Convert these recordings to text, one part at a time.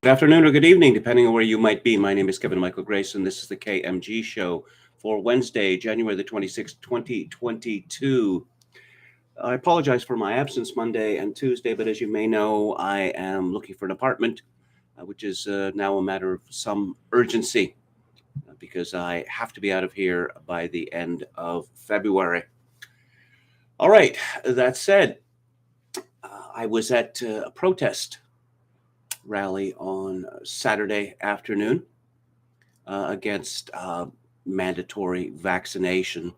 Good afternoon or good evening, depending on where you might be. My name is Kevin Michael Grayson. This is the KMG Show for Wednesday, January the 26th, 2022. I apologize for my absence Monday and Tuesday, but as you may know, I am looking for an apartment, which is now a matter of some urgency because I have to be out of here by the end of February. All right, that said, I was at a protest rally on Saturday afternoon against mandatory vaccination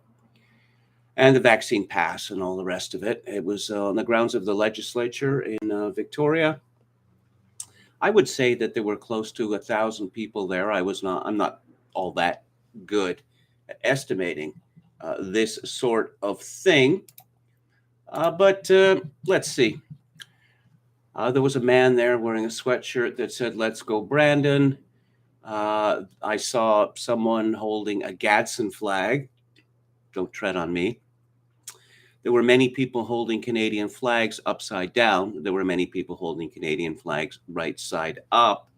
and the vaccine pass and all the rest of it. It was on the grounds of the legislature in Victoria. I would say that there were close to 1,000 people there. I'm not all that good at estimating this sort of thing. But let's see. There was a man there wearing a sweatshirt that said, "Let's go, Brandon." I saw someone holding a Gadsden flag. Don't tread on me. There were many people holding Canadian flags upside down. There were many people holding Canadian flags right side up.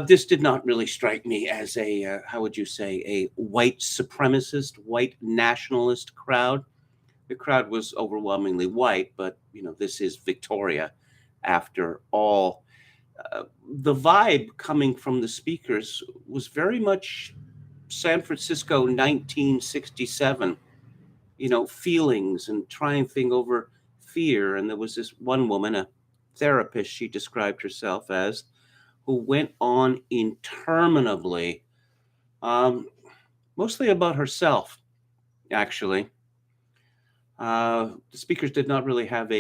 This did not really strike me as a, how would you say, a white supremacist, white nationalist crowd. The crowd was overwhelmingly white, but, this is Victoria after all. The vibe coming from the speakers was very much San Francisco 1967, feelings and triumphing over fear. And there was this one woman, a therapist, she described herself as, who went on interminably, mostly about herself, actually. The speakers did not really have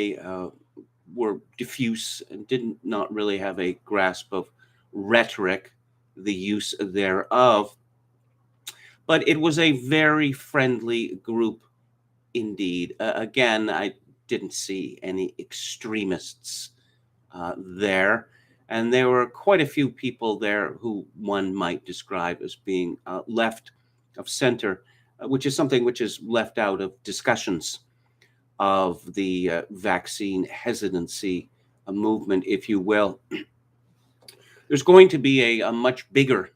were diffuse and did not really have a grasp of rhetoric, the use thereof. But it was a very friendly group indeed. Again, I didn't see any extremists there. And there were quite a few people there who one might describe as being left of center, which is something which is left out of discussions of the vaccine hesitancy movement, if you will. There's going to be a much bigger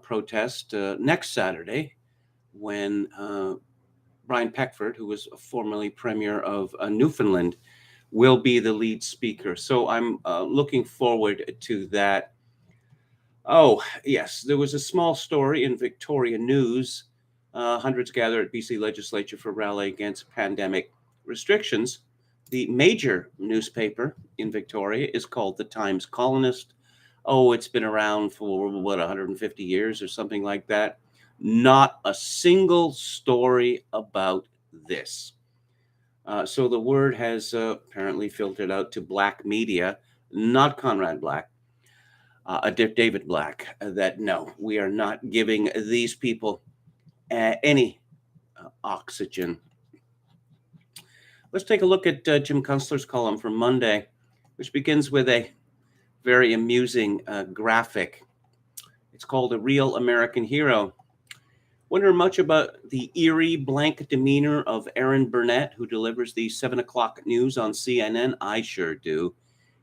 protest next Saturday when Brian Peckford, who was formerly Premier of Newfoundland, will be the lead speaker. So I'm looking forward to that. Oh, yes, there was a small story in Victoria News. Hundreds gather at BC legislature for rally against pandemic restrictions. The major newspaper in Victoria is called the Times Colonist. Oh, it's been around for, 150 years or something like that. Not a single story about this. So the word has apparently filtered out to Black media, not Conrad Black, David Black, that no, we are not giving these people any oxygen. Let's take a look at Jim Kunstler's column from Monday, which begins with a very amusing graphic. It's called "A Real American Hero." Wonder much about the eerie, blank demeanor of Aaron Burnett, who delivers the 7 o'clock news on CNN? I sure do.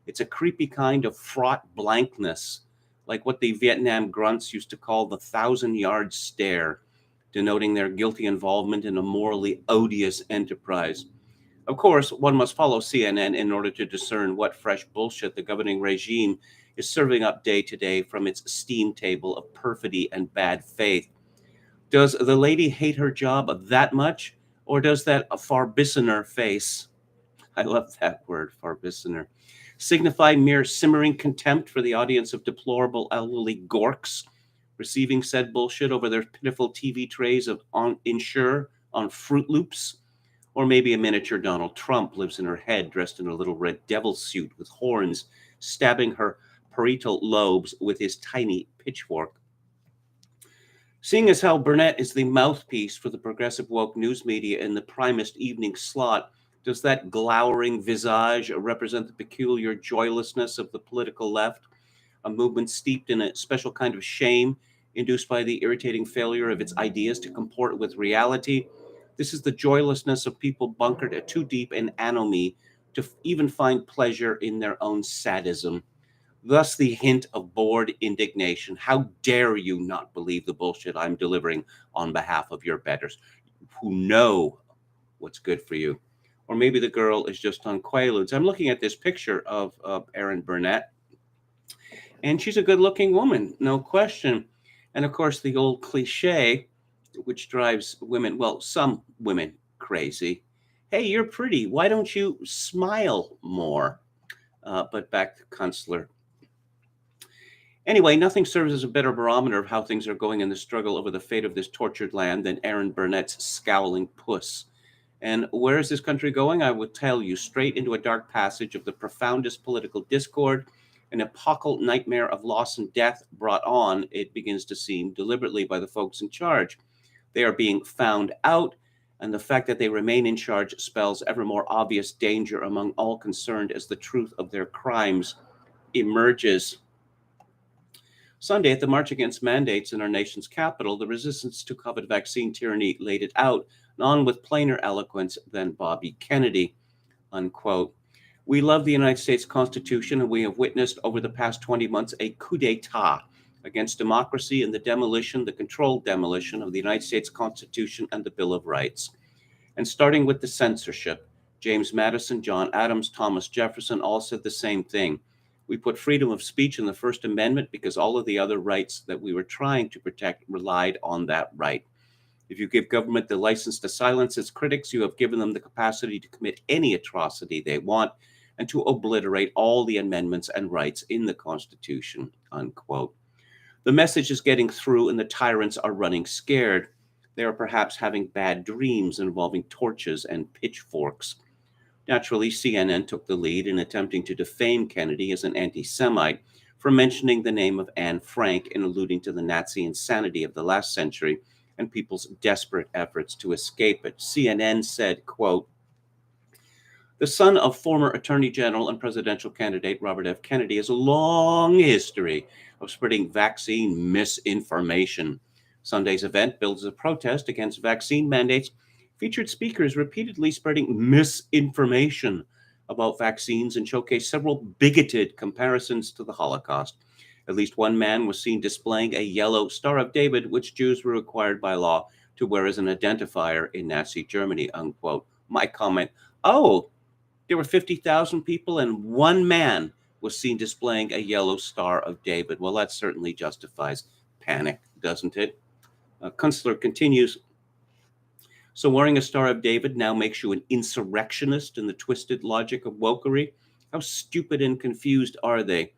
It's a creepy kind of fraught blankness, like what the Vietnam grunts used to call the 1,000-yard stare, denoting their guilty involvement in a morally odious enterprise. Of course, one must follow CNN in order to discern what fresh bullshit the governing regime is serving up day to day from its steam table of perfidy and bad faith. Does the lady hate her job that much, or does that Farbissiner face, I love that word, Farbissiner, signify mere simmering contempt for the audience of deplorable elderly gorks receiving said bullshit over their pitiful TV trays of Ensure on Fruit Loops? Or maybe a miniature Donald Trump lives in her head, dressed in a little red devil suit with horns, stabbing her parietal lobes with his tiny pitchfork. Seeing as how Burnett is the mouthpiece for the progressive woke news media in the primest evening slot, does that glowering visage represent the peculiar joylessness of the political left, a movement steeped in a special kind of shame induced by the irritating failure of its ideas to comport with reality? This is the joylessness of people bunkered too deep in anomie to even find pleasure in their own sadism. Thus the hint of bored indignation. How dare you not believe the bullshit I'm delivering on behalf of your betters who know what's good for you? Or maybe the girl is just on Quaaludes. I'm looking at this picture of Erin Burnett, and she's a good-looking woman, no question. And of course, the old cliche, which drives women, well, some women crazy. Hey, you're pretty. Why don't you smile more? But back to Kunstler. Anyway, nothing serves as a better barometer of how things are going in the struggle over the fate of this tortured land than Erin Burnett's scowling puss. And where is this country going? I will tell you, straight into a dark passage of the profoundest political discord, an apocalyptic nightmare of loss and death brought on, it begins to seem, deliberately by the folks in charge. They are being found out, and the fact that they remain in charge spells ever more obvious danger among all concerned as the truth of their crimes emerges. Sunday, at the March Against Mandates in our nation's capital, the resistance to COVID vaccine tyranny laid it out, none with plainer eloquence than Bobby Kennedy, unquote. We love the United States Constitution, and we have witnessed over the past 20 months a coup d'etat against democracy and the controlled demolition of the United States Constitution and the Bill of Rights. And starting with the censorship, James Madison, John Adams, Thomas Jefferson all said the same thing. We put freedom of speech in the First Amendment because all of the other rights that we were trying to protect relied on that right. If you give government the license to silence its critics, you have given them the capacity to commit any atrocity they want and to obliterate all the amendments and rights in the Constitution, unquote. The message is getting through and the tyrants are running scared. They are perhaps having bad dreams involving torches and pitchforks. Naturally, CNN took the lead in attempting to defame Kennedy as an anti-Semite for mentioning the name of Anne Frank and alluding to the Nazi insanity of the last century and people's desperate efforts to escape it. CNN said, quote, "The son of former Attorney General and presidential candidate Robert F. Kennedy has a long history of spreading vaccine misinformation. Sunday's event, billed as a protest against vaccine mandates, featured speakers repeatedly spreading misinformation about vaccines and showcased several bigoted comparisons to the Holocaust. At least one man was seen displaying a yellow Star of David, which Jews were required by law to wear as an identifier in Nazi Germany," unquote. My comment, oh, there were 50,000 people and one man was seen displaying a yellow Star of David. Well, that certainly justifies panic, doesn't it? Kunstler continues, "So wearing a Star of David now makes you an insurrectionist in the twisted logic of wokery? How stupid and confused are they?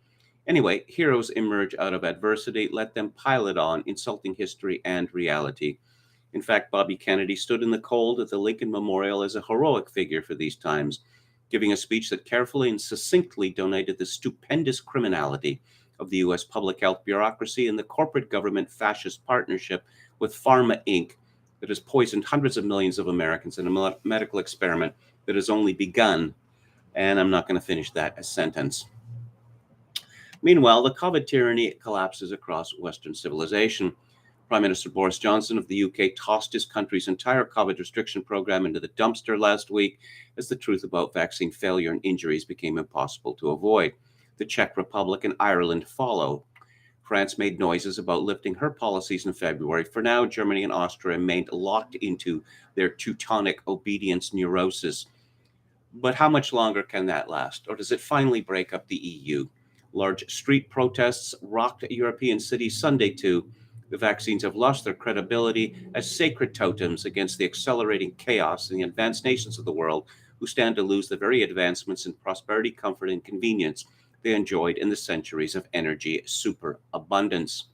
Anyway, heroes emerge out of adversity. Let them pile it on, insulting history and reality. In fact, Bobby Kennedy stood in the cold at the Lincoln Memorial as a heroic figure for these times, giving a speech that carefully and succinctly donated the stupendous criminality of the U.S. public health bureaucracy and the corporate government fascist partnership with Pharma Inc. that has poisoned hundreds of millions of Americans in a medical experiment that has only begun." And I'm not going to finish that sentence. Meanwhile, the COVID tyranny collapses across Western civilization. Prime Minister Boris Johnson of the UK tossed his country's entire COVID restriction program into the dumpster last week as the truth about vaccine failure and injuries became impossible to avoid. The Czech Republic and Ireland follow. France made noises about lifting her policies in February. For now, Germany and Austria remained locked into their Teutonic obedience neurosis. But how much longer can that last? Or does it finally break up the EU? Large street protests rocked European cities Sunday too. The vaccines have lost their credibility as sacred totems against the accelerating chaos in the advanced nations of the world, who stand to lose the very advancements in prosperity, comfort, and convenience they enjoyed in the centuries of energy superabundance.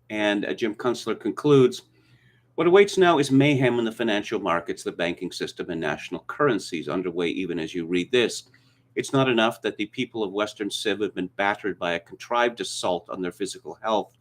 And Jim Kunstler concludes, "What awaits now is mayhem in the financial markets, the banking system, and national currencies underway even as you read this. It's not enough that the people of Western Civ have been battered by a contrived assault on their physical health.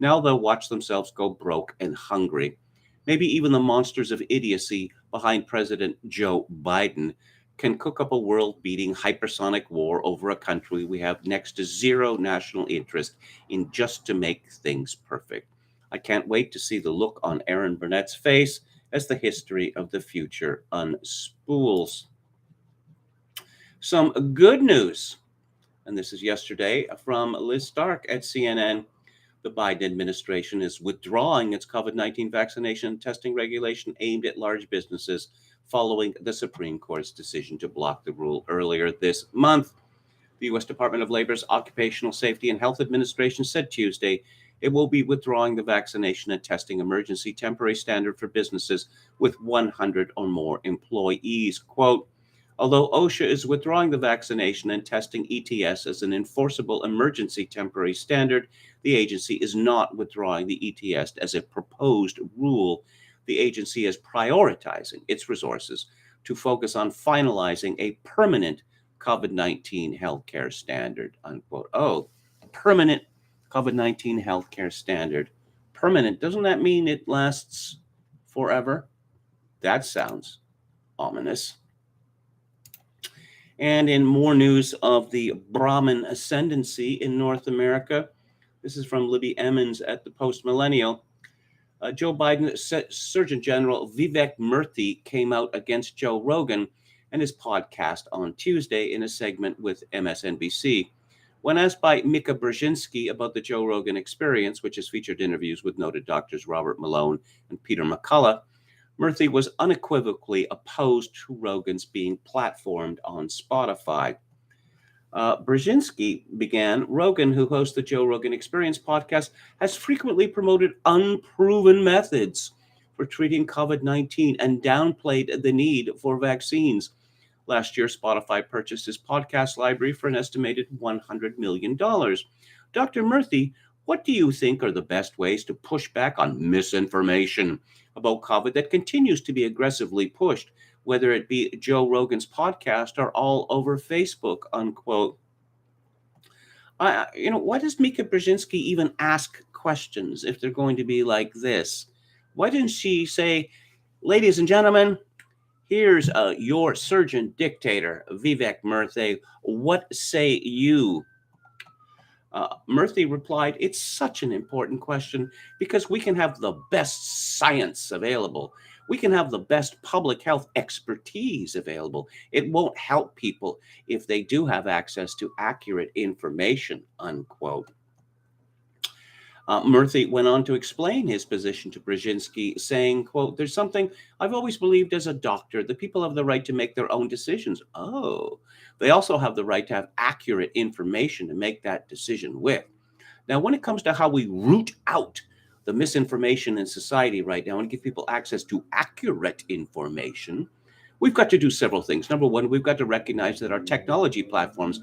Now they'll watch themselves go broke and hungry. Maybe even the monsters of idiocy behind President Joe Biden can cook up a world-beating hypersonic war over a country we have next to zero national interest in just to make things perfect. I can't wait to see the look on Erin Burnett's face as the history of the future unspools." Some good news. and this is yesterday from Liz Stark at CNN. The Biden administration is withdrawing its COVID-19 vaccination and testing regulation aimed at large businesses following the Supreme Court's decision to block the rule earlier this month. The U.S. Department of Labor's Occupational Safety and Health Administration said Tuesday it will be withdrawing the vaccination and testing emergency temporary standard for businesses with 100 or more employees. Quote, although OSHA is withdrawing the vaccination and testing ETS as an enforceable emergency temporary standard, the agency is not withdrawing the ETS as a proposed rule. The agency is prioritizing its resources to focus on finalizing a permanent COVID-19 healthcare standard, unquote. Oh, permanent COVID-19 healthcare standard. Permanent, doesn't that mean it lasts forever? That sounds ominous. And in more news of the Brahmin ascendancy in North America, this is from Libby Emmons at the Post Millennial. Joe Biden Surgeon General Vivek Murthy came out against Joe Rogan and his podcast on Tuesday in a segment with MSNBC. When asked by Mika Brzezinski about the Joe Rogan experience, which has featured interviews with noted doctors Robert Malone and Peter McCullough, Murthy was unequivocally opposed to Rogan's being platformed on Spotify. Brzezinski began, Rogan, who hosts the Joe Rogan Experience podcast, has frequently promoted unproven methods for treating COVID-19 and downplayed the need for vaccines. Last year, Spotify purchased his podcast library for an estimated $100 million. Dr. Murthy, what do you think are the best ways to push back on misinformation about COVID that continues to be aggressively pushed, whether it be Joe Rogan's podcast or all over Facebook, unquote? Why does Mika Brzezinski even ask questions if they're going to be like this? Why didn't she say, ladies and gentlemen, here's your surgeon dictator, Vivek Murthy. What say you? Murthy replied, it's such an important question because we can have the best science available. We can have the best public health expertise available. It won't help people if they do have access to accurate information, unquote. Murthy went on to explain his position to Brzezinski, saying, quote, there's something I've always believed as a doctor, that people have the right to make their own decisions. Oh, they also have the right to have accurate information to make that decision with. Now, when it comes to how we root out the misinformation in society right now and give people access to accurate information, we've got to do several things. Number one, we've got to recognize that our technology platforms,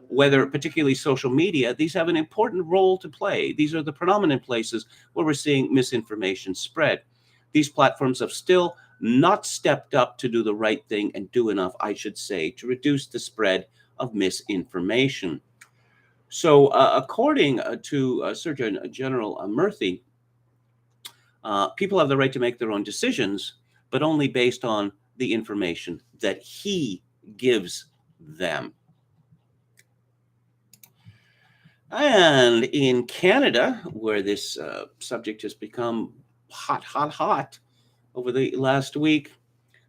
whether particularly social media, these have an important role to play. These are the predominant places where we're seeing misinformation spread. These platforms have still not stepped up to do the right thing and do enough, I should say, to reduce the spread of misinformation. So according to Surgeon General Murthy, people have the right to make their own decisions, but only based on the information that he gives them. And in Canada, where this subject has become hot over the last week,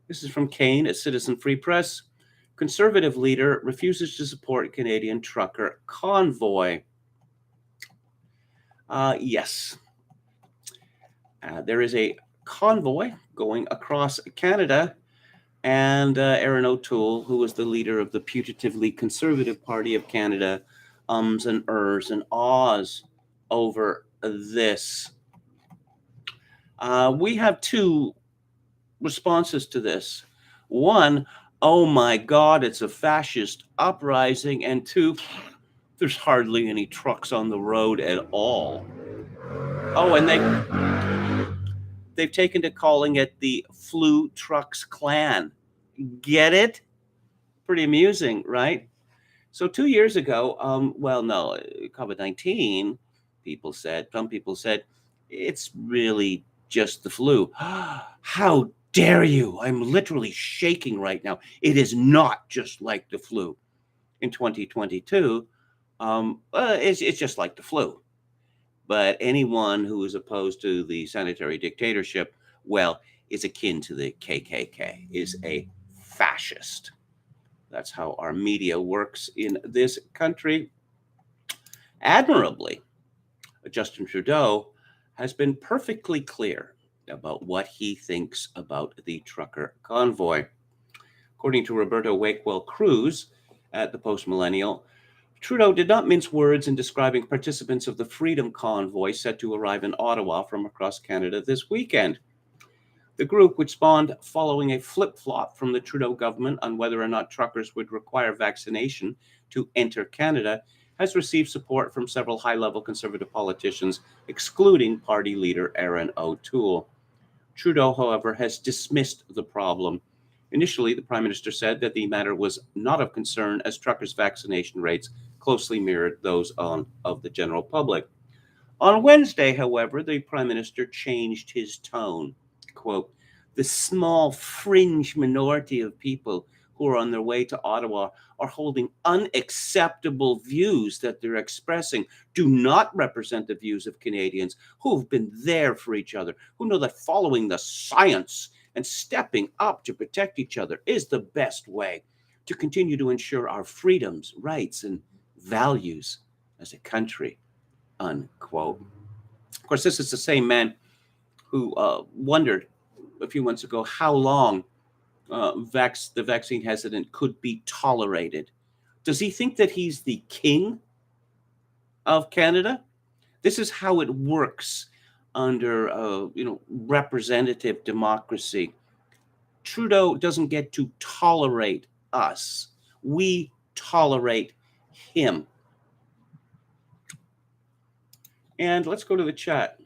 this is from Kane at Citizen Free Press. Conservative leader refuses to support Canadian trucker convoy. Yes. There is a convoy going across Canada, and Erin O'Toole, who was the leader of the putatively Conservative Party of Canada, ums and ers and ahs over this. We have two responses to this. One, oh my God, it's a fascist uprising. And two, there's hardly any trucks on the road at all. Oh, and they've taken to calling it the Flu Trucks Clan. Get it? Pretty amusing, right? So 2 years ago, COVID-19, some people said, it's really just the flu. How dare you? I'm literally shaking right now. It is not just like the flu. In 2022, it's just like the flu. But anyone who is opposed to the sanitary dictatorship, well, is akin to the KKK, is a fascist. That's how our media works in this country. Admirably, Justin Trudeau has been perfectly clear about what he thinks about the trucker convoy. According to Roberto Wakewell Cruz at the Post Millennial, Trudeau did not mince words in describing participants of the Freedom Convoy set to arrive in Ottawa from across Canada this weekend. The group, which spawned following a flip-flop from the Trudeau government on whether or not truckers would require vaccination to enter Canada, has received support from several high-level Conservative politicians, excluding party leader Erin O'Toole. Trudeau, however, has dismissed the problem. Initially, the Prime Minister said that the matter was not of concern as truckers' vaccination rates closely mirrored those of the general public. On Wednesday, however, the Prime Minister changed his tone. Quote, "The small fringe minority of people who are on their way to Ottawa are holding unacceptable views that they're expressing do not represent the views of Canadians who have been there for each other, who know that following the science and stepping up to protect each other is the best way to continue to ensure our freedoms, rights, and values as a country," unquote. Of course, this is the same man who wondered a few months ago how long the vaccine hesitant could be tolerated. Does he think that he's the king of Canada? This is how it works under representative democracy. Trudeau doesn't get to tolerate us. We tolerate him. And let's go to the chat.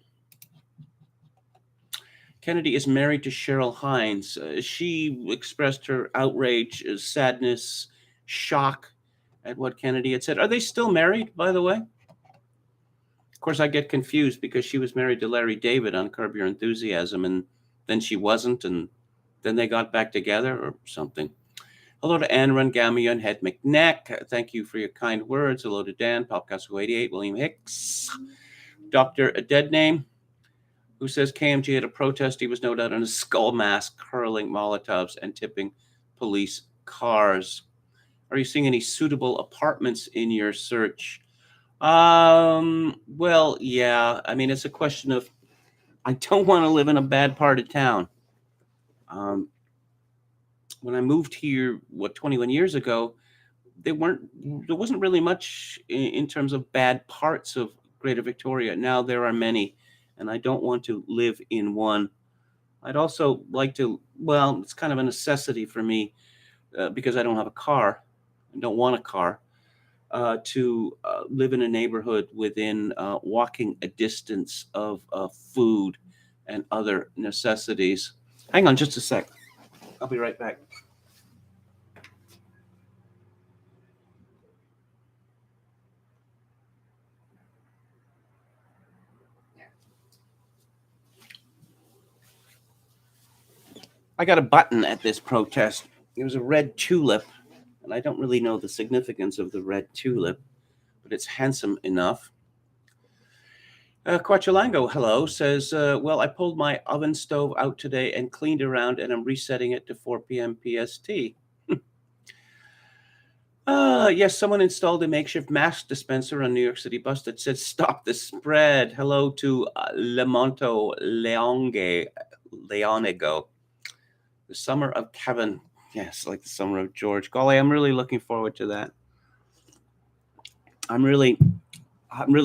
Kennedy is married to Cheryl Hines. She expressed her outrage, sadness, shock at what Kennedy had said. Are they still married, by the way? Of course, I get confused because she was married to Larry David on Curb Your Enthusiasm, and then she wasn't, and then they got back together or something. Hello to Anne Rungamia and Head McNeck. Thank you for your kind words. Hello to Dan, Palcasso 88, William Hicks, Dr. A Dead Name, who says KMG at a protest. He was no doubt in a skull mask, hurling Molotovs and tipping police cars. Are you seeing any suitable apartments in your search? Well, yeah. I mean, it's a question of, I don't want to live in a bad part of town. When I moved here, 21 years ago, there wasn't really much in terms of bad parts of Greater Victoria. Now there are many, and I don't want to live in one. I'd also like to, well, it's kind of a necessity for me because I don't have a car and don't want a car, to live in a neighborhood within walking a distance of food and other necessities. Hang on just a sec. I'll be right back. I got a button at this protest. It was a red tulip, and I don't really know the significance of the red tulip, but it's handsome enough. Quachalango, hello, says, well, I pulled my oven stove out today and cleaned around, and I'm resetting it to 4 p.m. PST. Yes, someone installed a makeshift mask dispenser on New York City bus that said, "Stop the spread." Hello to Lemonto Leonego. The summer of Kevin. Yes, like the summer of George. Golly, I'm really looking forward to that. I'm really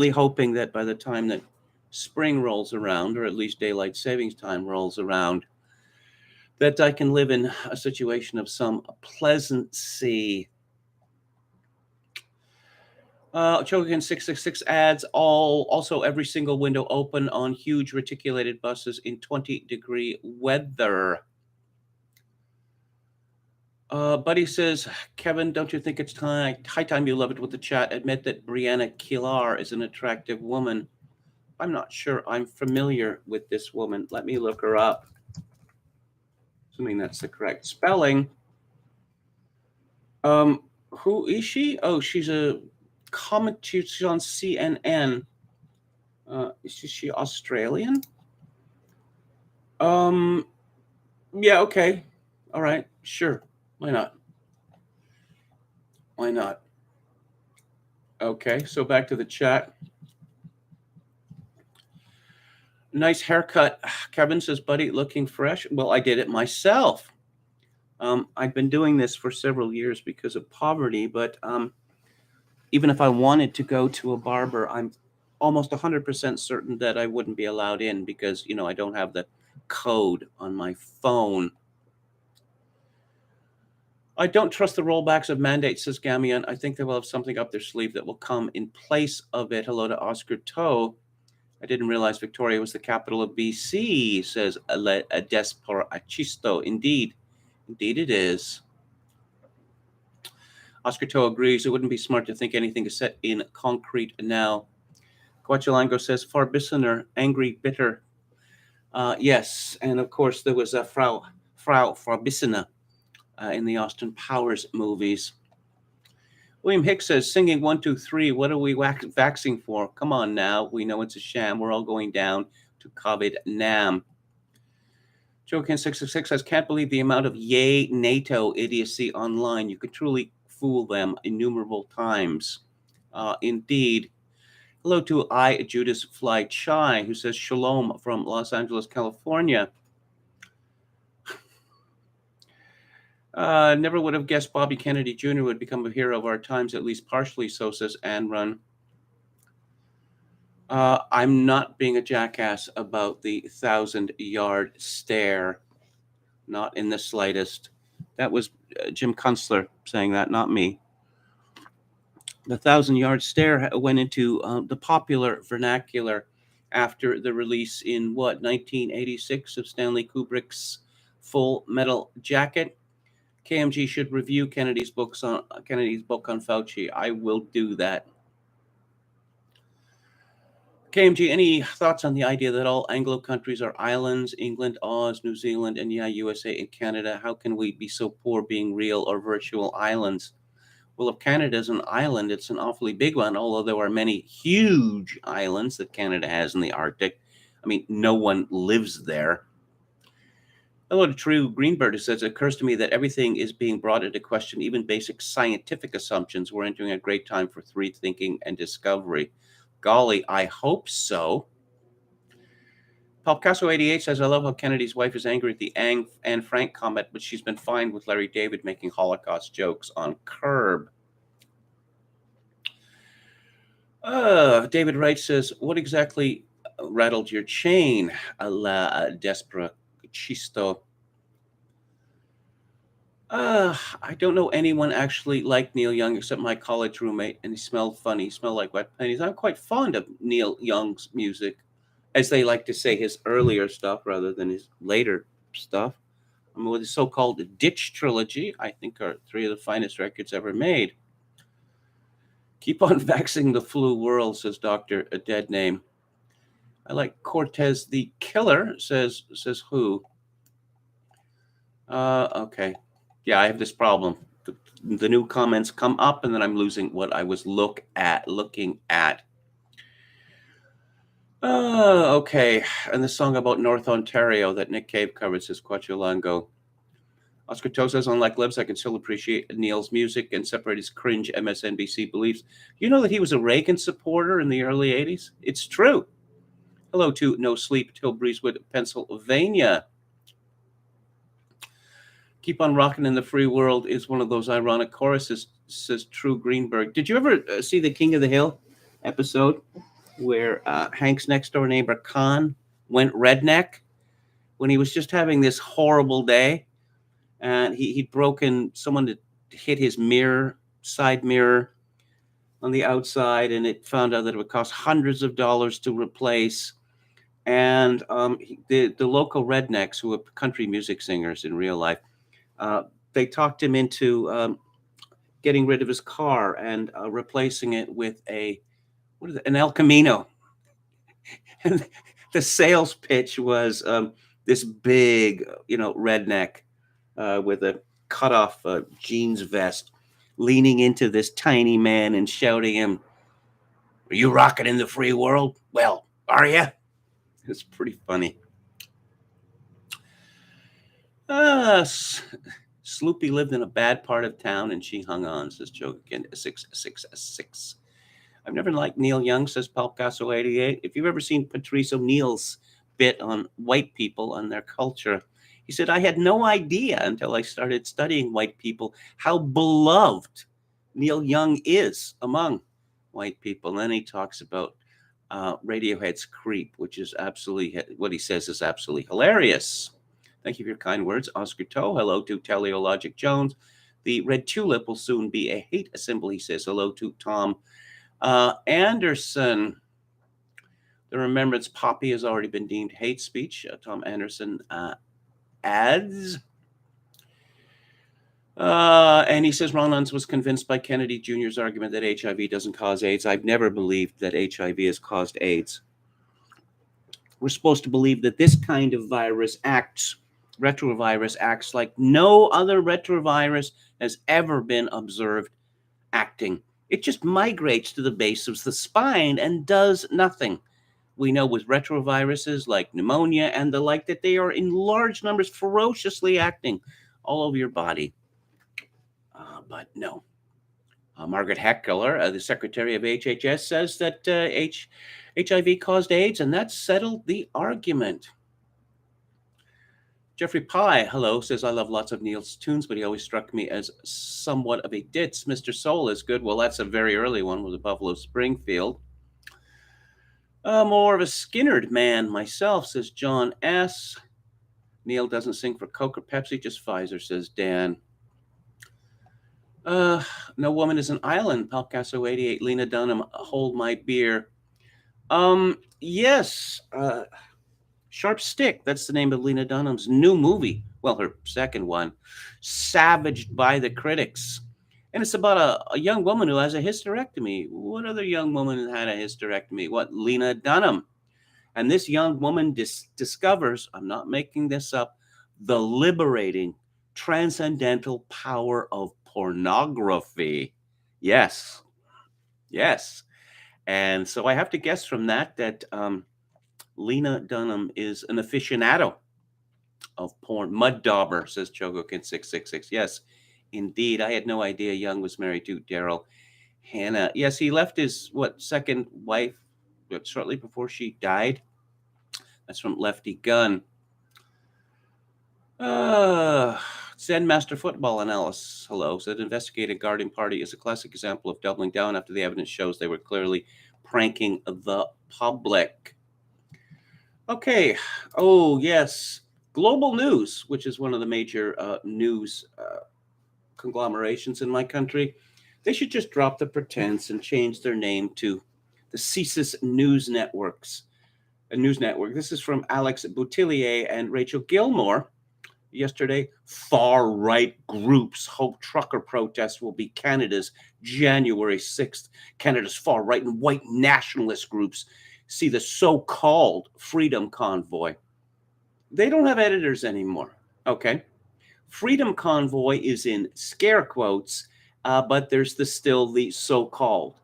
hoping that by the time that spring rolls around, or at least daylight savings time rolls around, that I can live in a situation of some pleasancy. Chogan 666 adds also every single window open on huge reticulated buses in 20-degree weather. Buddy says, Kevin, don't you think it's high time you love it with the chat? Admit that Brianna Kilar is an attractive woman. I'm not sure I'm familiar with this woman. Let me look her up. Assuming that's the correct spelling. Who is she? Oh, she's a commentator. She's on CNN. Is she Australian? Yeah, okay. All right, sure. Why not? Why not? Okay, so back to the chat. Nice haircut. Kevin says, buddy, looking fresh. Well, I did it myself. I've been doing this for several years because of poverty, but even if I wanted to go to a barber, I'm almost 100% certain that I wouldn't be allowed in because, I don't have the code on my phone. I don't trust the rollbacks of mandates, says Gamion. I think they will have something up their sleeve that will come in place of it. Hello to Oscar Toe. I didn't realize Victoria was the capital of BC, says Desporachisto. Indeed it is. Oscar Toe agrees. It wouldn't be smart to think anything is set in concrete now. Coachalango says, Farbissiner, angry, bitter. Yes, and of course there was a Frau Farbissina in the Austin Powers movies. William Hicks says, singing 1, 2, 3, what are we vaxing for? Come on now, we know it's a sham. We're all going down to COVID-Nam. Jokin666 says, can't believe the amount of yay NATO idiocy online. You could truly fool them innumerable times. Indeed. Hello to Judith Fly Chai, who says, shalom from Los Angeles, California. Never would have guessed Bobby Kennedy Jr. would become a hero of our times, at least partially so, says Ann Run. I'm not being a jackass about the 1,000-yard stare. Not in the slightest. That was Jim Kunstler saying that, not me. The 1,000-yard stare went into the popular vernacular after the release in, 1986 of Stanley Kubrick's Full Metal Jacket. KMG should review Kennedy's book on Fauci. I will do that. KMG, any thoughts on the idea that all Anglo countries are islands? England, Oz, New Zealand, and USA and Canada. How can we be so poor being real or virtual islands? Well, if Canada is an island, it's an awfully big one, although there are many huge islands that Canada has in the Arctic. I mean, no one lives there. Hello to True Greenbird, who says, it occurs to me that everything is being brought into question, even basic scientific assumptions. We're entering a great time for free thinking and discovery. Golly, I hope so. Palpicasso88 says, I love how Kennedy's wife is angry at the Anne Frank comment, but she's been fine with Larry David making Holocaust jokes on Curb. David Wright says, what exactly rattled your chain, la Desporachisto? I don't know anyone actually like Neil Young except my college roommate, and he smelled funny. He smelled like wet pennies. I'm quite fond of Neil Young's music, as they like to say, his earlier stuff rather than his later stuff. I mean, with the so-called Ditch trilogy, I think are 3 of the finest records ever made. Keep on vaxing the flu world, says Dr. A Dead Name. I like Cortez the Killer, says who? Okay. Yeah, I have this problem. The new comments come up, and then I'm losing what I was looking at. Okay. And the song about North Ontario that Nick Cave covered, says Quachulango. Oscar Toe says, unlike Libs, I can still appreciate Neil's music and separate his cringe MSNBC beliefs. You know that he was a Reagan supporter in the early 80s? It's true. Hello to No Sleep Till Breezewood, Pennsylvania. Keep on Rocking in the Free World is one of those ironic choruses, says True Greenberg. Did you ever see the King of the Hill episode where Hank's next door neighbor, Con, went redneck when he was just having this horrible day? And he'd broken, someone had hit his side mirror on the outside, and it found out that it would cost hundreds of dollars to replace. And the local rednecks, who are country music singers in real life, they talked him into getting rid of his car and replacing it with an El Camino. And the sales pitch was this big, redneck with a cut-off jeans vest leaning into this tiny man and shouting him, "Are you rocking in the free world? Well, are you?" It's pretty funny. Sloopy lived in a bad part of town and she hung on, says Joe again. 666. I've never liked Neil Young, says Palcasso 88. If you've ever seen Patrice O'Neill's bit on white people and their culture, he said, I had no idea until I started studying white people how beloved Neil Young is among white people. And then he talks about Radiohead's Creep, which is absolutely, what he says is absolutely hilarious. Thank you for your kind words. Oscar Toe, hello to Teleologic Jones. The red tulip will soon be a hate symbol, he says. Hello to Tom Anderson. The Remembrance Poppy has already been deemed hate speech. Tom Anderson adds. And he says Ron Luntz was convinced by Kennedy Jr.'s argument that HIV doesn't cause AIDS. I've never believed that HIV has caused AIDS. We're supposed to believe that this kind of virus acts, retrovirus acts like no other retrovirus has ever been observed acting. It just migrates to the base of the spine and does nothing. We know with retroviruses like pneumonia and the like that they are in large numbers ferociously acting all over your body. But no. Margaret Heckler, the secretary of HHS, says that HIV caused AIDS, and that settled the argument. Jeffrey Pye, hello, says, I love lots of Neil's tunes, but he always struck me as somewhat of a ditz. Mr. Soul is good. Well, that's a very early one with the Buffalo Springfield. More of a Skinnerd man myself, says John S. Neil doesn't sing for Coke or Pepsi, just Pfizer, says Dan. No woman is an island, Palcasso 88. Lena Dunham, hold my beer. Yes. Sharp Stick, that's the name of Lena Dunham's new movie. Well, her second one, savaged by the critics. And it's about a young woman who has a hysterectomy. What other young woman had a hysterectomy? What? Lena Dunham. And this young woman discovers, I'm not making this up, the liberating, transcendental power of pornography. Yes. Yes. And so I have to guess from that Lena Dunham is an aficionado of porn. Mud Dauber, says Chogokin 666. Yes, indeed. I had no idea Young was married to Daryl Hannah. Yes, he left his, second wife shortly before she died. That's from Lefty Gun. Zen Master Football Analysis, hello, said investigated Guardian Party is a classic example of doubling down after the evidence shows they were clearly pranking the public. Okay. Oh, yes. Global News, which is one of the major news conglomerations in my country, they should just drop the pretense and change their name to the CSIS News Networks. A news network. This is from Alex Boutillier and Rachel Gilmore. Yesterday, far-right groups hope trucker protests will be Canada's January 6th. Canada's far-right and white nationalist groups see the so-called Freedom Convoy. They don't have editors anymore, okay? Freedom Convoy is in scare quotes, but there's still the so-called.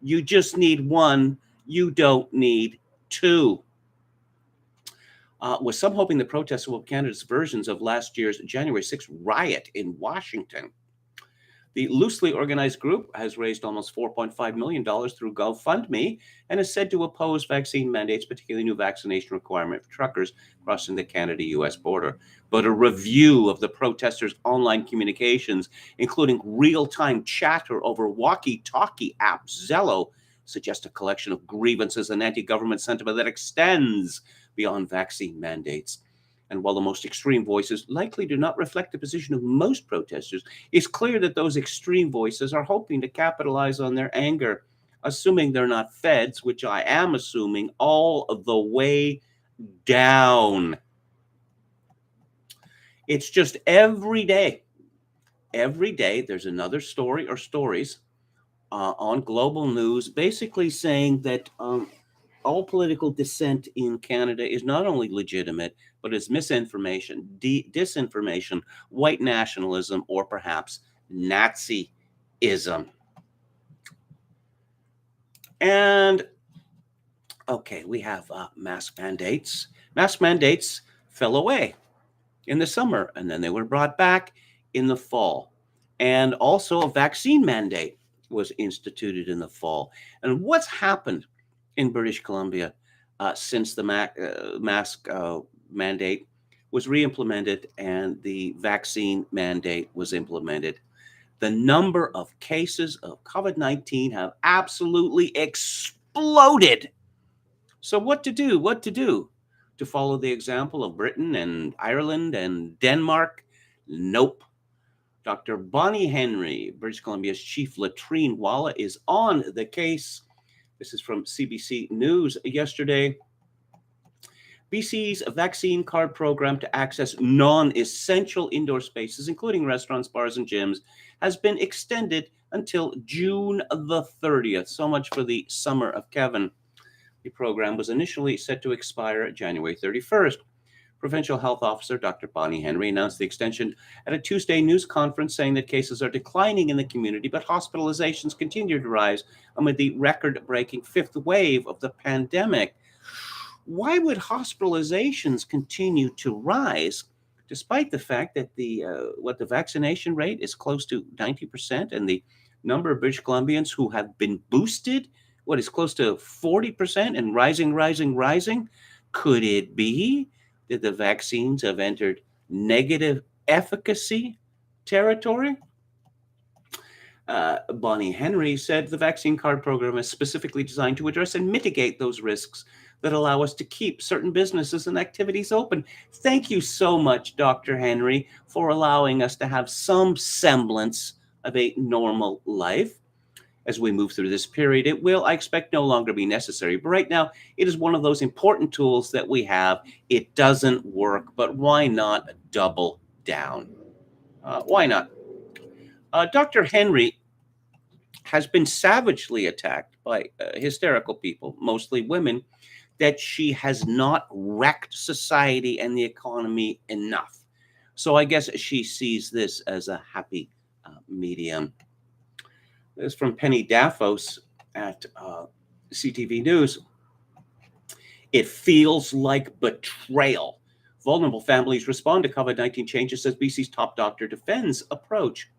You just need one. You don't need two. With some hoping the protests will be Canada's versions of last year's January 6th riot in Washington. The loosely organized group has raised almost $4.5 million through GoFundMe and is said to oppose vaccine mandates, particularly new vaccination requirement for truckers crossing the Canada-U.S. border. But a review of the protesters' online communications, including real-time chatter over walkie-talkie app Zello, suggests a collection of grievances and anti-government sentiment that extends beyond vaccine mandates. And while the most extreme voices likely do not reflect the position of most protesters, it's clear that those extreme voices are hoping to capitalize on their anger, assuming they're not feds, which I am assuming, all the way down. It's just every day there's another story or stories on Global News basically saying that all political dissent in Canada is not only legitimate, but is misinformation, disinformation, white nationalism, or perhaps Nazism. And, okay, we have mask mandates. Mask mandates fell away in the summer, and then they were brought back in the fall. And also a vaccine mandate was instituted in the fall. And what's happened in British Columbia since the mask mandate was re-implemented and the vaccine mandate was implemented? The number of cases of COVID-19 have absolutely exploded. So what to do? What to do? To follow the example of Britain and Ireland and Denmark? Nope. Dr. Bonnie Henry, British Columbia's chief latrine walla, is on the case. This is from CBC News yesterday. BC's vaccine card program to access non-essential indoor spaces, including restaurants, bars, and gyms, has been extended until June the 30th. So much for the summer of Kevin. The program was initially set to expire January 31st. Provincial Health Officer Dr. Bonnie Henry announced the extension at a Tuesday news conference, saying that cases are declining in the community, but hospitalizations continue to rise amid the record-breaking fifth wave of the pandemic. Why would hospitalizations continue to rise, despite the fact that the vaccination rate is close to 90%, and the number of British Columbians who have been boosted, is close to 40% and rising? Could it be that the vaccines have entered negative efficacy territory? Bonnie Henry said the vaccine card program is specifically designed to address and mitigate those risks that allow us to keep certain businesses and activities open. Thank you so much, Dr. Henry, for allowing us to have some semblance of a normal life. As we move through this period, it will, I expect, no longer be necessary. But right now, it is one of those important tools that we have. It doesn't work, but why not double down? Why not? Dr. Henry has been savagely attacked by hysterical people, mostly women, that she has not wrecked society and the economy enough. So I guess she sees this as a happy medium. This is from Penny Daphos at CTV News. It feels like betrayal. Vulnerable families respond to COVID-19 changes as BC's top doctor defends approach.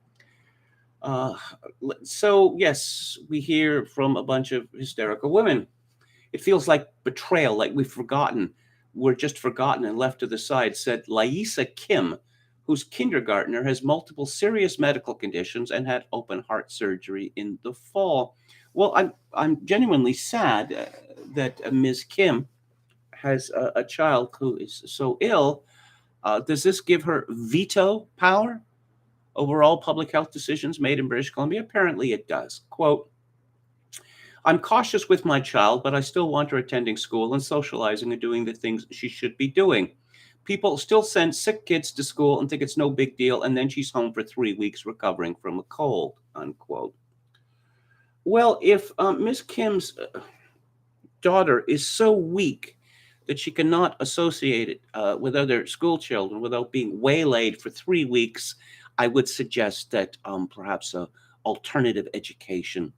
So, yes, we hear from a bunch of hysterical women. It feels like betrayal, like we've forgotten. We're just forgotten and left to the side, said Laisa Kim, whose kindergartner has multiple serious medical conditions and had open heart surgery in the fall. Well, I'm genuinely sad that Ms. Kim has a child who is so ill. Does this give her veto power over all public health decisions made in British Columbia? Apparently it does. Quote, I'm cautious with my child, but I still want her attending school and socializing and doing the things she should be doing. People still send sick kids to school and think it's no big deal, and then she's home for 3 weeks recovering from a cold, unquote. Well, if Ms. Kim's daughter is so weak that she cannot associate it with other school children without being waylaid for 3 weeks, I would suggest that perhaps an alternative education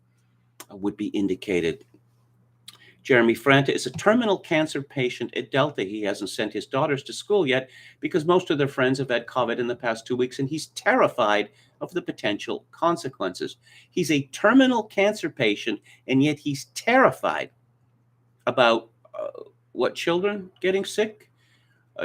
would be indicated. Jeremy Franta is a terminal cancer patient at Delta. He hasn't sent his daughters to school yet because most of their friends have had COVID in the past 2 weeks, and he's terrified of the potential consequences. He's a terminal cancer patient, and yet he's terrified about what, children getting sick?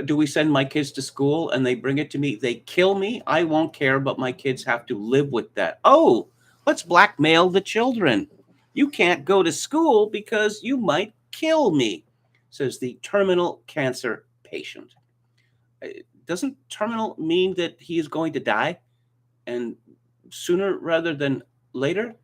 Do we send my kids to school and they bring it to me? They kill me? I won't care, but my kids have to live with that. Oh, let's blackmail the children. You can't go to school because you might kill me, says the terminal cancer patient. Doesn't terminal mean that he is going to die, and sooner rather than later?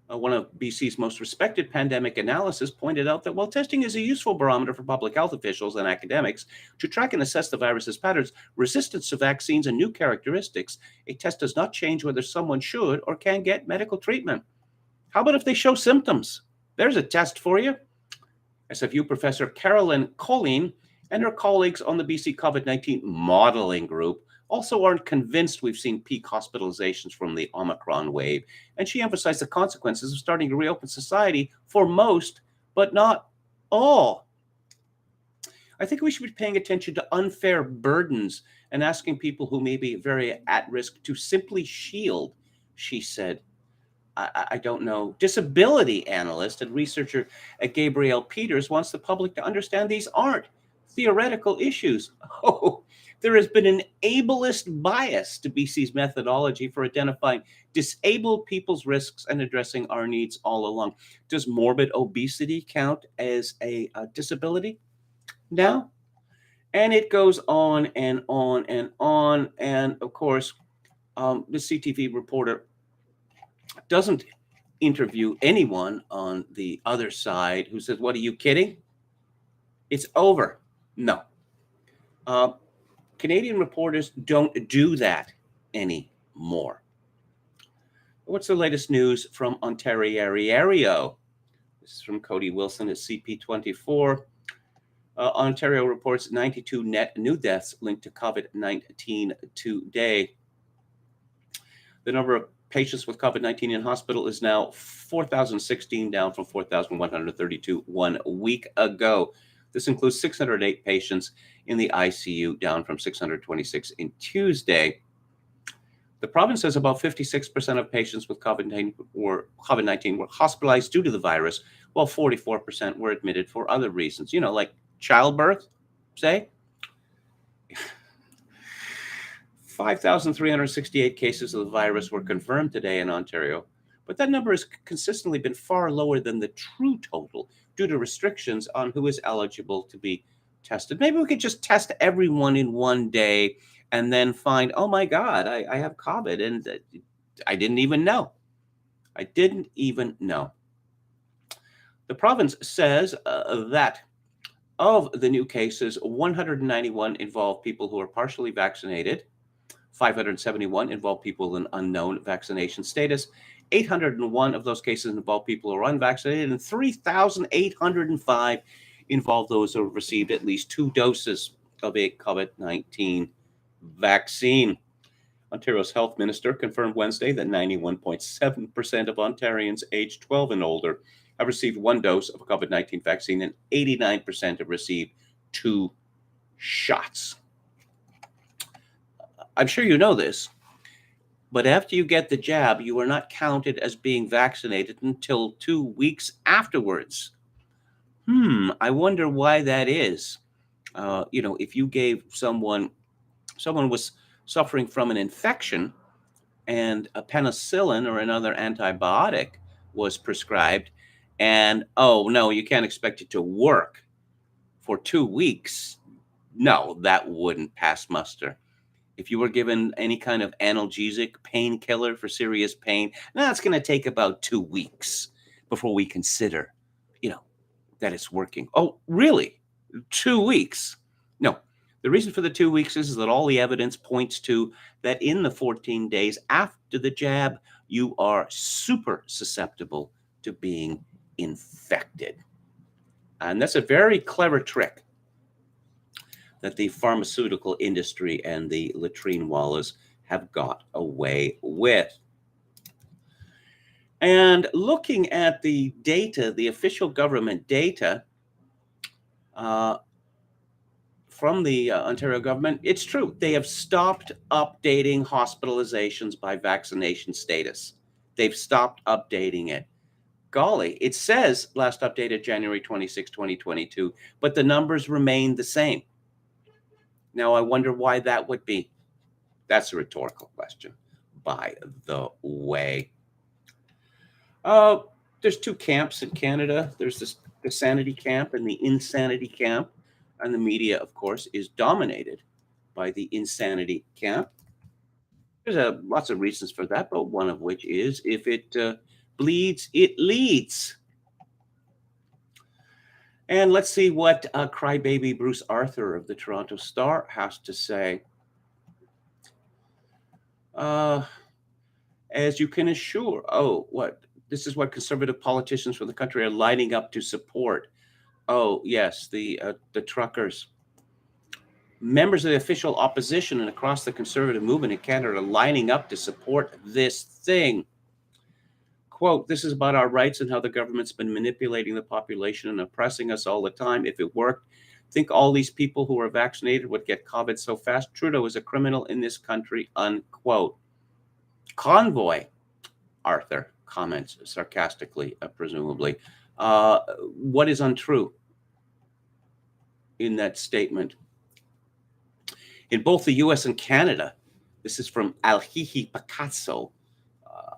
One of BC's most respected pandemic analysts pointed out that while testing is a useful barometer for public health officials and academics to track and assess the virus's patterns, resistance to vaccines, and new characteristics, a test does not change whether someone should or can get medical treatment. How about if they show symptoms? There's a test for you. SFU professor Carolyn Colleen and her colleagues on the BC COVID-19 modeling group also aren't convinced we've seen peak hospitalizations from the Omicron wave. And she emphasized the consequences of starting to reopen society for most, but not all. I think we should be paying attention to unfair burdens and asking people who may be very at risk to simply shield, she said. I don't know. Disability analyst and researcher at Gabrielle Peters wants the public to understand these aren't theoretical issues. Oh, there has been an ableist bias to BC's methodology for identifying disabled people's risks and addressing our needs all along. Does morbid obesity count as a disability now? And it goes on and on and on. And of course, the CTV reporter doesn't interview anyone on the other side who says, "What, are you kidding? It's over." No. Canadian reporters don't do that anymore. What's the latest news from Ontario? This is from Cody Wilson at CP24. Ontario reports 92 net new deaths linked to COVID-19 today. The number of patients with COVID-19 in hospital is now 4,016, down from 4,132 1 week ago. This includes 608 patients in the ICU, down from 626 in Tuesday. The province says about 56% of patients with COVID-19 were hospitalized due to the virus, while 44% were admitted for other reasons, like childbirth, say. 5,368 cases of the virus were confirmed today in Ontario, but that number has consistently been far lower than the true total due to restrictions on who is eligible to be tested. Maybe we could just test everyone in one day and then find, oh my God, I have COVID and I didn't even know. The province says that of the new cases, 191 involve people who are partially vaccinated. 571 involve people with an unknown vaccination status. 801 of those cases involve people who are unvaccinated, and 3,805 involve those who have received at least 2 doses of a COVID-19 vaccine. Ontario's health minister confirmed Wednesday that 91.7% of Ontarians aged 12 and older have received 1 dose of a COVID-19 vaccine, and 89% have received 2 shots. I'm sure you know this, but after you get the jab, you are not counted as being vaccinated until 2 weeks afterwards. I wonder why that is. If you gave someone was suffering from an infection and a penicillin or another antibiotic was prescribed, and, oh, no, you can't expect it to work for 2 weeks. No, that wouldn't pass muster. If you were given any kind of analgesic painkiller for serious pain, that's going to take about 2 weeks before we consider, that it's working. Oh, really? 2 weeks? No. The reason for the 2 weeks is that all the evidence points to that in the 14 days after the jab, you are super susceptible to being infected. And that's a very clever trick that the pharmaceutical industry and the latrine wallahs have got away with. And looking at the data, the official government data from the Ontario government, it's true. They have stopped updating hospitalizations by vaccination status. They've stopped updating it. Golly, it says last updated January 26, 2022, but the numbers remain the same. Now, I wonder why that would be. That's a rhetorical question, by the way. There's 2 camps in Canada. There's the sanity camp and the insanity camp. And the media, of course, is dominated by the insanity camp. There's lots of reasons for that, but one of which is if it bleeds, it leads. And let's see what crybaby Bruce Arthur of the Toronto Star has to say. As you can assure, this is what conservative politicians from the country are lining up to support. Oh, yes, the truckers. Members of the official opposition and across the conservative movement in Canada are lining up to support this thing. Quote, "This is about our rights and how the government's been manipulating the population and oppressing us all the time. If it worked, Think all these people who are vaccinated would get COVID so fast? Trudeau is a criminal in this country, unquote. Convoy, Arthur comments sarcastically, presumably. What is untrue in that statement? In both the US and Canada, this is from Alhihi Picasso,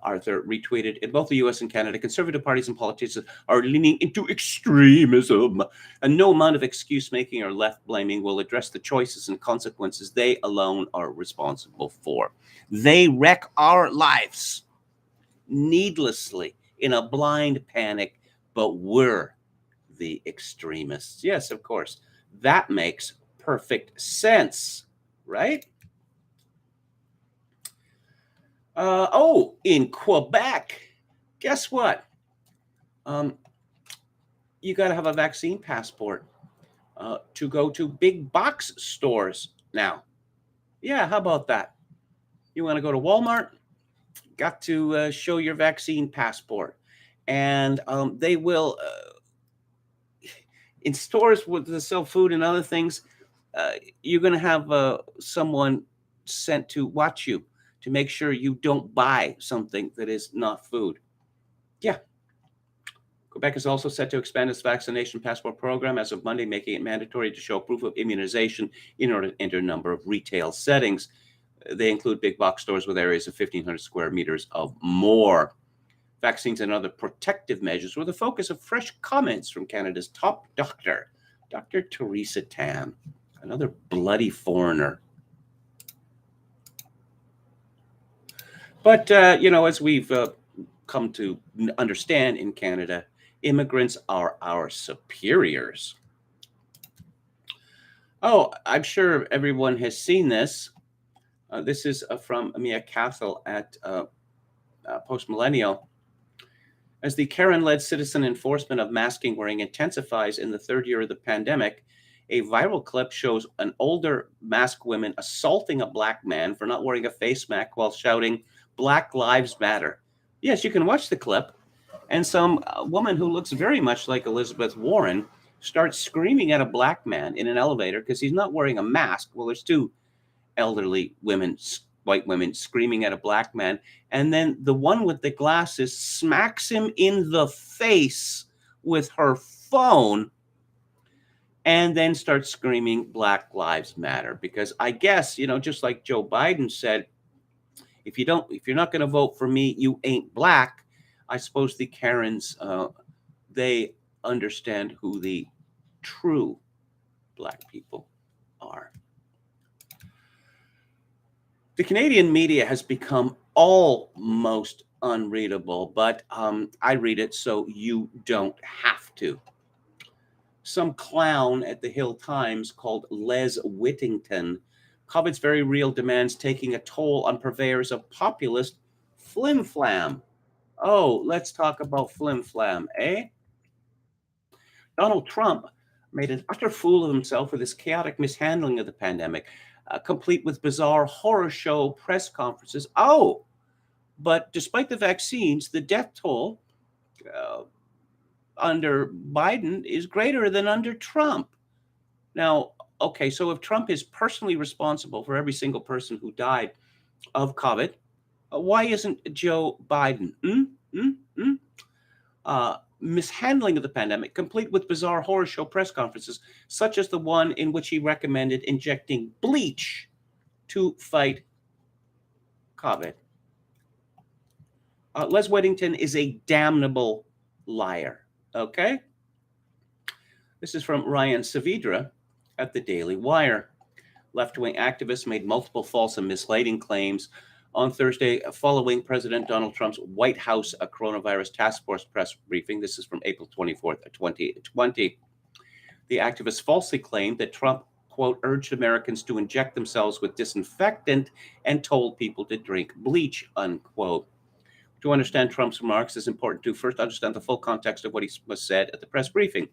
Arthur retweeted, in both the US and Canada, conservative parties and politicians are leaning into extremism, and no amount of excuse making or left blaming will address the choices and consequences they alone are responsible for. They wreck our lives needlessly in a blind panic, but we're the extremists. Yes, of course. That makes perfect sense, right? In Quebec, guess what? You got to have a vaccine passport to go to big box stores now. Yeah, how about that? You want to go to Walmart? Got to show your vaccine passport. And they will, in stores that sell food and other things, you're going to have someone sent to watch you to make sure you don't buy something that is not food. Yeah. Quebec is also set to expand its vaccination passport program as of Monday, making it mandatory to show proof of immunization in order to enter a number of retail settings. They include big box stores with areas of 1,500 square meters of more. Vaccines and other protective measures were the focus of fresh comments from Canada's top doctor, Dr. Theresa Tam, another bloody foreigner. But, as we've come to understand in Canada, immigrants are our superiors. Oh, I'm sure everyone has seen this. This is from Mia Castle at Post Millennial. As the Karen-led citizen enforcement of masking wearing intensifies in the third year of the pandemic, a viral clip shows an older masked woman assaulting a black man for not wearing a face mask while shouting, "Black Lives Matter." Yes, you can watch the clip. And some woman who looks very much like Elizabeth Warren starts screaming at a black man in an elevator because he's not wearing a mask. Well, there's two elderly women, white women, screaming at a black man. And then the one with the glasses smacks him in the face with her phone and then starts screaming, "Black Lives Matter." Because I guess, just like Joe Biden said, if you're not going to vote for me, you ain't black. I suppose the Karens, they understand who the true black people are. The Canadian media has become almost unreadable, but I read it so you don't have to. Some clown at the Hill Times called Les Whittington, COVID's very real demands taking a toll on purveyors of populist flim-flam. Oh, let's talk about flim-flam, eh? Donald Trump made an utter fool of himself with his chaotic mishandling of the pandemic, complete with bizarre horror show press conferences. Oh, but despite the vaccines, the death toll under Biden is greater than under Trump. Now, okay, so if Trump is personally responsible for every single person who died of COVID, why isn't Joe Biden? Mishandling of the pandemic, complete with bizarre horror show press conferences, such as the one in which he recommended injecting bleach to fight COVID. Les Whittington is a damnable liar, okay? This is from Ryan Saavedra at the Daily Wire. Left-wing activists made multiple false and misleading claims on Thursday following President Donald Trump's White House coronavirus task force press briefing. This is from April 24th, 2020. The activists falsely claimed that Trump, quote, urged Americans to inject themselves with disinfectant and told people to drink bleach, unquote. To understand Trump's remarks, it's important to first understand the full context of what he was said at the press briefing.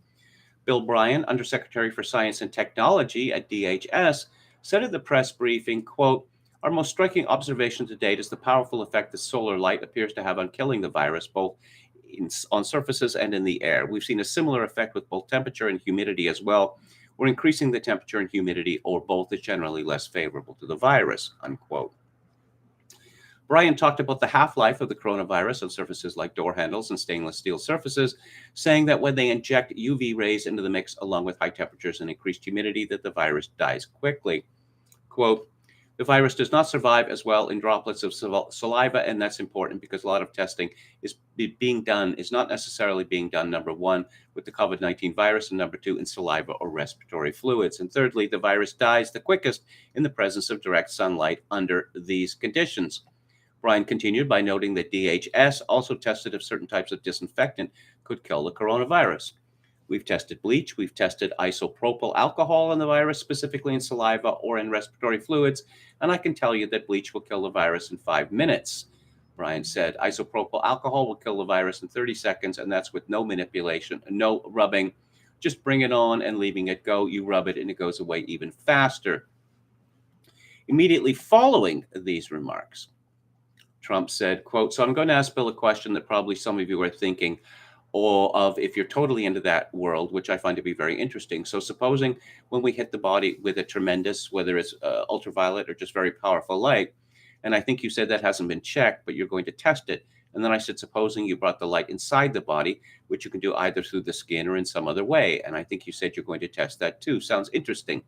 Bill Bryan, Undersecretary for Science and Technology at DHS, said at the press briefing, quote, our most striking observation to date is the powerful effect that solar light appears to have on killing the virus, both on surfaces and in the air. We've seen a similar effect with both temperature and humidity as well. or increasing the temperature and humidity, or both, is generally less favorable to the virus, unquote. Brian talked about the half-life of the coronavirus on surfaces like door handles and stainless steel surfaces, saying that when they inject UV rays into the mix along with high temperatures and increased humidity, that the virus dies quickly. Quote, the virus does not survive as well in droplets of saliva, and that's important because a lot of testing is not necessarily being done, number one, with the COVID-19 virus, and number two, in saliva or respiratory fluids. And thirdly, the virus dies the quickest in the presence of direct sunlight under these conditions. Brian continued by noting that DHS also tested if certain types of disinfectant could kill the coronavirus. We've tested bleach, we've tested isopropyl alcohol on the virus, specifically in saliva or in respiratory fluids, and I can tell you that bleach will kill the virus in 5 minutes. Brian said isopropyl alcohol will kill the virus in 30 seconds, and that's with no manipulation, no rubbing, just bring it on and leaving it go. You rub it and it goes away even faster. Immediately following these remarks, Trump said, quote, so I'm going to ask Bill a question that probably some of you are thinking, or of if you're totally into that world, which I find to be very interesting. So supposing when we hit the body with a tremendous, whether it's ultraviolet or just very powerful light, and I think you said that hasn't been checked, but you're going to test it. And then I said, supposing you brought the light inside the body, which you can do either through the skin or in some other way. And I think you said you're going to test that too. Sounds interesting.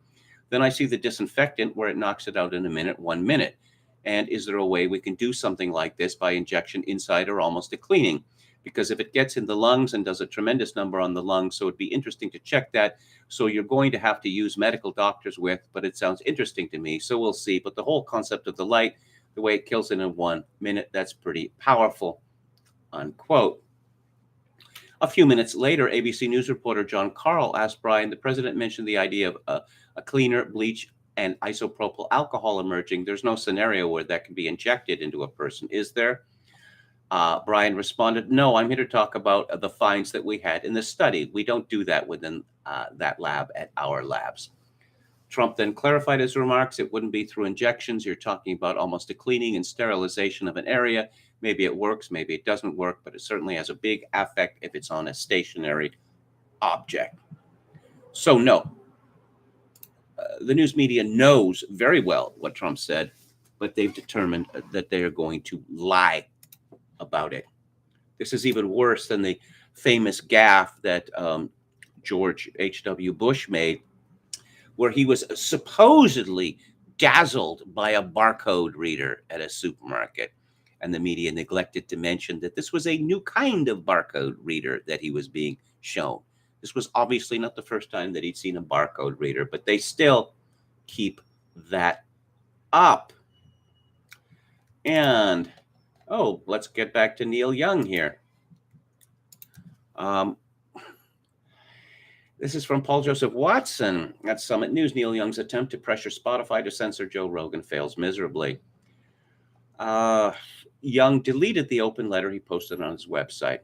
Then I see the disinfectant where it knocks it out in a minute, 1 minute. And is there a way we can do something like this by injection inside or almost a cleaning? Because if it gets in the lungs and does a tremendous number on the lungs, so it'd be interesting to check that. So you're going to have to use medical doctors with, but it sounds interesting to me. So we'll see. But the whole concept of the light, the way it kills it in 1 minute, that's pretty powerful, unquote. A few minutes later, ABC News reporter John Carl asked Brian, the president mentioned the idea of a cleaner, bleach, and isopropyl alcohol emerging. There's no scenario where that can be injected into a person, is there? Brian responded, no, I'm here to talk about the finds that we had in the study. We don't do that within that lab at our labs. Trump then clarified his remarks. It wouldn't be through injections. You're talking about almost a cleaning and sterilization of an area. Maybe it works, maybe it doesn't work, but it certainly has a big effect if it's on a stationary object. So no, the news media knows very well what Trump said, but they've determined that they are going to lie about it. This is even worse than the famous gaffe that George H.W. Bush made, where he was supposedly dazzled by a barcode reader at a supermarket. And the media neglected to mention that this was a new kind of barcode reader that he was being shown. This was obviously not the first time that he'd seen a barcode reader, but they still keep that up. And oh, let's get back to Neil Young here. This is from Paul Joseph Watson at Summit News. Neil Young's attempt to pressure Spotify to censor Joe Rogan fails miserably. Young deleted the open letter he posted on his website.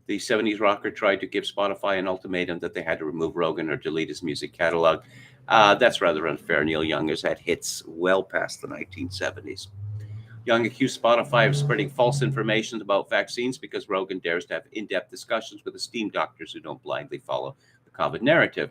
The 70s rocker tried to give Spotify an ultimatum that they had to remove Rogan or delete his music catalog. That's rather unfair. Neil Young has had hits well past the 1970s. Young accused Spotify of spreading false information about vaccines because Rogan dares to have in-depth discussions with esteemed doctors who don't blindly follow the COVID narrative.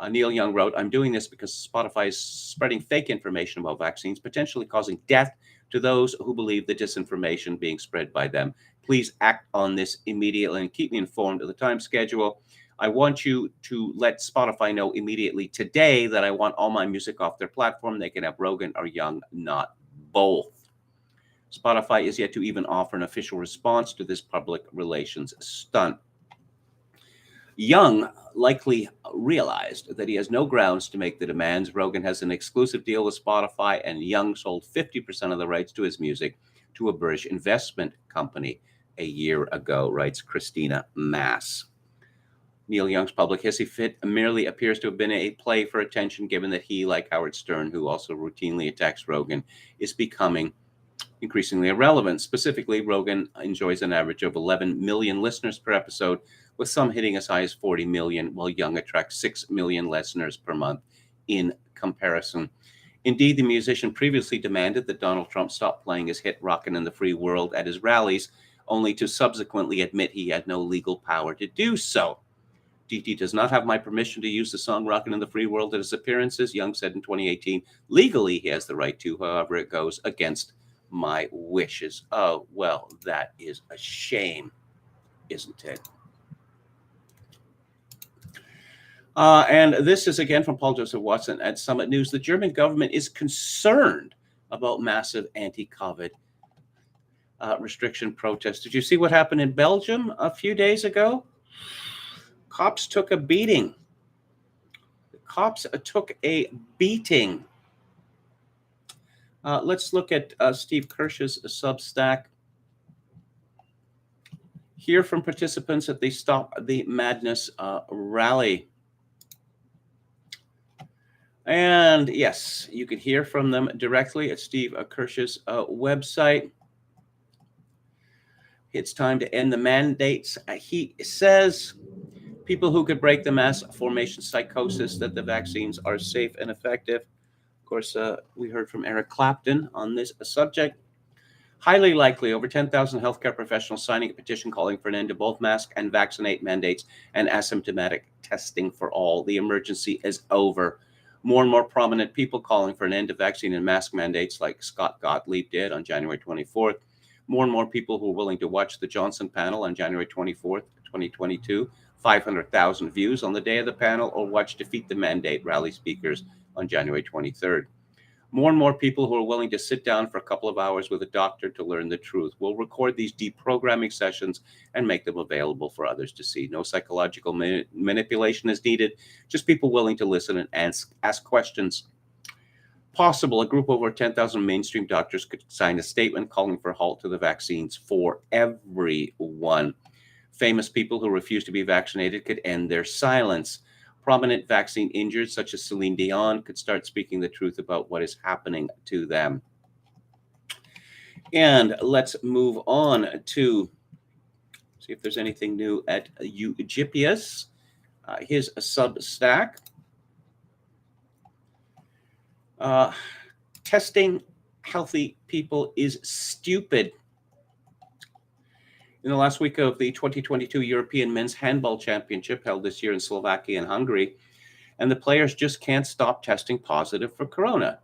Neil Young wrote, I'm doing this because Spotify is spreading fake information about vaccines, potentially causing death to those who believe the disinformation being spread by them. Please act on this immediately and keep me informed of the time schedule. I want you to let Spotify know immediately today that I want all my music off their platform. They can have Rogan or Young, not both. Spotify is yet to even offer an official response to this public relations stunt. Young likely realized that he has no grounds to make the demands. Rogan has an exclusive deal with Spotify, and Young sold 50% of the rights to his music to a British investment company a year ago, writes Christina Mass. Neil Young's public hissy fit merely appears to have been a play for attention, given that he, like Howard Stern, who also routinely attacks Rogan, is becoming increasingly irrelevant. Specifically, Rogan enjoys an average of 11 million listeners per episode, with some hitting as high as 40 million, while Young attracts 6 million listeners per month in comparison. Indeed, the musician previously demanded that Donald Trump stop playing his hit Rockin' in the Free World at his rallies, only to subsequently admit he had no legal power to do so. DT does not have my permission to use the song Rockin' in the Free World at his appearances, Young said in 2018. Legally, he has the right to, however it goes against my wishes. Oh, well, that is a shame, isn't it? And this is again from Paul Joseph Watson at Summit News. The German government is concerned about massive anti-COVID restriction protests. Did you see what happened in Belgium a few days ago? Cops took a beating. The cops took a beating. Let's look at Steve Kirsch's Substack. Hear from participants at the Stop the Madness rally. And yes, you can hear from them directly at Steve Kirsch's website. It's time to end the mandates. He says people who could break the mass formation psychosis that the vaccines are safe and effective. Of course, we heard from Eric Clapton on this subject. Highly likely, over 10,000 healthcare professionals signing a petition calling for an end to both mask and vaccinate mandates and asymptomatic testing for all. The emergency is over. More and more prominent people calling for an end to vaccine and mask mandates, like Scott Gottlieb did on January 24th. More and more people who are willing to watch the Johnson panel on January 24th, 2022. 500,000 views on the day of the panel, or watch Defeat the Mandate rally speakers on January 23rd. More and more people who are willing to sit down for a couple of hours with a doctor to learn the truth. We'll record these deprogramming sessions and make them available for others to see. No psychological manipulation is needed, just people willing to listen and ask questions. Possible, a group of over 10,000 mainstream doctors could sign a statement calling for a halt to the vaccines for everyone. Famous people who refuse to be vaccinated could end their silence. Prominent vaccine injured, such as Celine Dion, could start speaking the truth about what is happening to them. And let's move on to see if there's anything new at Eugippius, his Substack. Testing healthy people is stupid. In the last week of the 2022 European Men's Handball Championship held this year in Slovakia and Hungary, and the players just can't stop testing positive for corona.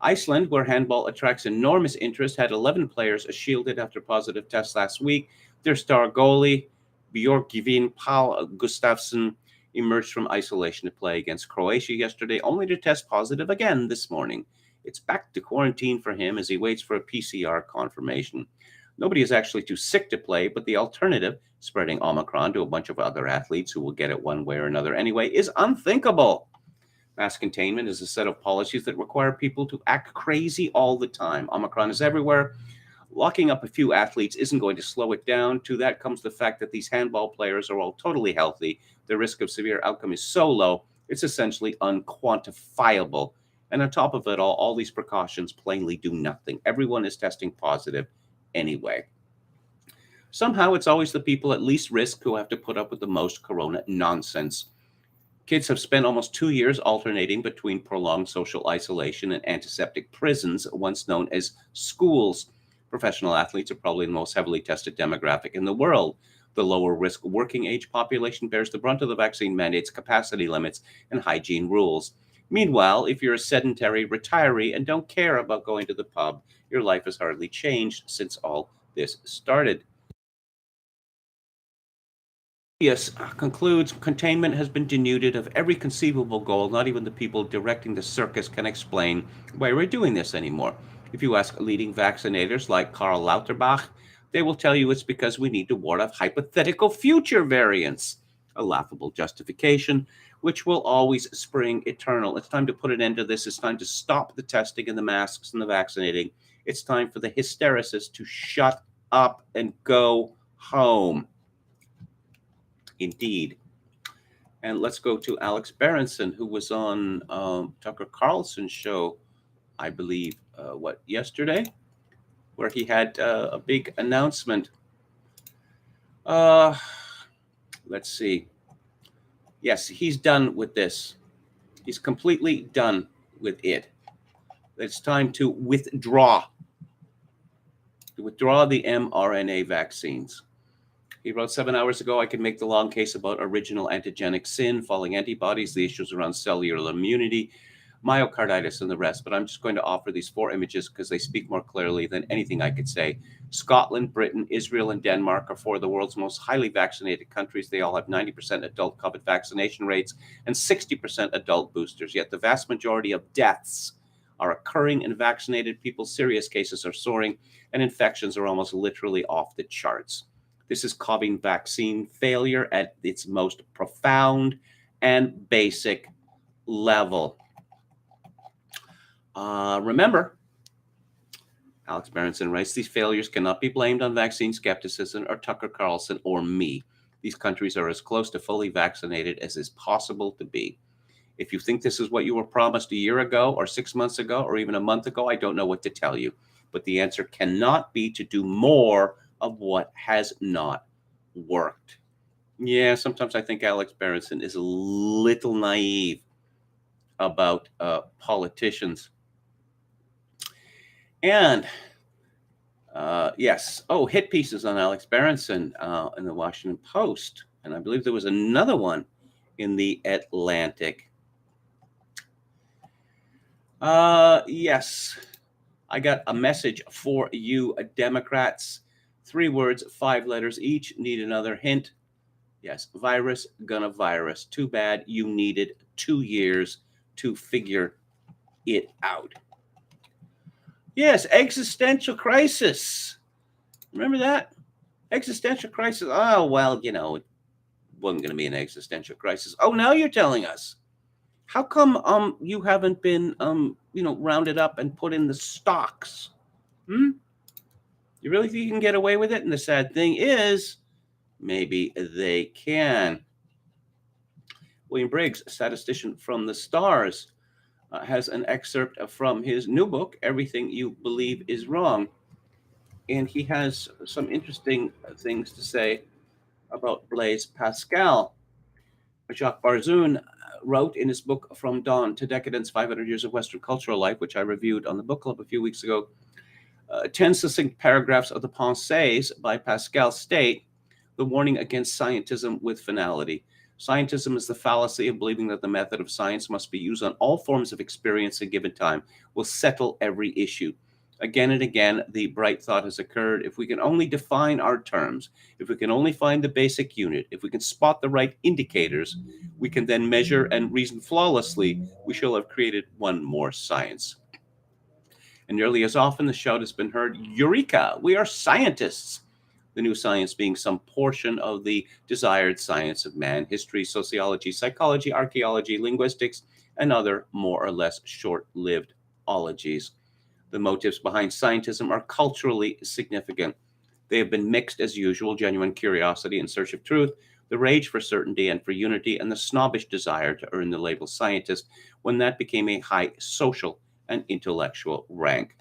Iceland, where handball attracts enormous interest, had 11 players shielded after positive tests last week. Their star goalie, Björgvin Paul Gustafsson, emerged from isolation to play against Croatia yesterday, only to test positive again this morning. It's back to quarantine for him as he waits for a PCR confirmation. Nobody is actually too sick to play, but the alternative, spreading Omicron to a bunch of other athletes who will get it one way or another anyway, is unthinkable. Mass containment is a set of policies that require people to act crazy all the time. Omicron is everywhere. Locking up a few athletes isn't going to slow it down. To that comes the fact that these handball players are all totally healthy. The risk of severe outcome is so low, it's essentially unquantifiable. And on top of it all these precautions plainly do nothing. Everyone is testing positive anyway. Somehow it's always the people at least risk who have to put up with the most corona nonsense. Kids have spent almost 2 years alternating between prolonged social isolation and antiseptic prisons, once known as schools. Professional athletes are probably the most heavily tested demographic in the world. The lower risk working age population bears the brunt of the vaccine mandates, capacity limits, and hygiene rules. Meanwhile, if you're a sedentary retiree and don't care about going to the pub, your life has hardly changed since all this started. Yes, concludes, containment has been denuded of every conceivable goal. Not even the people directing the circus can explain why we're doing this anymore. If you ask leading vaccinators like Karl Lauterbach, they will tell you it's because we need to ward off hypothetical future variants. A laughable justification, which will always spring eternal. It's time to put an end to this. It's time to stop the testing and the masks and the vaccinating. It's time for the hystericists to shut up and go home. Indeed. And let's go to Alex Berenson, who was on Tucker Carlson's show, I believe, yesterday, where he had a big announcement. Let's see. Yes, he's done with this. He's completely done with it. It's time to withdraw the mRNA vaccines. He wrote 7 hours ago, I can make the long case about original antigenic sin, falling antibodies, the issues around cellular immunity, myocarditis, and the rest. But I'm just going to offer these 4 images because they speak more clearly than anything I could say. Scotland, Britain, Israel, and Denmark are 4 of the world's most highly vaccinated countries. They all have 90% adult COVID vaccination rates and 60% adult boosters. Yet the vast majority of deaths are occurring in vaccinated people. Serious cases are soaring, and infections are almost literally off the charts. This is Cobain vaccine failure at its most profound and basic level. Remember, Alex Berenson writes, these failures cannot be blamed on vaccine skepticism or Tucker Carlson or me. These countries are as close to fully vaccinated as is possible to be. If you think this is what you were promised a year ago or 6 months ago or even a month ago, I don't know what to tell you. But the answer cannot be to do more of what has not worked. Yeah, sometimes I think Alex Berenson is a little naive about politicians. And yes, hit pieces on Alex Berenson in the Washington Post. And I believe there was another one in the Atlantic. Yes, I got a message for you, Democrats. 3 words, 5 letters each. Need another hint? Yes, virus, gonna virus. Too bad you needed 2 years to figure it out. Yes, existential crisis. Remember that? Existential crisis. Oh, well, it wasn't going to be an existential crisis. Oh, now you're telling us. How come you haven't been rounded up and put in the stocks? You really think you can get away with it? And the sad thing is, maybe they can. William Briggs, statistician from the stars, has an excerpt from his new book, Everything You Believe Is Wrong. And he has some interesting things to say about Blaise Pascal. Jacques Barzun wrote in his book From Dawn to Decadence, 500 Years of Western Cultural Life, which I reviewed on the book club a few weeks ago, 10 succinct paragraphs of the Pensées by Pascal state the warning against scientism with finality. Scientism is the fallacy of believing that the method of science must be used on all forms of experience at a given time, will settle every issue. Again and again, the bright thought has occurred. If we can only define our terms, if we can only find the basic unit, if we can spot the right indicators, we can then measure and reason flawlessly, we shall have created one more science. And nearly as often the shout has been heard, Eureka, we are scientists. The new science being some portion of the desired science of man, history, sociology, psychology, archaeology, linguistics, and other more or less short-lived ologies. The motives behind scientism are culturally significant. They have been mixed as usual, genuine curiosity in search of truth, the rage for certainty and for unity, and the snobbish desire to earn the label scientist when that became a high social and intellectual rank.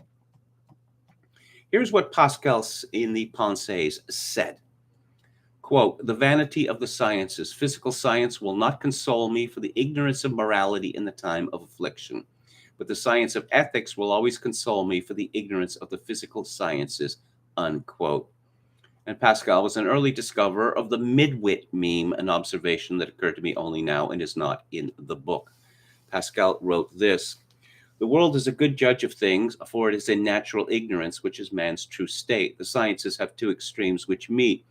Here's what Pascal in the Pensées said. Quote, the vanity of the sciences, physical science will not console me for the ignorance of morality in the time of affliction. But the science of ethics will always console me for the ignorance of the physical sciences, unquote. And Pascal was an early discoverer of the midwit meme, an observation that occurred to me only now and is not in the book. Pascal wrote this, the world is a good judge of things, for it is in natural ignorance, which is man's true state. The sciences have 2 extremes which meet.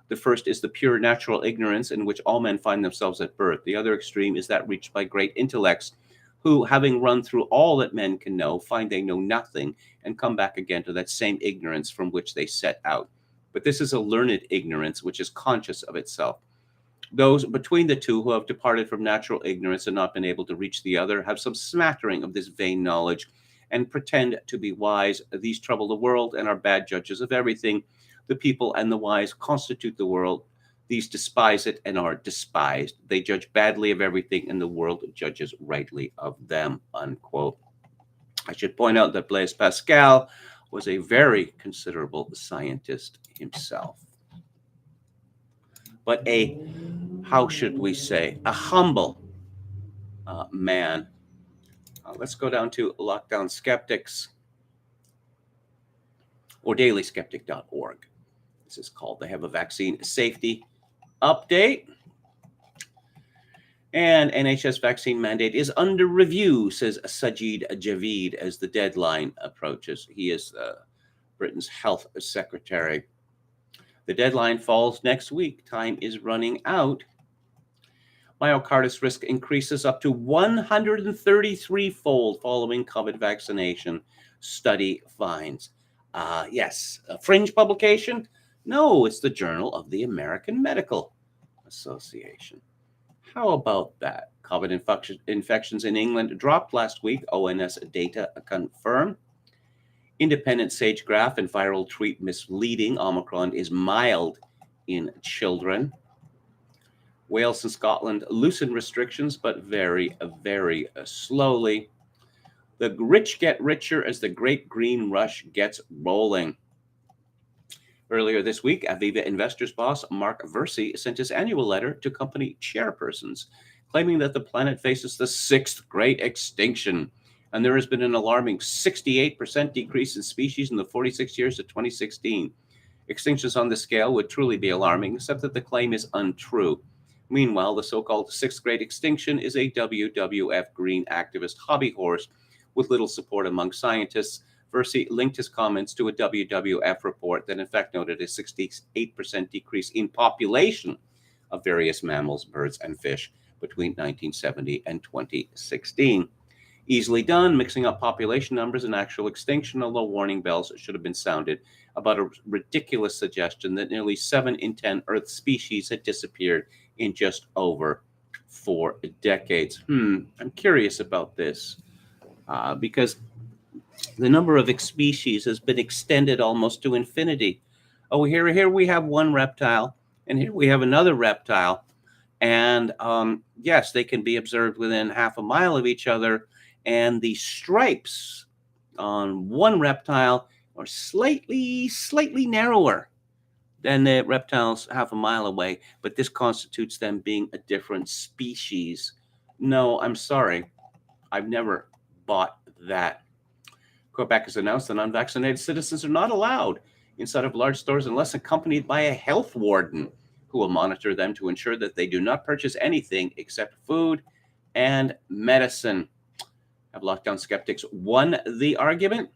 The first is the pure natural ignorance in which all men find themselves at birth. The other extreme is that reached by great intellects, who, having run through all that men can know, find they know nothing, and come back again to that same ignorance from which they set out. But this is a learned ignorance, which is conscious of itself. Those between the two who have departed from natural ignorance and not been able to reach the other have some smattering of this vain knowledge and pretend to be wise. These trouble the world and are bad judges of everything. The people and the wise constitute the world. These despise it and are despised. They judge badly of everything, and the world judges rightly of them, unquote. I should point out that Blaise Pascal was a very considerable scientist himself. But how should we say, a humble man. Let's go down to Lockdown Skeptics or dailyskeptic.org. what's this called? They have a vaccine safety update. And NHS vaccine mandate is under review, says Sajid Javid, as the deadline approaches. He is Britain's health secretary. The deadline falls next week. Time is running out. Myocarditis risk increases up to 133-fold following COVID vaccination, study finds. Yes, a fringe publication? No, it's the Journal of the American Medical Association. How about that? COVID infections in England dropped last week, ONS data confirm. Independent SAGE graph and viral tweet misleading. Omicron is mild in children. Wales and Scotland loosen restrictions, but very, very slowly. The rich get richer as the Great Green Rush gets rolling. Earlier this week, Aviva Investors boss Mark Versey sent his annual letter to company chairpersons, claiming that the planet faces the sixth great extinction, and there has been an alarming 68% decrease in species in the 46 years to 2016. Extinctions on this scale would truly be alarming, except that the claim is untrue. Meanwhile, the so-called sixth great extinction is a WWF green activist hobby horse with little support among scientists. Versey linked his comments to a WWF report that in fact noted a 68% decrease in population of various mammals, birds, and fish between 1970 and 2016. Easily done, mixing up population numbers and actual extinction, although warning bells should have been sounded about a ridiculous suggestion that nearly 7 in 10 Earth species had disappeared in just over 4 decades. I'm curious about this because the number of species has been extended almost to infinity. Oh, here we have one reptile, and here we have another reptile. And yes, they can be observed within half a mile of each other. And the stripes on one reptile are slightly narrower than the reptiles half a mile away. But this constitutes them being a different species. No, I'm sorry. I've never bought that. Quebec has announced that unvaccinated citizens are not allowed inside of large stores unless accompanied by a health warden who will monitor them to ensure that they do not purchase anything except food and medicine. Have lockdown skeptics won the argument?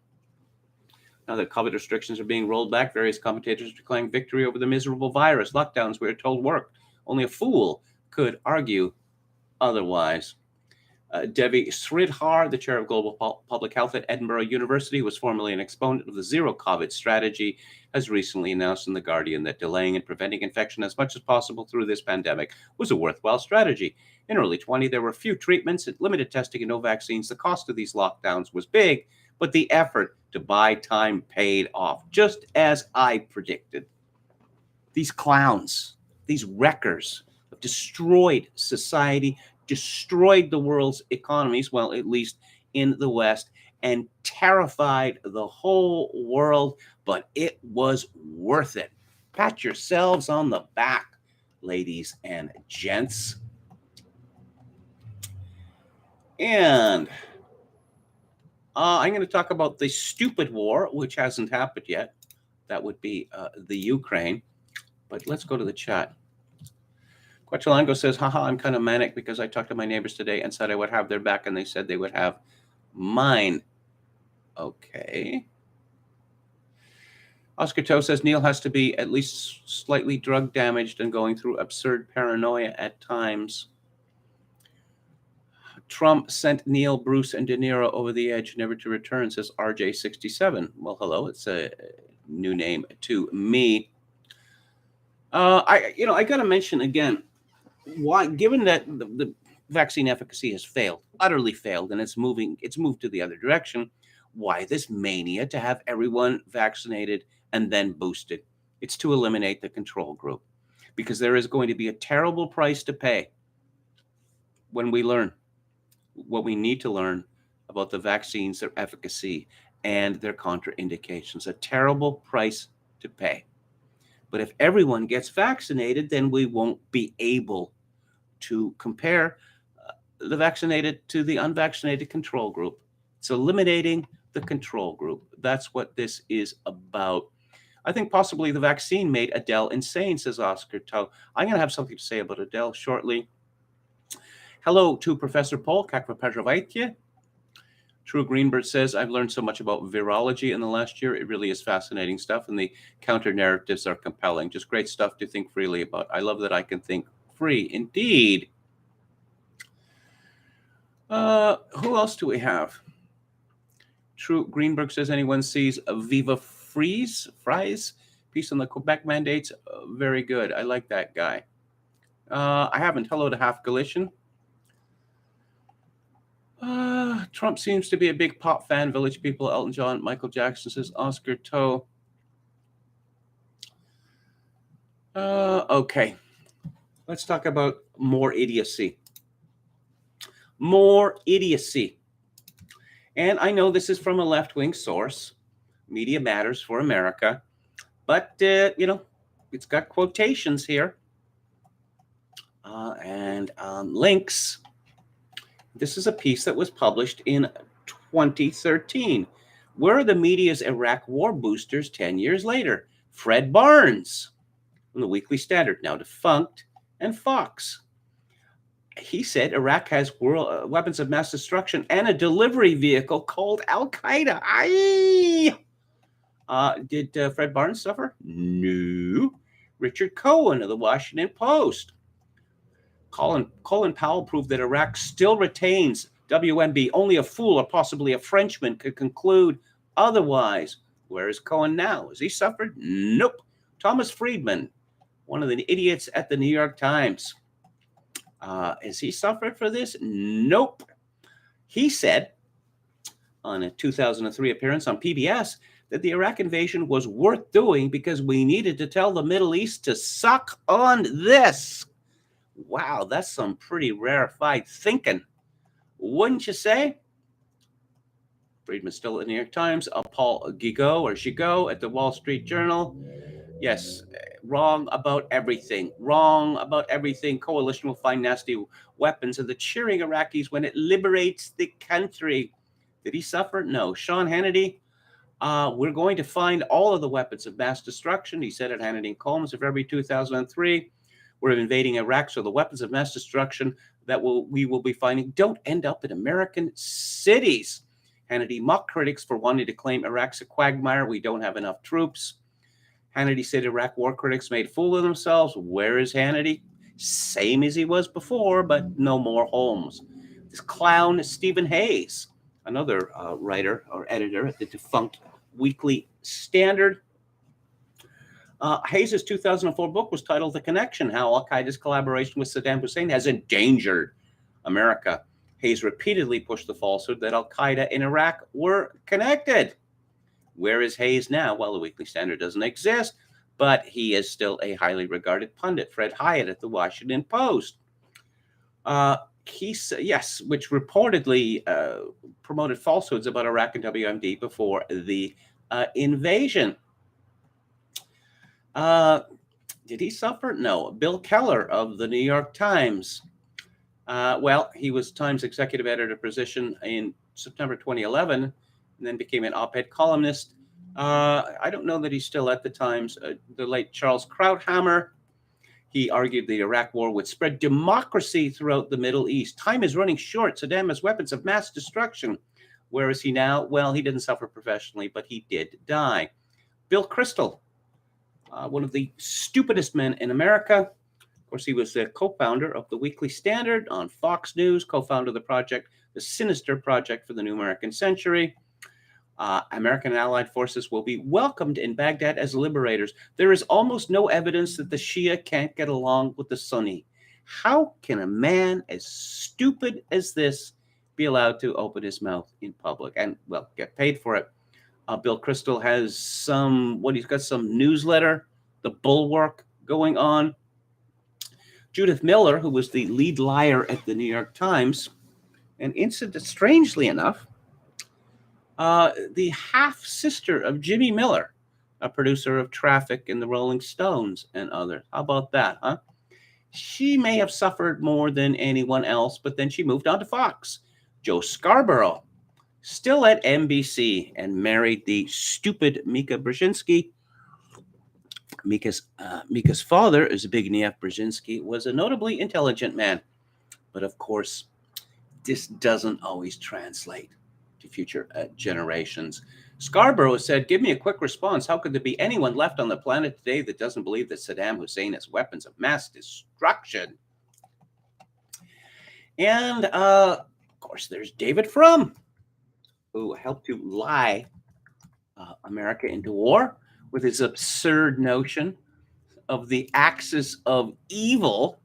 Now that COVID restrictions are being rolled back, various commentators are declaring victory over the miserable virus. Lockdowns, we are told, worked. Only a fool could argue otherwise. Devi Sridhar, the chair of Global Public Health at Edinburgh University, who was formerly an exponent of the zero COVID strategy, has recently announced in The Guardian that delaying and preventing infection as much as possible through this pandemic was a worthwhile strategy. In early 2020, there were few treatments, limited testing, and no vaccines. The cost of these lockdowns was big, but the effort to buy time paid off, just as I predicted. These clowns, these wreckers, have destroyed society, destroyed the world's economies, well, at least in the West, and terrified the whole world, but it was worth it. Pat yourselves on the back, ladies and gents. And I'm going to talk about the stupid war, which hasn't happened yet. That would be the Ukraine. But let's go to the chat. Quechalango says, haha, I'm kind of manic because I talked to my neighbors today and said I would have their back and they said they would have mine. Okay. Oscar Toe says Neil has to be at least slightly drug damaged and going through absurd paranoia at times. Trump sent Neil, Bruce, and De Niro over the edge, never to return, says RJ67. Well, hello, it's a new name to me. I got to mention again, why, given that the vaccine efficacy has failed, utterly failed, and it's moved to the other direction, why this mania to have everyone vaccinated and then boosted? It's to eliminate the control group, because there is going to be a terrible price to pay when we learn what we need to learn about the vaccines, their efficacy, and their contraindications. A terrible price to pay. But if everyone gets vaccinated, then we won't be able to compare the vaccinated to the unvaccinated control group. It's eliminating the control group. That's what this is about. I think possibly the vaccine made Adele insane, says Oscar Toe. I'm going to have something to say about Adele shortly. Hello to Professor Paul. Как вы поживаете? True Greenberg says, I've learned so much about virology in the last year. It really is fascinating stuff, and the counter narratives are compelling. Just great stuff to think freely about. I love that I can think free. Indeed. Who else do we have? True Greenberg says, anyone sees Viva Fries? Peace on the Quebec mandates? Very good. I like that guy. I haven't. Hello to Half Galician. Trump seems to be a big pop fan. Village People, Elton John, Michael Jackson, says Oscar Toe. Okay. Let's talk about more idiocy. More idiocy. And I know this is from a left-wing source, Media Matters for America, but, it's got quotations here and links. This is a piece that was published in 2013. Where are the media's Iraq war boosters 10 years later? Fred Barnes from the Weekly Standard, now defunct, and Fox. He said Iraq has weapons of mass destruction and a delivery vehicle called Al-Qaeda. Did Fred Barnes suffer? No. Richard Cohen of the Washington Post. Colin Powell proved that Iraq still retains WMB. Only a fool or possibly a Frenchman could conclude otherwise. Where is Cohen now? Has he suffered? Nope. Thomas Friedman, one of the idiots at the New York Times. Has he suffered for this? Nope. He said on a 2003 appearance on PBS that the Iraq invasion was worth doing because we needed to tell the Middle East to suck on this. Wow, that's some pretty rarefied thinking, wouldn't you say? Friedman's still at the New York Times. Paul Gigot at the Wall Street Journal. Yes, wrong about everything. Wrong about everything. Coalition will find nasty weapons of the cheering Iraqis when it liberates the country. Did he suffer? No. Sean Hannity, we're going to find all of the weapons of mass destruction. He said at Hannity and Colmes of February 2003. We're invading Iraq, so the weapons of mass destruction that we will be finding don't end up in American cities. Hannity mocked critics for wanting to claim Iraq's a quagmire. We don't have enough troops. Hannity said Iraq war critics made a fool of themselves. Where is Hannity? Same as he was before, but no more Holmes. This clown, Stephen Hayes, another writer or editor at the defunct Weekly Standard. Hayes' 2004 book was titled The Connection, How Al-Qaeda's Collaboration with Saddam Hussein Has Endangered America. Hayes repeatedly pushed the falsehood that Al-Qaeda in Iraq were connected. Where is Hayes now? Well, the Weekly Standard doesn't exist, but he is still a highly regarded pundit. Fred Hyatt at the Washington Post. Which reportedly promoted falsehoods about Iraq and WMD before the invasion. Did he suffer? No. Bill Keller of the New York Times. He was Times executive editor position in September 2011 and then became an op-ed columnist. I don't know that he's still at the Times. The late Charles Krauthammer, he argued the Iraq war would spread democracy throughout the Middle East. Time is running short. Saddam has weapons of mass destruction. Where is he now? Well, he didn't suffer professionally, but he did die. Bill Kristol, one of the stupidest men in America. Of course, he was the co-founder of the Weekly Standard on Fox News, co-founder of the project, the Sinister Project for the New American Century. American and allied forces will be welcomed in Baghdad as liberators. There is almost no evidence that the Shia can't get along with the Sunni. How can a man as stupid as this be allowed to open his mouth in public and, get paid for it? Bill Kristol has he's got some newsletter, The Bulwark, going on. Judith Miller, who was the lead liar at the New York Times, and strangely enough, the half-sister of Jimmy Miller, a producer of Traffic and the Rolling Stones and others. How about that, huh? She may have suffered more than anyone else, but then she moved on to Fox. Joe Scarborough, still at NBC and married the stupid Mika Brzezinski. Mika's father, Zbigniew Brzezinski, was a notably intelligent man. But of course, this doesn't always translate to future generations. Scarborough said, give me a quick response. How could there be anyone left on the planet today that doesn't believe that Saddam Hussein has weapons of mass destruction? And, of course, there's David Frum, who helped to lie America into war with his absurd notion of the axis of evil,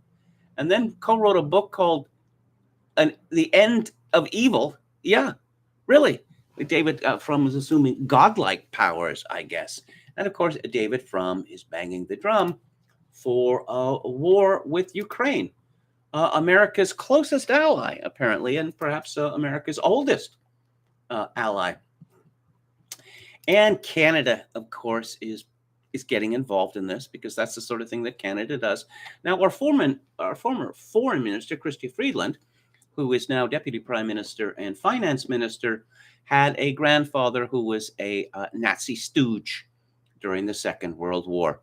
and then co-wrote a book called The End of Evil. Yeah, really. David Frum was assuming godlike powers, I guess. And of course, David Frum is banging the drum for a war with Ukraine, America's closest ally, apparently, and perhaps America's oldest ally. And Canada, of course, is getting involved in this because that's the sort of thing that Canada does. Now, our former foreign minister, Chrystia Freeland, who is now deputy prime minister and finance minister, had a grandfather who was a Nazi stooge during the Second World War.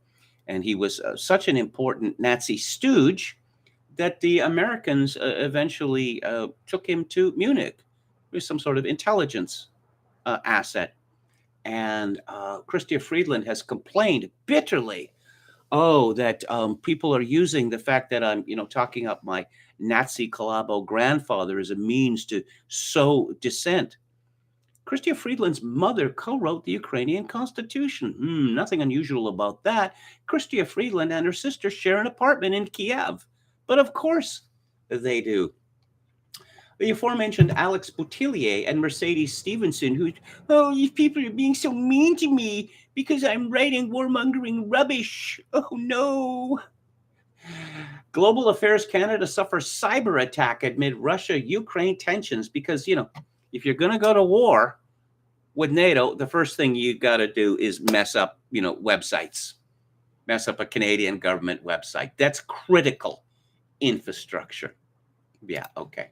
And he was such an important Nazi stooge that the Americans eventually took him to Munich with some sort of intelligence asset. And Chrystia Freeland has complained bitterly, that people are using the fact that I'm, talking up my Nazi collabo grandfather as a means to sow dissent. Chrystia Freeland's mother co-wrote the Ukrainian Constitution. Nothing unusual about that. Chrystia Freeland and her sister share an apartment in Kiev. But of course they do. The aforementioned Alex Boutillier and Mercedes Stevenson, these people are being so mean to me because I'm writing warmongering rubbish. Oh, no. Global Affairs Canada suffers cyber attack amid Russia-Ukraine tensions because, if you're going to go to war with NATO, the first thing you got to do is mess up, websites, mess up a Canadian government website. That's critical infrastructure. Yeah, okay.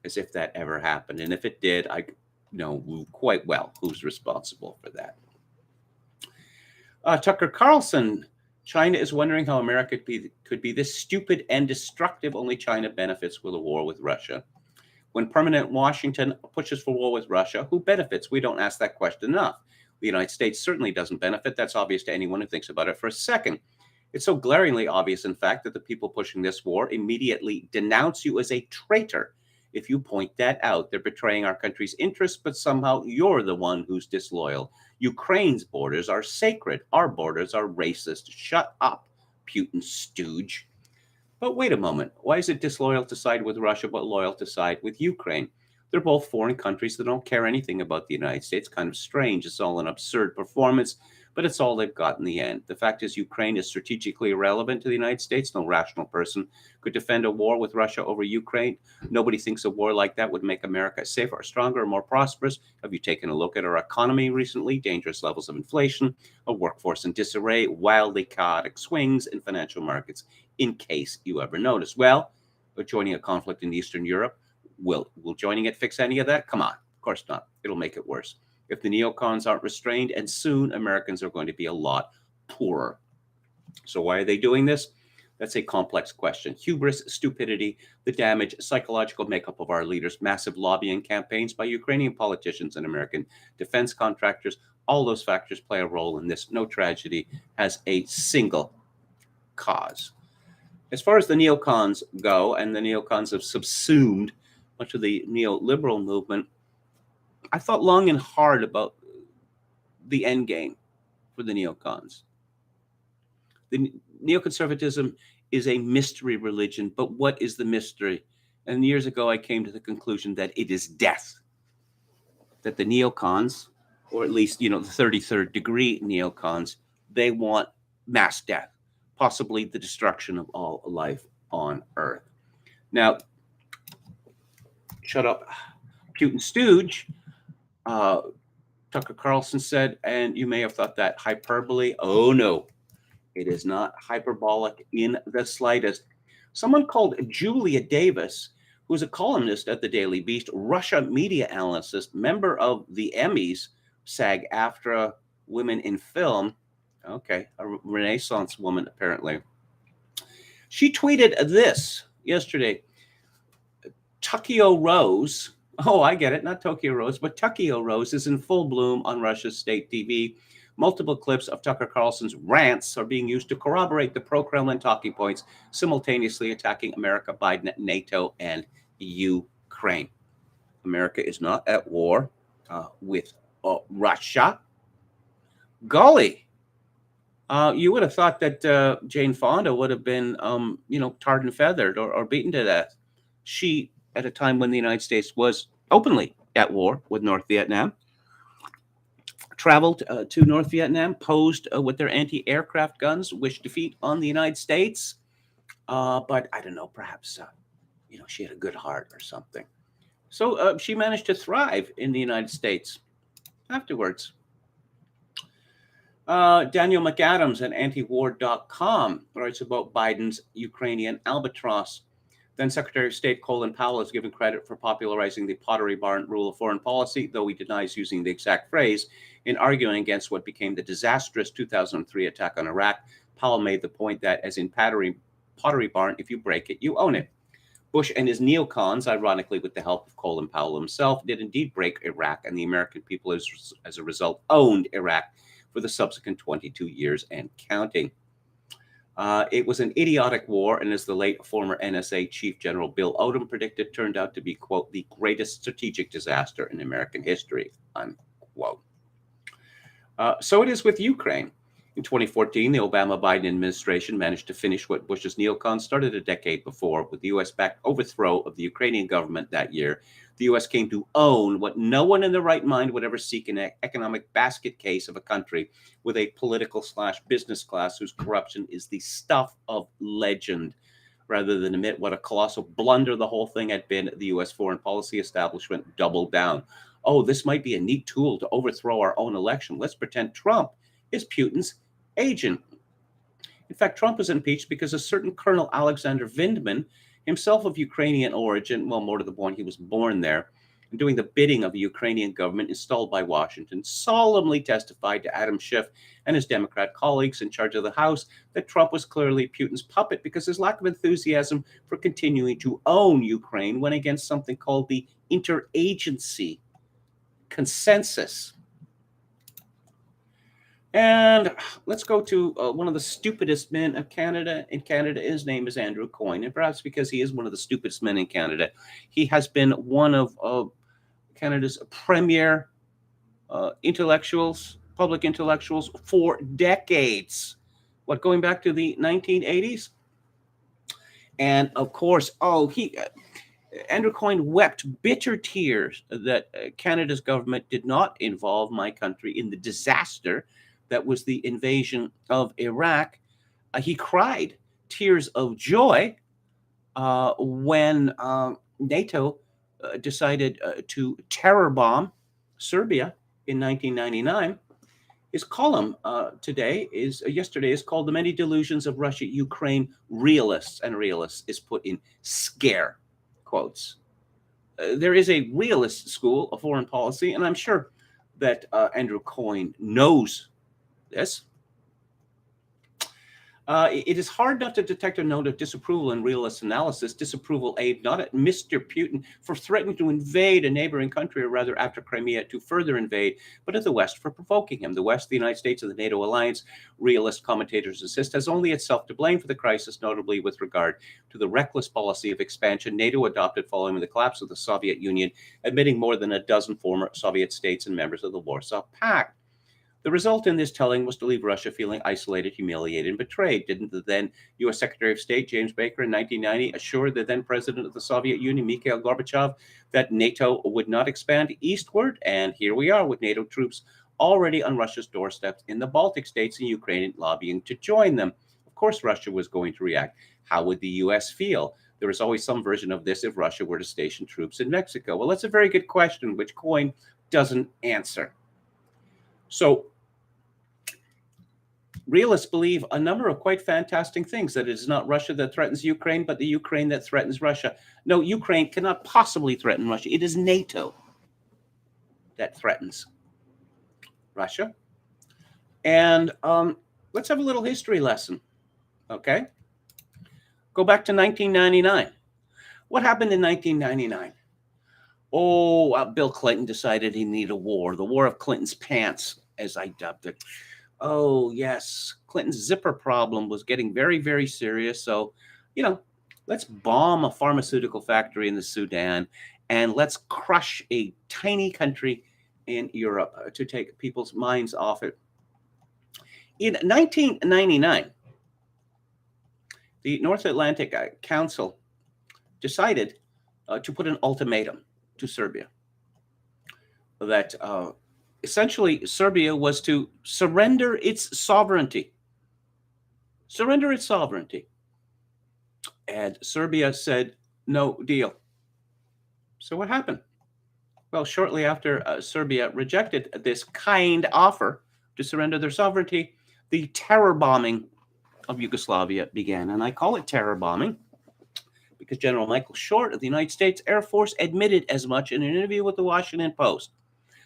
As if that ever happened. And if it did, I know quite well who's responsible for that. Tucker Carlson, China is wondering how America could be this stupid and destructive. Only China benefits with a war with Russia. When permanent Washington pushes for war with Russia, who benefits? We don't ask that question enough. The United States certainly doesn't benefit. That's obvious to anyone who thinks about it for a second. It's so glaringly obvious, in fact, that the people pushing this war immediately denounce you as a traitor. If you point that out, they're betraying our country's interests, but somehow you're the one who's disloyal. Ukraine's borders are sacred. Our borders are racist. Shut up, Putin stooge. But wait a moment. Why is it disloyal to side with Russia, but loyal to side with Ukraine? They're both foreign countries that don't care anything about the United States. Kind of strange. It's all an absurd performance, but it's all they've got in the end. The fact is, Ukraine is strategically irrelevant to the United States. No rational person could defend a war with Russia over Ukraine. Nobody thinks a war like that would make America safer, or stronger, or more prosperous. Have you taken a look at our economy recently? Dangerous levels of inflation, a workforce in disarray, wildly chaotic swings in financial markets, in case you ever notice. Well, we're joining a conflict in Eastern Europe. Will joining it fix any of that? Come on. Of course not. It'll make it worse. If the neocons aren't restrained, and soon Americans are going to be a lot poorer. So why are they doing this? That's a complex question. Hubris, stupidity, the damage, psychological makeup of our leaders, massive lobbying campaigns by Ukrainian politicians and American defense contractors, all those factors play a role in this. No tragedy has a single cause. As far as the neocons go, and the neocons have subsumed much of the neoliberal movement, I thought long and hard about the end game for the neocons. The neoconservatism is a mystery religion, but what is the mystery? And years ago, I came to the conclusion that it is death. That the neocons, or at least, the 33rd degree neocons, they want mass death, possibly the destruction of all life on Earth. Now, shut up, Putin stooge. Tucker Carlson said, and you may have thought that hyperbole. Oh, no, it is not hyperbolic in the slightest. Someone called Julia Davis, who is a columnist at the Daily Beast, Russia media analyst, member of the Emmys, SAG-AFTRA Women in Film, Okay, a Renaissance woman, apparently. She tweeted this yesterday. Tokyo Rose, oh, I get it, not Tokyo Rose, but Tokyo Rose is in full bloom on Russia's state TV. Multiple clips of Tucker Carlson's rants are being used to corroborate the pro-Kremlin talking points, simultaneously attacking America, Biden, NATO, and Ukraine. America is not at war with Russia. Golly, you would have thought that Jane Fonda would have been, tarred and feathered or beaten to death. She, at a time when the United States was openly at war with North Vietnam, traveled to North Vietnam, posed with their anti-aircraft guns, wished defeat on the United States. But I don't know, perhaps, she had a good heart or something. So she managed to thrive in the United States afterwards. Daniel McAdams at antiwar.com writes about Biden's Ukrainian albatross. Then Secretary of State Colin Powell is given credit for popularizing the Pottery Barn rule of foreign policy, though he denies using the exact phrase in arguing against what became the disastrous 2003 attack on Iraq. Powell made the point that, as in Pottery Barn, if you break it, you own it. Bush and his neocons, ironically with the help of Colin Powell himself, did indeed break Iraq, and the American people, as a result, owned Iraq for the subsequent 22 years and counting. It was an idiotic war, and as the late former NSA Chief General Bill Odom predicted, turned out to be, quote, the greatest strategic disaster in American history, unquote. So it is with Ukraine. In 2014, the Obama-Biden administration managed to finish what Bush's neocons started a decade before. With the U.S.-backed overthrow of the Ukrainian government that year, the U.S. came to own what no one in their right mind would ever seek, an economic basket case of a country with a political/business class whose corruption is the stuff of legend. Rather than admit what a colossal blunder the whole thing had been, the U.S. foreign policy establishment doubled down. Oh, this might be a neat tool to overthrow our own election. Let's pretend Trump is Putin's agent. In fact, Trump was impeached because a certain Colonel Alexander Vindman, himself of Ukrainian origin, well, more to the point, he was born there, and doing the bidding of the Ukrainian government installed by Washington, solemnly testified to Adam Schiff and his Democrat colleagues in charge of the House that Trump was clearly Putin's puppet because his lack of enthusiasm for continuing to own Ukraine went against something called the interagency consensus. And let's go to one of the stupidest men of Canada. In Canada, his name is Andrew Coyne. And perhaps because he is one of the stupidest men in Canada, he has been one of Canada's premier intellectuals, public intellectuals for decades. What, going back to the 1980s? And of course, Andrew Coyne wept bitter tears that Canada's government did not involve my country in the disaster that was the invasion of Iraq. He cried tears of joy when NATO decided to terror bomb Serbia in 1999. His column yesterday is called "The Many Delusions of Russia, Ukraine Realists," and realists is put in scare quotes. There is a realist school of foreign policy, and I'm sure that Andrew Coyne knows this. It is hard not to detect a note of disapproval in realist analysis. Disapproval aimed not at Mr. Putin for threatening to invade a neighboring country, or rather after Crimea to further invade, but at the West for provoking him. The West, the United States, and the NATO alliance, realist commentators insist, has only itself to blame for the crisis, notably with regard to the reckless policy of expansion NATO adopted following the collapse of the Soviet Union, admitting more than a dozen former Soviet states and members of the Warsaw Pact. The result in this telling was to leave Russia feeling isolated, humiliated, and betrayed. Didn't the then U.S. Secretary of State James Baker in 1990 assure the then president of the Soviet Union, Mikhail Gorbachev, that NATO would not expand eastward? And here we are with NATO troops already on Russia's doorsteps in the Baltic states and Ukraine, lobbying to join them. Of course, Russia was going to react. How would the U.S. feel? There is always some version of this if Russia were to station troops in Mexico. Well, that's a very good question, which Coyne doesn't answer. So realists believe a number of quite fantastic things, that it is not Russia that threatens Ukraine, but the Ukraine that threatens Russia. No, Ukraine cannot possibly threaten Russia. It is NATO that threatens Russia. And Let's have a little history lesson, okay? Go back to 1999. What happened in 1999? Oh, Bill Clinton decided he needed a war, the war of Clinton's pants, as I dubbed it. Oh, yes, Clinton's zipper problem was getting very, very serious. So, let's bomb a pharmaceutical factory in the Sudan and let's crush a tiny country in Europe to take people's minds off it. In 1999, the North Atlantic Council decided to put an ultimatum to Serbia that essentially Serbia was to surrender its sovereignty. Surrender its sovereignty. And Serbia said, no deal. So what happened? Well, shortly after Serbia rejected this kind offer to surrender their sovereignty, the terror bombing of Yugoslavia began. And I call it terror bombing because General Michael Short of the United States Air Force admitted as much in an interview with the Washington Post,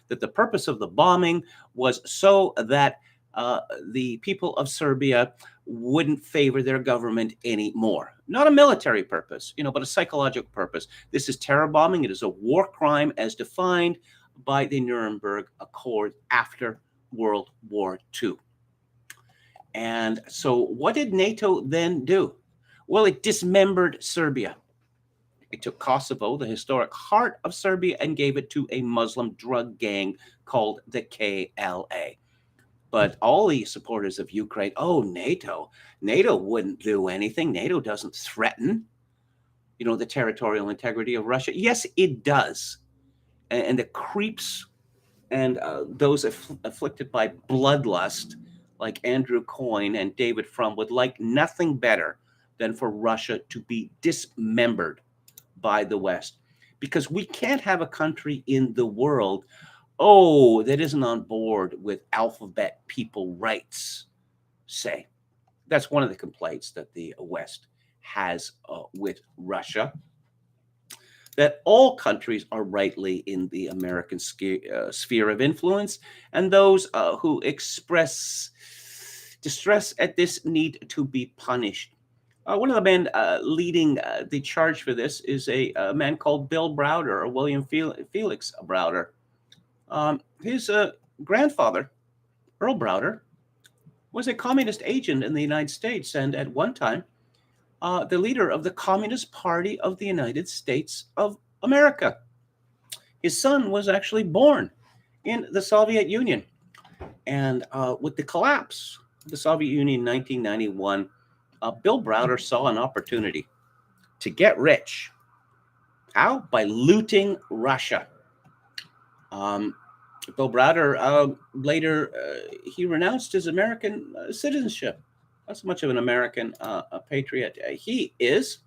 that the purpose of the bombing was so that the people of Serbia wouldn't favor their government anymore. Not a military purpose, but a psychological purpose. This is terror bombing. It is a war crime as defined by the Nuremberg Accord after World War II. And so what did NATO then do? Well, it dismembered Serbia. It took Kosovo, the historic heart of Serbia, and gave it to a Muslim drug gang called the KLA. But all the supporters of Ukraine, NATO wouldn't do anything. NATO doesn't threaten, the territorial integrity of Russia. Yes, it does. And the creeps and those afflicted by bloodlust, like Andrew Coyne and David Frum, would like nothing better than for Russia to be dismembered by the West, because we can't have a country in the world, that isn't on board with alphabet people rights, say. That's one of the complaints that the West has with Russia, that all countries are rightly in the American sphere of influence, and those who express distress at this need to be punished. One of the men leading the charge for this is a man called Bill Browder, or William Felix Browder. His grandfather, Earl Browder, was a communist agent in the United States, and at one time, the leader of the Communist Party of the United States of America. His son was actually born in the Soviet Union. And with the collapse of the Soviet Union in 1991, Bill Browder saw an opportunity to get rich. How? By looting Russia. Bill Browder later, he renounced his American citizenship. Not so much of an American patriot he is.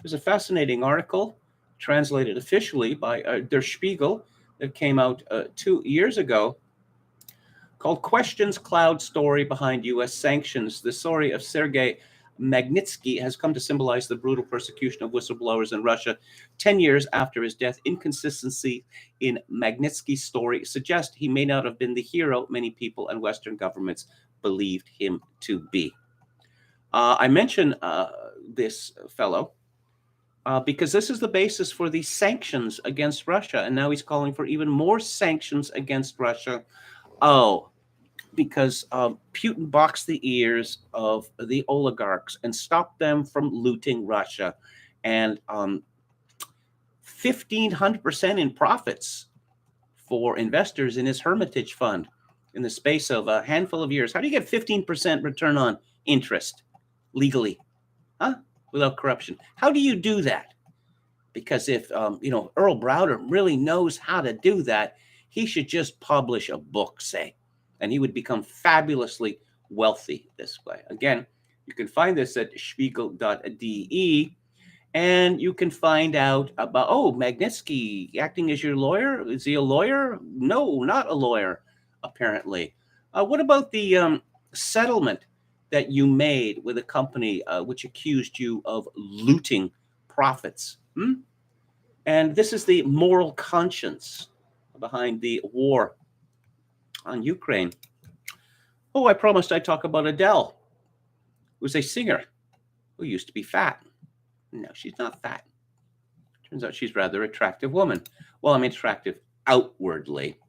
There's a fascinating article translated officially by Der Spiegel that came out 2 years ago, called Questions Cloud Story Behind U.S. Sanctions. The story of Sergei Magnitsky has come to symbolize the brutal persecution of whistleblowers in Russia 10 years after his death. Inconsistency in Magnitsky's story suggests he may not have been the hero many people and Western governments believed him to be. I mention this fellow because this is the basis for the sanctions against Russia, and now he's calling for even more sanctions against Russia. Because Putin boxed the ears of the oligarchs and stopped them from looting Russia, and 1,500% in profits for investors in his Hermitage fund in the space of a handful of years. How do you get 15% return on interest legally, without corruption? How do you do that? Because if Earl Browder really knows how to do that, he should just publish a book, say, and he would become fabulously wealthy this way. Again, you can find this at spiegel.de, and you can find out about, Magnitsky acting as your lawyer. Is he a lawyer? No, not a lawyer, apparently. What about the settlement that you made with a company which accused you of looting profits? And this is the moral conscience behind the war on Ukraine. Oh, I promised I'd talk about Adele, who's a singer who used to be fat. No, she's not fat. Turns out she's a rather attractive woman. Well, I mean, attractive outwardly.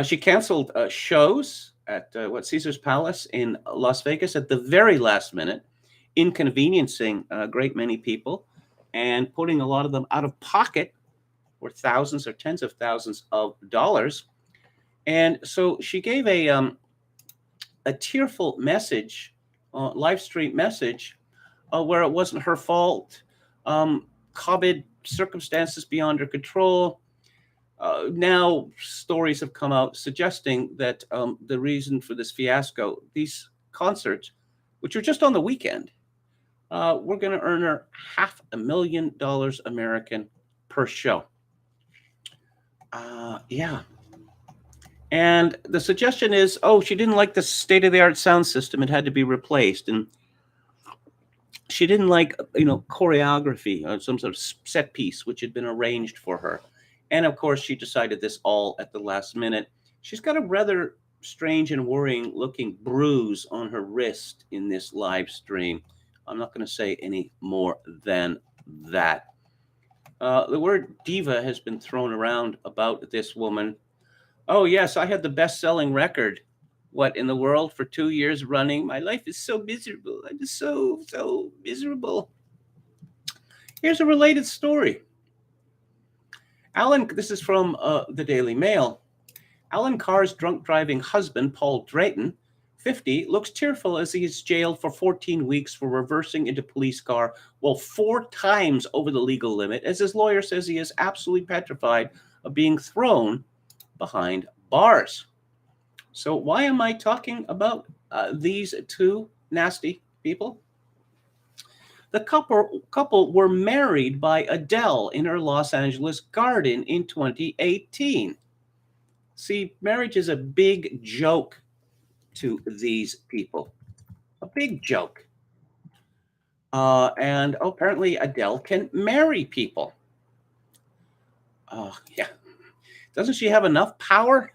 She canceled shows at Caesar's Palace in Las Vegas at the very last minute, inconveniencing a great many people and putting a lot of them out of pocket for thousands or tens of thousands of dollars. And so she gave a tearful message, live stream message, where it wasn't her fault. COVID circumstances beyond her control. Now stories have come out suggesting that the reason for this fiasco, these concerts, which are just on the weekend, we're going to earn her $500,000 American per show. Yeah. And the suggestion is, she didn't like the state-of-the-art sound system. It had to be replaced. And she didn't like, choreography or some sort of set piece, which had been arranged for her. And of course, she decided this all at the last minute. She's got a rather strange and worrying looking bruise on her wrist in this live stream. I'm not going to say any more than that. The word diva has been thrown around about this woman. Oh, yes, I had the best-selling record. What, in the world for 2 years running? My life is so miserable. I'm just so miserable. Here's a related story. This is from the Daily Mail. Alan Carr's drunk driving husband, Paul Drayton, 50, looks tearful as he is jailed for 14 weeks for reversing into police car, 4 times over the legal limit, as his lawyer says he is absolutely petrified of being thrown behind bars. So why am I talking about these two nasty people? The couple were married by Adele in her Los Angeles garden in 2018. See, marriage is a big joke to these people. A big joke. And apparently Adele can marry people. Yeah. Doesn't she have enough power?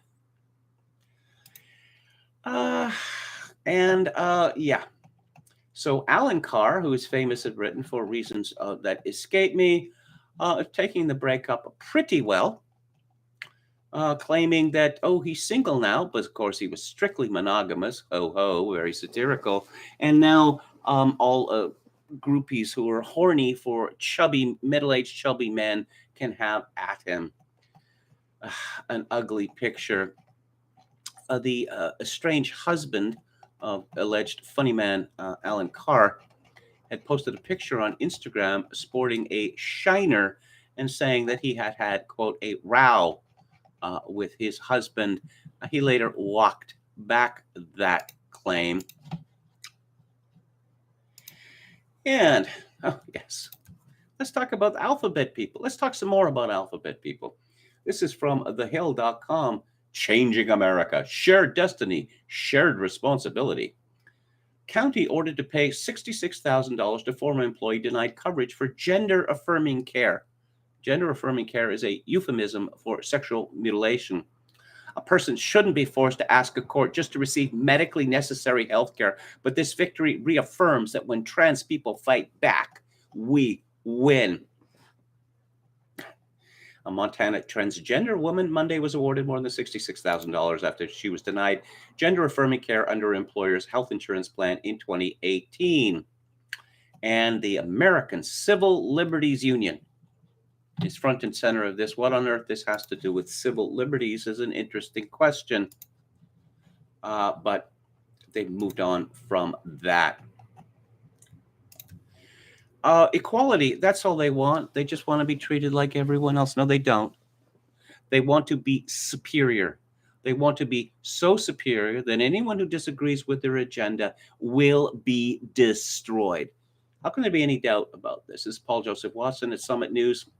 Yeah. So Alan Carr, who is famous in Britain for reasons that escape me, taking the breakup pretty well, claiming that, he's single now, but of course he was strictly monogamous, very satirical. And now all groupies who are horny for middle-aged chubby men can have at him. An ugly picture. The estranged husband of alleged funny man Alan Carr had posted a picture on Instagram sporting a shiner and saying that he had, quote, a row with his husband. He later walked back that claim. And, yes, let's talk about alphabet people. Let's talk some more about alphabet people. This is from thehill.com. Changing America, shared destiny, shared responsibility. County ordered to pay $66,000 to former employee denied coverage for gender-affirming care. Gender-affirming care is a euphemism for sexual mutilation. A person shouldn't be forced to ask a court just to receive medically necessary health care, but this victory reaffirms that when trans people fight back, we win. A Montana transgender woman Monday was awarded more than $66,000 after she was denied gender-affirming care under her employer's health insurance plan in 2018. And the American Civil Liberties Union is front and center of this. What on earth this has to do with civil liberties is an interesting question. But they've moved on from that. Equality, that's all they want. They just want to be treated like everyone else. No, they don't. They want to be superior. They want to be so superior that anyone who disagrees with their agenda will be destroyed. How can there be any doubt about this? This is Paul Joseph Watson at Summit News.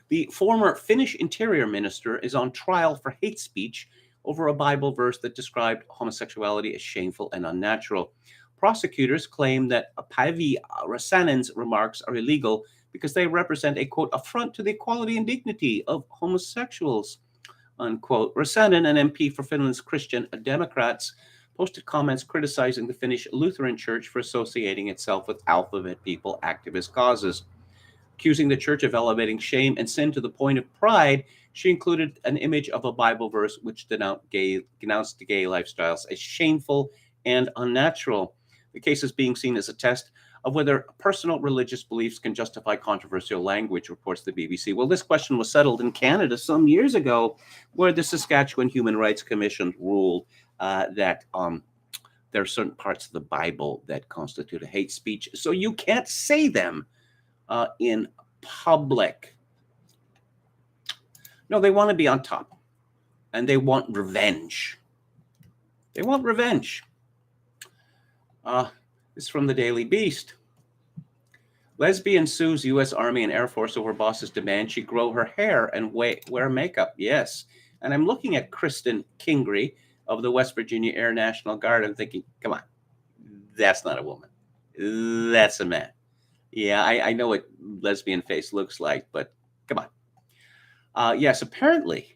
The former Finnish interior minister is on trial for hate speech over a Bible verse that described homosexuality as shameful and unnatural. Prosecutors claim that Päivi Räsänen's remarks are illegal because they represent a, quote, affront to the equality and dignity of homosexuals, unquote. Räsänen, an MP for Finland's Christian Democrats, posted comments criticizing the Finnish Lutheran Church for associating itself with alphabet people activist causes. Accusing the church of elevating shame and sin to the point of pride, she included an image of a Bible verse which denounced gay lifestyles as shameful and unnatural. The case is being seen as a test of whether personal religious beliefs can justify controversial language, reports the BBC. Well, this question was settled in Canada some years ago, where the Saskatchewan Human Rights Commission ruled that there are certain parts of the Bible that constitute a hate speech, so you can't say them in public. No, they want to be on top, and they want revenge. They want revenge. This is from the Daily Beast. Lesbian sues U.S. Army and Air Force over boss's demand she grow her hair and wear makeup. Yes. And I'm looking at Kristen Kingery of the West Virginia Air National Guard. I'm thinking, come on, that's not a woman. That's a man. Yeah, I know what lesbian face looks like, but come on. Yes, apparently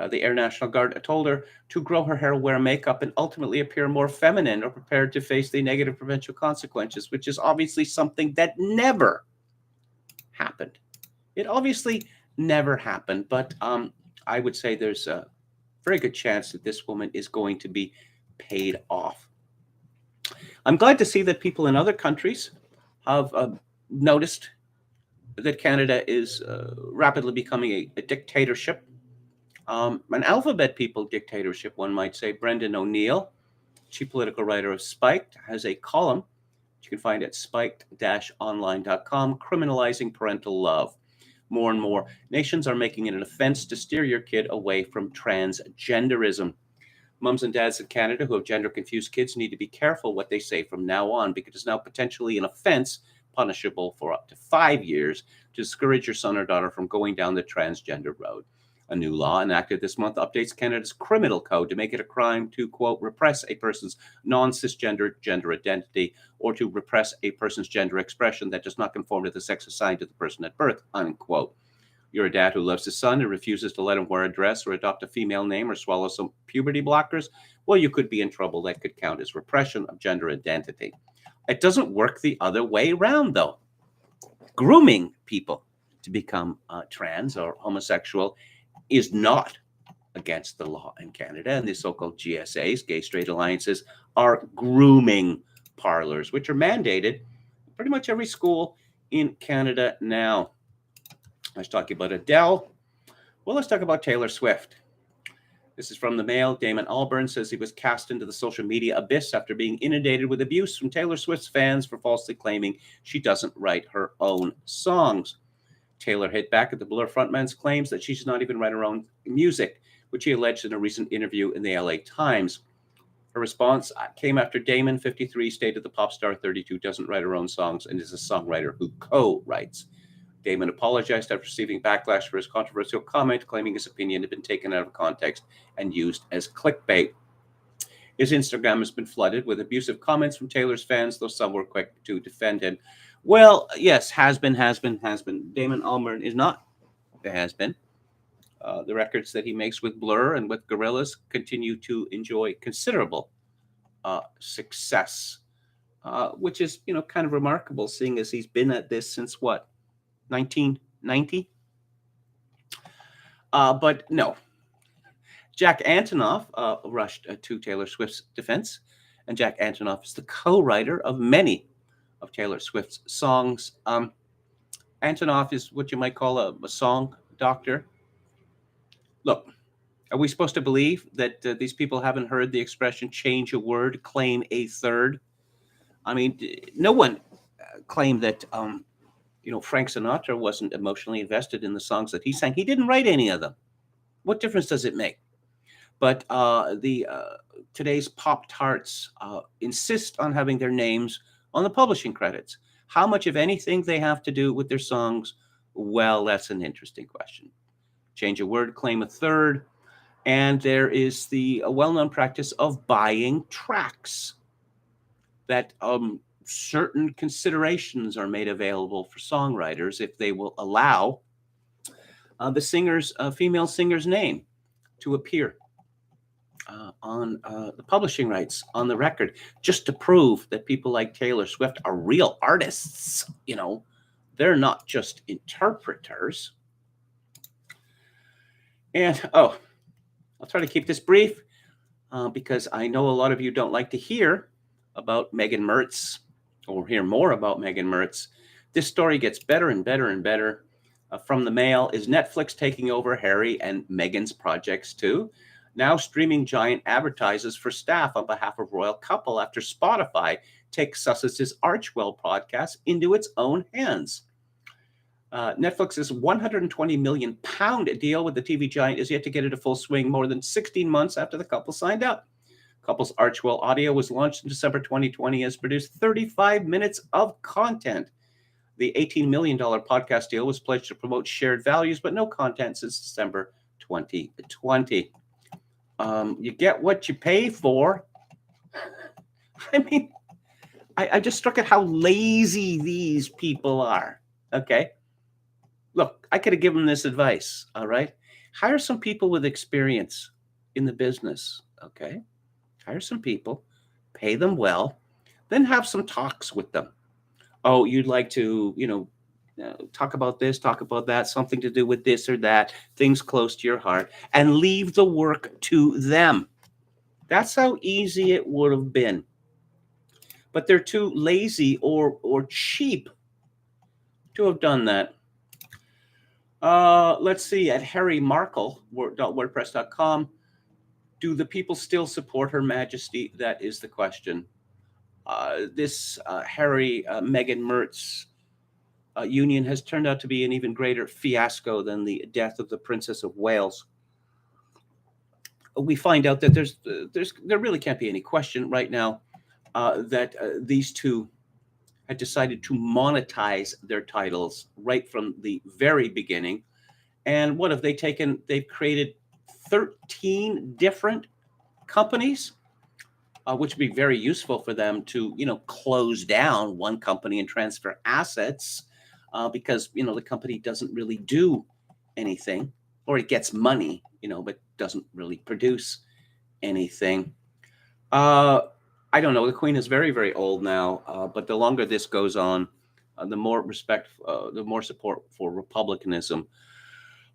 the Air National Guard told her to grow her hair, wear makeup, and ultimately appear more feminine or prepared to face the negative provincial consequences, which is obviously something that never happened. It obviously never happened, but I would say there's a very good chance that this woman is going to be paid off. I'm glad to see that people in other countries have noticed that Canada is rapidly becoming a dictatorship. An alphabet people dictatorship, one might say. Brendan O'Neill, chief political writer of Spiked, has a column you can find at spiked-online.com, criminalizing parental love. More and more nations are making it an offense to steer your kid away from transgenderism. Mums and dads in Canada who have gender-confused kids need to be careful what they say from now on, because it's now potentially an offense punishable for up to 5 years to discourage your son or daughter from going down the transgender road. A new law enacted this month updates Canada's criminal code to make it a crime to, quote, repress a person's non-cisgender gender identity or to repress a person's gender expression that does not conform to the sex assigned to the person at birth, unquote. You're a dad who loves his son and refuses to let him wear a dress or adopt a female name or swallow some puberty blockers? Well, you could be in trouble. That could count as repression of gender identity. It doesn't work the other way around, though. Grooming people to become trans or homosexual is not against the law in Canada, and the so-called GSAs, gay straight alliances, are grooming parlors, which are mandated in pretty much every school in Canada now. I was talking about Adele. Well, let's talk about Taylor Swift. This is from the Mail. Damon Albarn says he was cast into the social media abyss after being inundated with abuse from Taylor Swift's fans for falsely claiming she doesn't write her own songs. Taylor hit back at the Blur frontman's claims that she does not even write her own music, which he alleged in a recent interview in the LA Times. Her response came after Damon, 53, stated the pop star 32 doesn't write her own songs and is a songwriter who co-writes. Damon apologized after receiving backlash for his controversial comment, claiming his opinion had been taken out of context and used as clickbait. His Instagram has been flooded with abusive comments from Taylor's fans, though some were quick to defend him. Well, yes, has been. Damon Albarn is not the has-been. The records that he makes with Blur and with Gorillaz continue to enjoy considerable success, which is, kind of remarkable, seeing as he's been at this since what, 1990? But no. Jack Antonoff rushed to Taylor Swift's defense, and Jack Antonoff is the co-writer of many of Taylor Swift's songs. Antonoff is what you might call a song doctor. Look, are we supposed to believe that these people haven't heard the expression change a word, claim a third? I mean, no one claimed that, Frank Sinatra wasn't emotionally invested in the songs that he sang. He didn't write any of them. What difference does it make? But today's Pop-Tarts insist on having their names on the publishing credits. How much of anything they have to do with their songs? Well, that's an interesting question. Change a word, claim a third. And there is the well-known practice of buying tracks that certain considerations are made available for songwriters if they will allow the female singer's name to appear on the publishing rights on the record, just to prove that people like Taylor Swift are real artists. They're not just interpreters. And I'll try to keep this brief because I know a lot of you don't like to hear about Meghan Mertz or hear more about Meghan Mertz. This story gets better and better and better. From the Mail, is Netflix taking over Harry and Meghan's projects too? Now streaming giant advertises for staff on behalf of royal couple after Spotify takes Sussex's Archwell podcast into its own hands. Netflix's £120 million deal with the TV giant is yet to get into full swing more than 16 months after the couple signed up. Couple's Archwell Audio was launched in December 2020 and has produced 35 minutes of content. The $18 million podcast deal was pledged to promote shared values, but no content since December 2020. You get what you pay for. I mean, I just struck at how lazy these people are. Okay. Look, I could have given this advice. All right. Hire some people with experience in the business. Okay. Hire some people, pay them well, then have some talks with them. Oh, you'd like to, talk about this, talk about that, something to do with this or that, things close to your heart, and leave the work to them. That's how easy it would have been. But they're too lazy or cheap to have done that. Let's see, at Harry Markle, .wordpress.com, do the people still support Her Majesty? That is the question. This Harry Meghan Mertz union has turned out to be an even greater fiasco than the death of the Princess of Wales. We find out that there really can't be any question right now that these two had decided to monetize their titles right from the very beginning. And what have they taken? They've created 13 different companies, which would be very useful for them to, close down one company and transfer assets because, the company doesn't really do anything, or it gets money, but doesn't really produce anything. I don't know. The Queen is very, very old now, but the longer this goes on, the more the more support for republicanism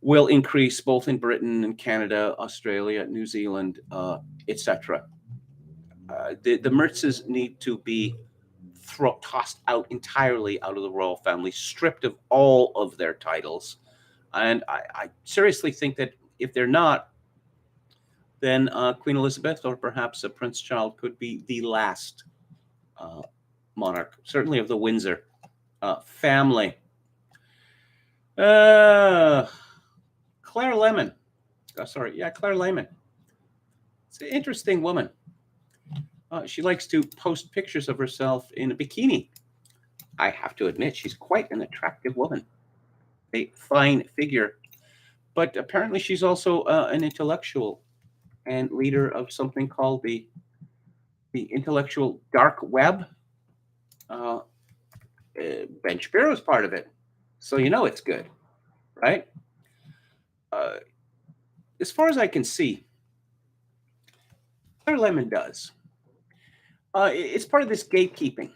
will increase both in Britain and Canada, Australia, New Zealand, etc. The Mertzes need to be tossed out entirely out of the royal family, stripped of all of their titles. And I seriously think that if they're not, then Queen Elizabeth or perhaps Prince Charles could be the last monarch, certainly of the Windsor family. Claire Lehmann. Claire Lehmann. It's an interesting woman. She likes to post pictures of herself in a bikini. I have to admit, she's quite an attractive woman, a fine figure. But apparently she's also an intellectual and leader of something called the intellectual dark web. Ben Shapiro is part of it. So it's good, right? As far as I can see, Claire Lehmann does. It's part of this gatekeeping.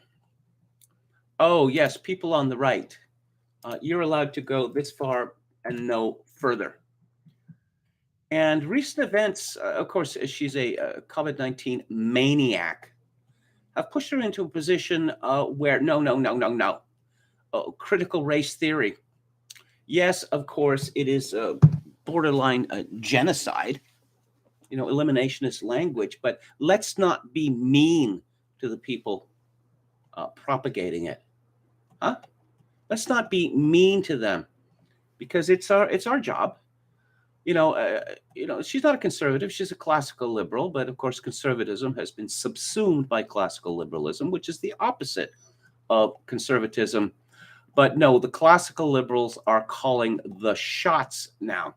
Oh, yes, people on the right. You're allowed to go this far and no further. And recent events, of course, she's a COVID-19 maniac, have pushed her into a position where no. Critical race theory. Yes, of course, it is borderline genocide, eliminationist language, but let's not be mean to the people propagating it. Let's not be mean to them because it's our job. She's not a conservative. She's a classical liberal, but of course, conservatism has been subsumed by classical liberalism, which is the opposite of conservatism. But no, the classical liberals are calling the shots now.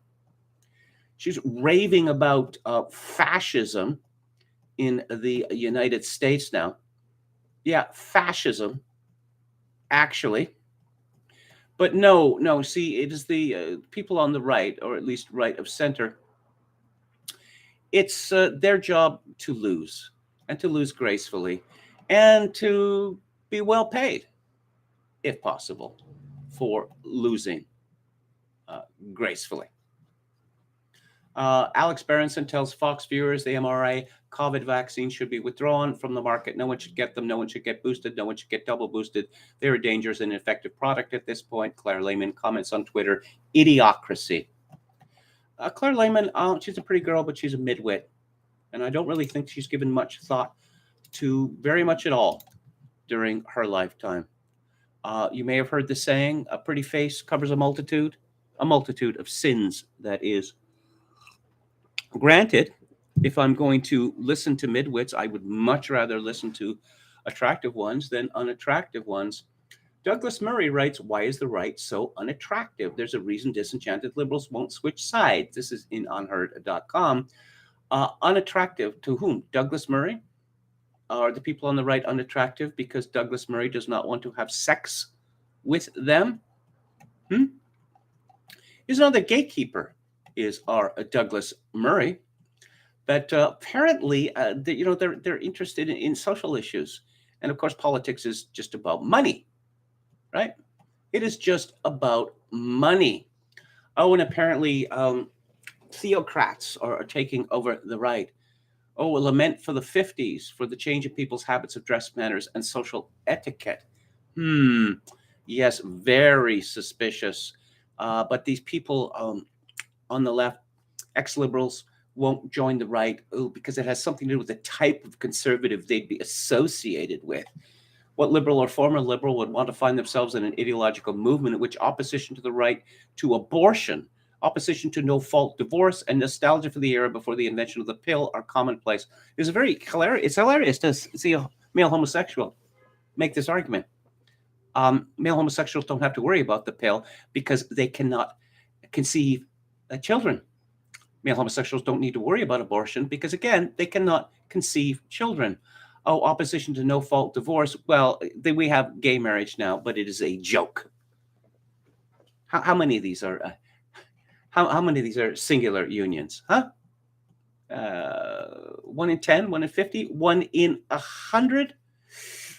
She's raving about fascism in the United States now. Yeah, fascism, actually. But no, see, it is the people on the right, or at least right of center, It's their job to lose, and to lose gracefully, and to be well paid, if possible, for losing gracefully. Alex Berenson tells Fox viewers the mRNA COVID vaccine should be withdrawn from the market. No one should get them. No one should get boosted. No one should get double boosted. They're a dangerous and ineffective product at this point. Claire Lehmann comments on Twitter, idiocracy. Claire Lehmann, she's a pretty girl, but she's a midwit. And I don't really think she's given much thought to very much at all during her lifetime. You may have heard the saying, a pretty face covers a multitude of sins, that is. Granted, if I'm going to listen to midwits, I would much rather listen to attractive ones than unattractive ones. Douglas Murray writes, why is the right so unattractive? There's a reason disenchanted liberals won't switch sides. This is in unheard.com. Unattractive to whom? Douglas Murray? Are the people on the right unattractive because Douglas Murray does not want to have sex with them? Here's another gatekeeper, is our Douglas Murray. But apparently, they're interested in social issues. And of course, politics is just about money, right? It is just about money. Oh, and apparently theocrats are taking over the right. Oh, a lament for the 50s, for the change of people's habits of dress manners and social etiquette. Yes, very suspicious. But these people on the left, ex-liberals, won't join the right because it has something to do with the type of conservative they'd be associated with. What liberal or former liberal would want to find themselves in an ideological movement in which opposition to the right to abortion, opposition to no-fault divorce, and nostalgia for the era before the invention of the pill are commonplace. It's hilarious to see a male homosexual make this argument. Male homosexuals don't have to worry about the pill because they cannot conceive children. Male homosexuals don't need to worry about abortion because, again, they cannot conceive children. Oh, opposition to no-fault divorce. Well, we have gay marriage now, but it is a joke. How many of these are? How many of these are singular unions? 1 in 10, 1 in 50, 1 in 100.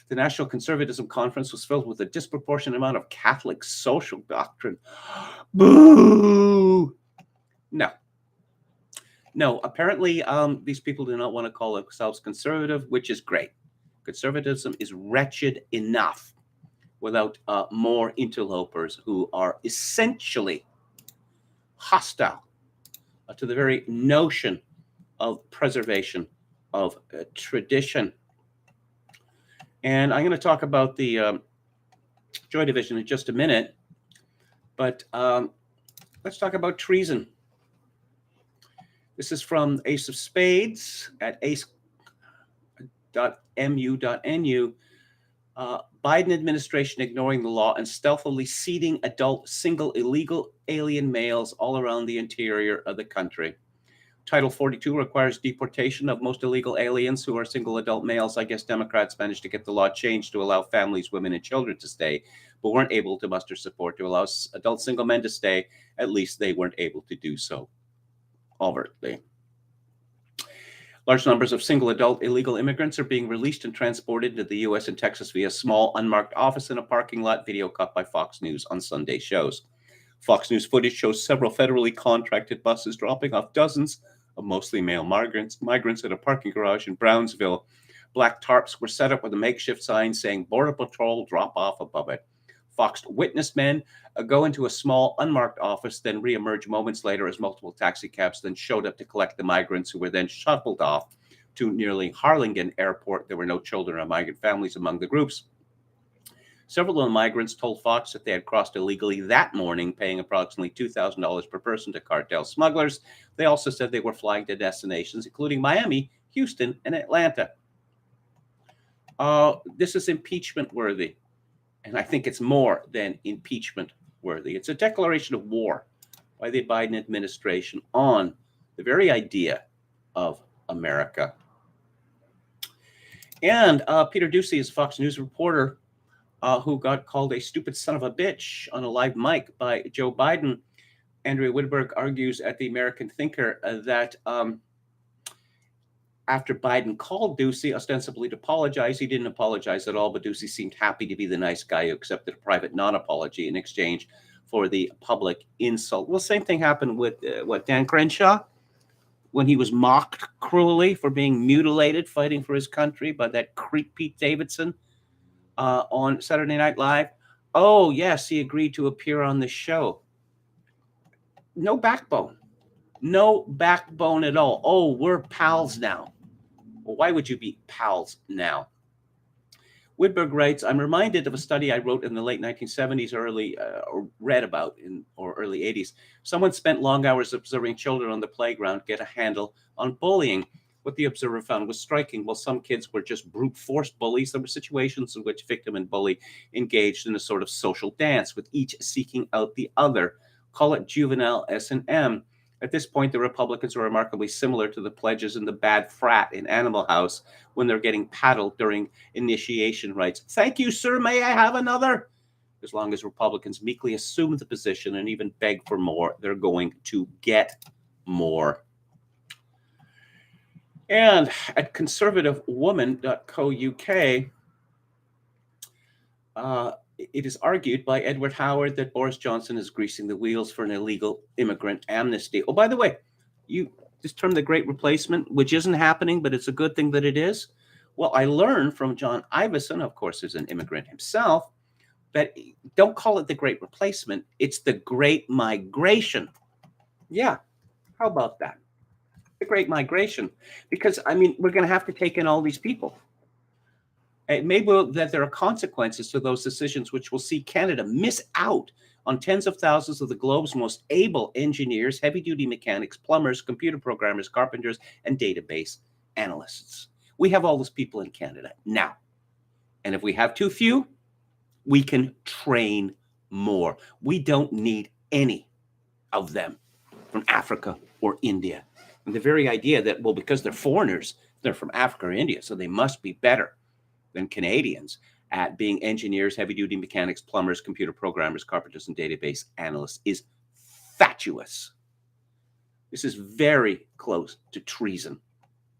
The National Conservatism Conference was filled with a disproportionate amount of Catholic social doctrine. Boo! No, apparently these people do not want to call themselves conservative, which is great. Conservatism is wretched enough without more interlopers who are essentially hostile to the very notion of preservation of tradition. And I'm going to talk about the Joy Division in just a minute, but let's talk about treason. This is from Ace of Spades at ace.mu.nu. Biden administration ignoring the law and stealthily seeding adult single illegal alien males all around the interior of the country. Title 42 requires deportation of most illegal aliens who are single adult males. I guess Democrats managed to get the law changed to allow families, women, and children to stay, but weren't able to muster support to allow adult single men to stay. At least they weren't able to do so overtly. Large numbers of single adult illegal immigrants are being released and transported to the U.S. and Texas via small unmarked office in a parking lot, video cut by Fox News on Sunday shows. Fox News footage shows several federally contracted buses dropping off dozens of mostly male migrants at a parking garage in Brownsville. Black tarps were set up with a makeshift sign saying Border Patrol drop off above it. Fox witnessed men go into a small unmarked office, then reemerge moments later as multiple taxi cabs then showed up to collect the migrants, who were then shuffled off to nearly Harlingen Airport. There were no children or migrant families among the groups. Several of the migrants told Fox that they had crossed illegally that morning, paying approximately $2,000 per person to cartel smugglers. They also said they were flying to destinations including Miami, Houston, and Atlanta. This is impeachment worthy. And I think it's more than impeachment worthy. It's a declaration of war by the Biden administration on the very idea of America. And Peter Doocy is a Fox News reporter who got called a stupid son of a bitch on a live mic by Joe Biden. Andrea Woodberg argues at the American Thinker that after Biden called Doocy ostensibly to apologize. He didn't apologize at all, but Doocy seemed happy to be the nice guy who accepted a private non-apology in exchange for the public insult. Well, same thing happened with Dan Crenshaw, when he was mocked cruelly for being mutilated fighting for his country by that creep Pete Davidson on Saturday Night Live. Oh, yes, he agreed to appear on the show. No backbone. No backbone at all. Oh, we're pals now. Well, why would you be pals now? Whitberg writes, I'm reminded of a study I wrote in the late 1970s, or read about or early 80s. Someone spent long hours observing children on the playground get a handle on bullying. What the observer found was striking. While some kids were just brute force bullies, there were situations in which victim and bully engaged in a sort of social dance, with each seeking out the other. Call it juvenile S&M. At this point, the Republicans are remarkably similar to the pledges in the bad frat in Animal House when they're getting paddled during initiation rites. Thank you, sir. May I have another? As long as Republicans meekly assume the position and even beg for more, they're going to get more. And at conservativewoman.co.uk, it is argued by Edward Howard that Boris Johnson is greasing the wheels for an illegal immigrant amnesty. Oh, by the way, this term, the Great Replacement, which isn't happening, but it's a good thing that it is. Well, I learned from John Ivison, of course, who's an immigrant himself, that don't call it the Great Replacement. It's the Great Migration. Yeah, how about that? The Great Migration. Because, I mean, we're going to have to take in all these people. It may be that there are consequences to those decisions which will see Canada miss out on tens of thousands of the globe's most able engineers, heavy-duty mechanics, plumbers, computer programmers, carpenters, and database analysts. We have all those people in Canada now. And if we have too few, we can train more. We don't need any of them from Africa or India. And the very idea that, well, because they're foreigners, they're from Africa or India, so they must be better than Canadians at being engineers, heavy-duty mechanics, plumbers, computer programmers, carpenters, and database analysts is fatuous. This is very close to treason.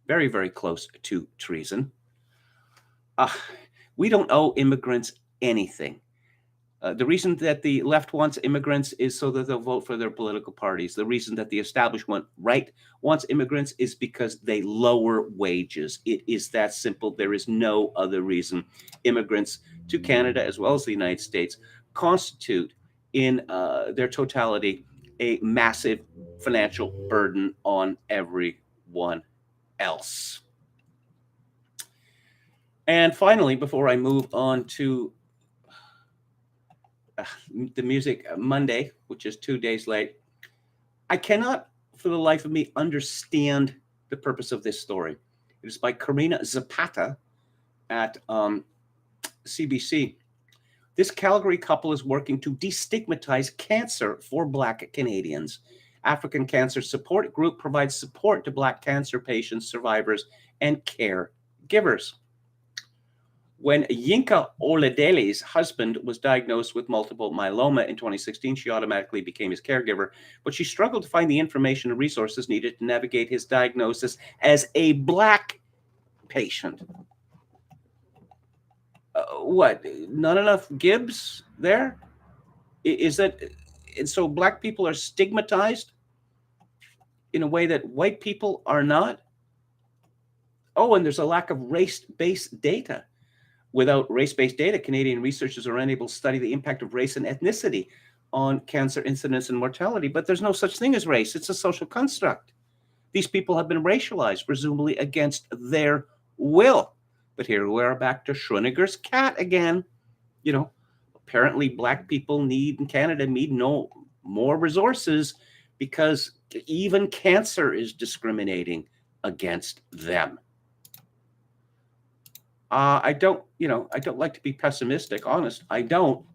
Very, very close to treason. We don't owe immigrants anything. The reason that the left wants immigrants is so that they'll vote for their political parties. The reason that the establishment right wants immigrants is because they lower wages. It is that simple. There is no other reason. Immigrants to Canada, as well as the United States, constitute in their totality a massive financial burden on everyone else. And finally, before I move on to the music Monday, which is 2 days late, I cannot for the life of me understand the purpose of this story. It is by Karina Zapata at CBC. This Calgary couple is working to destigmatize cancer for Black Canadians. African Cancer Support Group provides support to Black cancer patients, survivors, and caregivers. When Yinka Oladele's husband was diagnosed with multiple myeloma in 2016, she automatically became his caregiver, but she struggled to find the information and resources needed to navigate his diagnosis as a Black patient. What? Not enough Gibbs there? Is that, and so Black people are stigmatized in a way that white people are not? Oh, and there's a lack of race-based data. Without race-based data, Canadian researchers are unable to study the impact of race and ethnicity on cancer incidence and mortality. But there's no such thing as race. It's a social construct. These people have been racialized, presumably against their will. But here we are back to Schrodinger's cat again. You know, apparently Black people in Canada need no more resources because even cancer is discriminating against them. I don't like to be pessimistic, honest. I don't.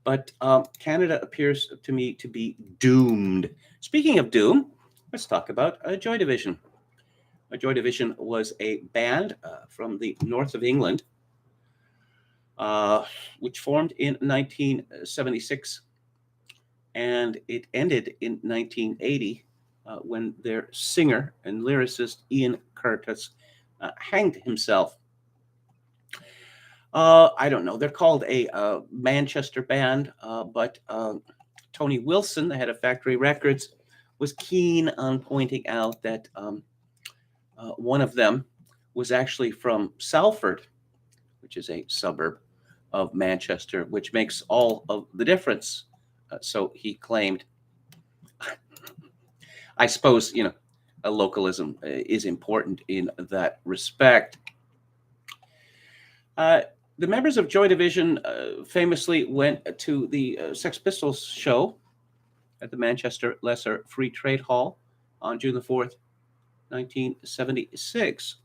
But Canada appears to me to be doomed. Speaking of doom, let's talk about Joy Division. Joy Division was a band from the north of England, which formed in 1976, and it ended in 1980 when their singer and lyricist Ian Curtis hanged himself. I don't know. They're called a Manchester band, but Tony Wilson, the head of Factory Records, was keen on pointing out that one of them was actually from Salford, which is a suburb of Manchester, which makes all of the difference. So he claimed. I suppose, a localism is important in that respect. The members of Joy Division famously went to the Sex Pistols show at the Manchester Lesser Free Trade Hall on June the 4th, 1976.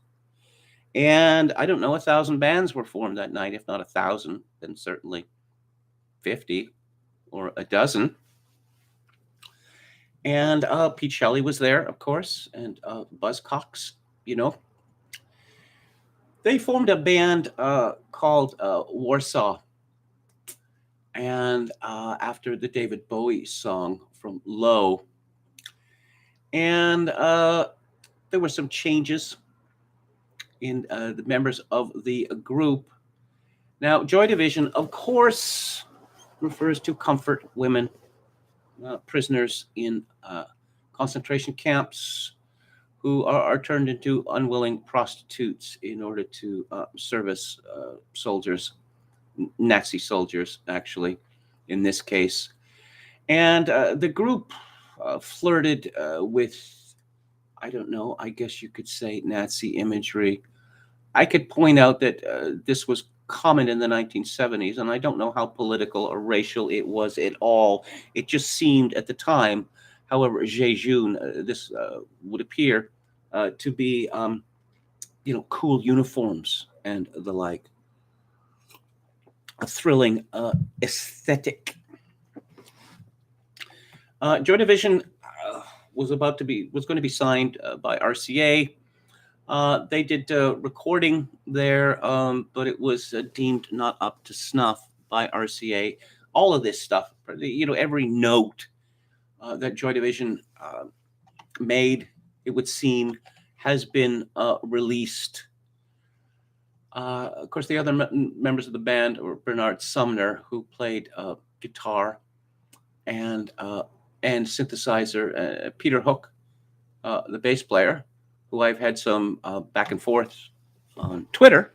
And I don't know, 1,000 bands were formed that night. If not 1,000, then certainly 50 or a dozen. And Pete Shelley was there, of course, and Buzz Cox, They formed a band called Warsaw. And after the David Bowie song from Low. And there were some changes in the members of the group. Now, Joy Division, of course, refers to comfort women, prisoners in concentration camps who are turned into unwilling prostitutes in order to service soldiers, Nazi soldiers, actually, in this case. And the group flirted with, I don't know, I guess you could say Nazi imagery. I could point out that this was common in the 1970s, and I don't know how political or racial it was at all. It just seemed at the time, however, Jejun, this would appear to be, cool uniforms and the like. A thrilling aesthetic. Joy Division was going to be signed by RCA. They did recording there, but it was deemed not up to snuff by RCA. All of this stuff, every note that Joy Division made, it would seem, has been released. Of course, the other members of the band were Bernard Sumner, who played guitar and synthesizer, Peter Hook, the bass player, who I've had some back and forth on Twitter,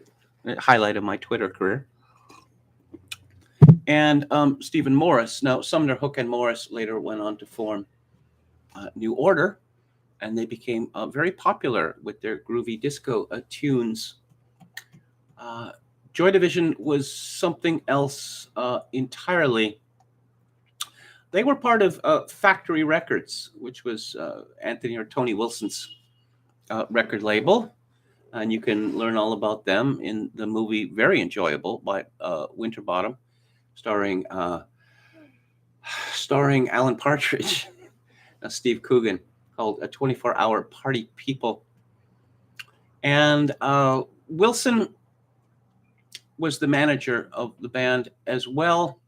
highlight of my Twitter career, and Stephen Morris. Now, Sumner, Hook, and Morris later went on to form New Order, and they became very popular with their groovy disco tunes. Joy Division was something else entirely. They were part of Factory Records, which was Anthony or Tony Wilson's record label. And you can learn all about them in the movie Very Enjoyable by Winterbottom, starring Alan Partridge, Steve Coogan, called A 24-Hour Party People. And Wilson was the manager of the band as well.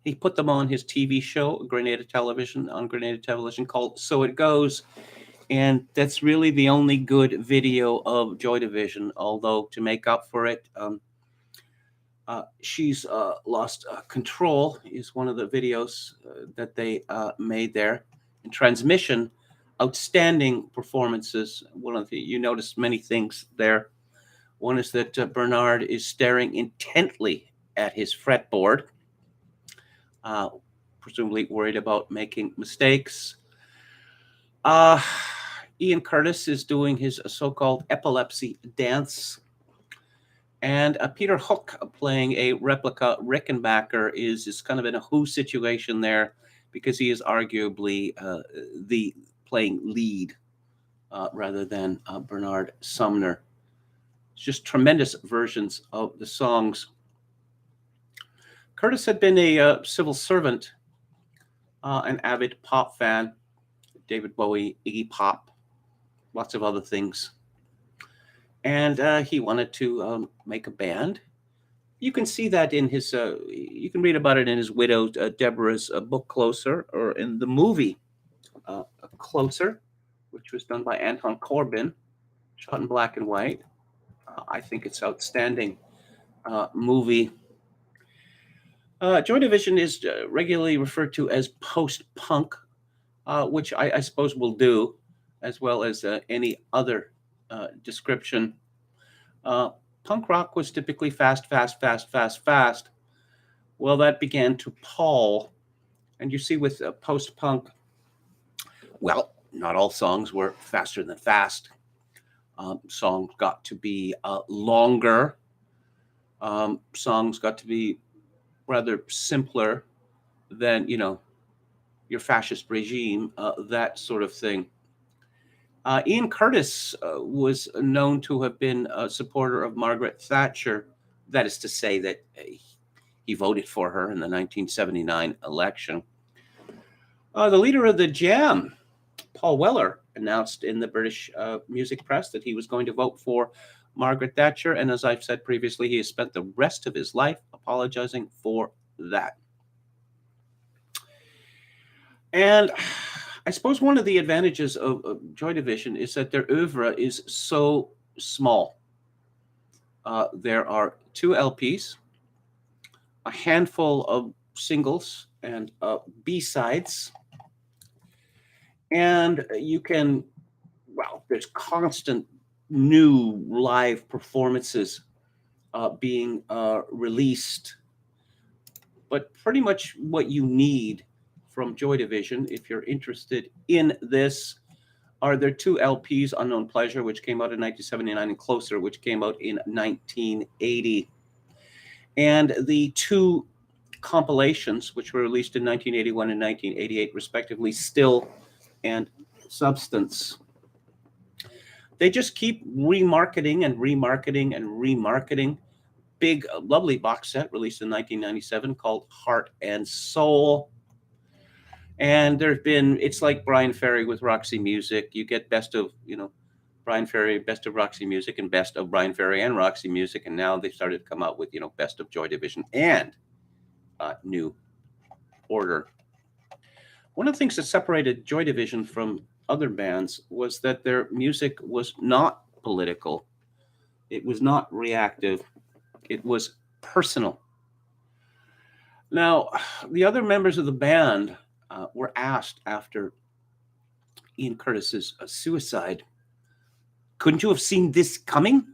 He put them on his TV show, on Grenada Television, called So It Goes. And that's really the only good video of Joy Division, although to make up for it, She's Lost Control is one of the videos that they made there. In Transmission, outstanding performances. You notice many things there. One is that Bernard is staring intently at his fretboard, presumably worried about making mistakes. Ian Curtis is doing his so-called epilepsy dance. And Peter Hook playing a replica Rickenbacker is kind of in a Who situation there, because he is arguably the playing lead rather than Bernard Sumner. It's just tremendous versions of the songs. Curtis had been a civil servant, an avid pop fan, David Bowie, Iggy Pop, lots of other things. And he wanted to make a band. You can see that in his, you can read about it in his widow, Deborah's book Closer, or in the movie Closer, which was done by Anton Corbijn, shot in black and white. I think it's outstanding movie. Joy Division is regularly referred to as post-punk, which I suppose will do, as well as any other description. Punk rock was typically fast, fast, fast, fast, fast. Well, that began to pall. And you see with post-punk, well, not all songs were faster than fast. Songs got to be longer. Songs got to be rather simpler than, your fascist regime, that sort of thing. Ian Curtis was known to have been a supporter of Margaret Thatcher. That is to say that he voted for her in the 1979 election. The leader of the Jam, Paul Weller, announced in the British music press that he was going to vote for Margaret Thatcher. And as I've said previously, he has spent the rest of his life apologizing for that. And I suppose one of the advantages of Joy Division is that their oeuvre is so small. There are 2 LPs, a handful of singles and B-sides. And you can, there's constant new live performances being released. But pretty much what you need from Joy Division, if you're interested in this, are their 2 LPs, Unknown Pleasure, which came out in 1979, and Closer, which came out in 1980. And the 2 compilations, which were released in 1981 and 1988, respectively, Still and Substance. They just keep remarketing and remarketing and remarketing. Big, lovely box set released in 1997 called Heart and Soul. And there's been, it's like Brian Ferry with Roxy Music. You get best of, Brian Ferry, best of Roxy Music, and best of Brian Ferry and Roxy Music. And now they've started to come out with, best of Joy Division and New Order. One of the things that separated Joy Division from other bands was that their music was not political. It was not reactive. It was personal. Now, the other members of the band were asked after Ian Curtis's suicide, couldn't you have seen this coming?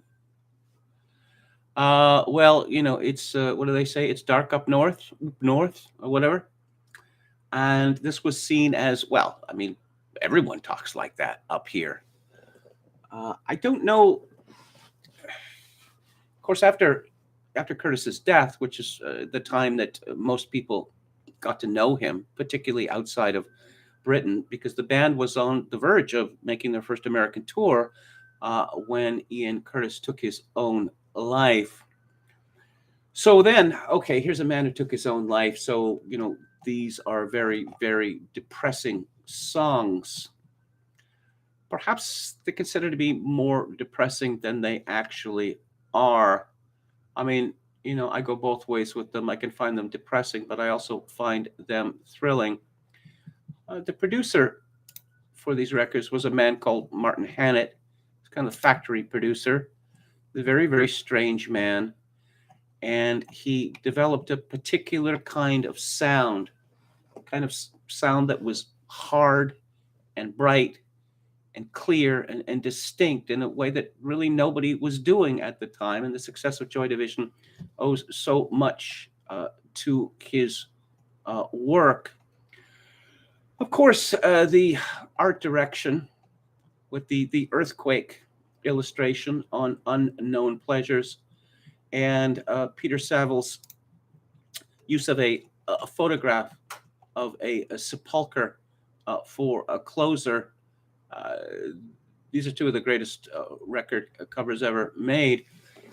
Well, it's, what do they say? It's dark up north or whatever. And this was seen as, everyone talks like that up here. I don't know. Of course, after Curtis's death, which is the time that most people got to know him, particularly outside of Britain, because the band was on the verge of making their first American tour when Ian Curtis took his own life. So then, okay, here's a man who took his own life. So, these are very, very depressing songs. Perhaps they're considered to be more depressing than they actually are. I mean, I go both ways with them. I can find them depressing, but I also find them thrilling. The producer for these records was a man called Martin Hannett. He's kind of a factory producer, a very, very strange man. And he developed a particular kind of sound that was hard and bright and clear and distinct in a way that really nobody was doing at the time. And the success of Joy Division owes so much to his work. Of course, the art direction with the earthquake illustration on Unknown Pleasures and Peter Saville's use of a photograph of a sepulcher for a Closer. These are 2 of the greatest record covers ever made.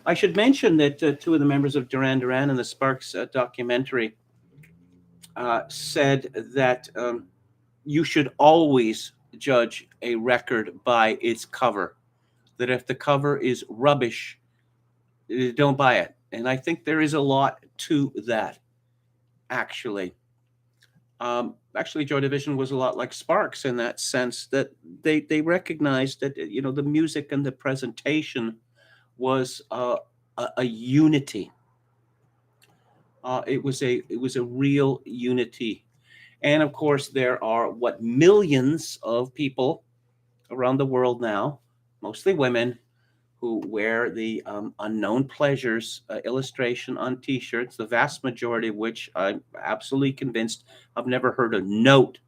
I should mention that 2 of the members of Duran Duran in the Sparks documentary said that you should always judge a record by its cover, that if the cover is rubbish, don't buy it. And I think there is a lot to that, actually. Actually, Joy Division was a lot like Sparks in that sense that they recognized that the music and the presentation was a unity. It was a real unity, and of course there are millions of people around the world now, mostly women, who wear the unknown pleasures illustration on T-shirts, the vast majority of which I'm absolutely convinced have never heard a note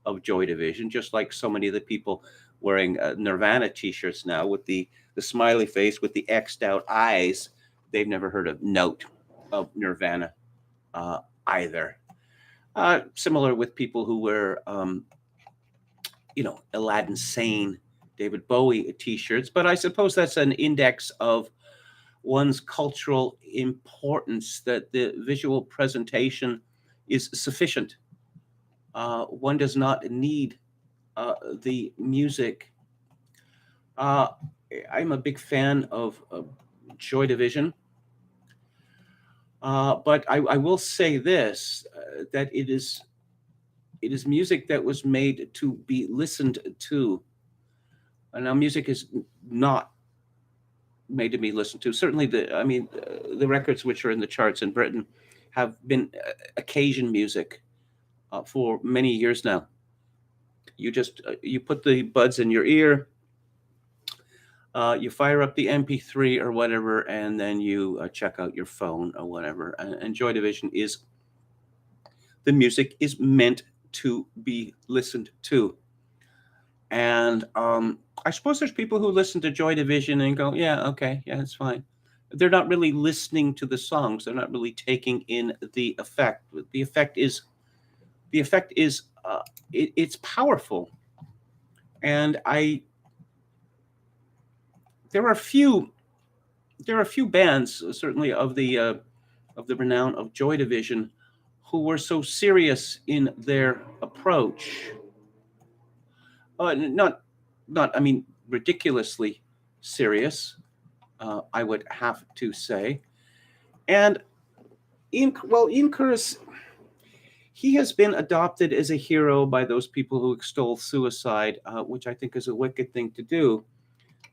of Joy Division, just like so many of the people wearing Nirvana T-shirts now with the smiley face with the X'd out eyes. They've never heard a note of Nirvana either. Similar with people who wear, Aladdin Sane, David Bowie T-shirts, but I suppose that's an index of one's cultural importance, that the visual presentation is sufficient. One does not need the music. I'm a big fan of Joy Division, but I will say this: that it is music that was made to be listened to. And now, music is not made to be listened to. Certainly, the records which are in the charts in Britain have been occasion music for many years now. You put the buds in your ear, you fire up the MP3 or whatever, and then you check out your phone or whatever. And Joy Division the music is meant to be listened to. And I suppose there's people who listen to Joy Division and go, yeah, okay, yeah, it's fine. They're not really listening to the songs. They're not really taking in the effect. The effect is it's powerful. And there are a few bands, certainly of the renown of Joy Division, who were so serious in their approach. Not, ridiculously serious, I would have to say. And Ian Curtis, he has been adopted as a hero by those people who extol suicide, which I think is a wicked thing to do,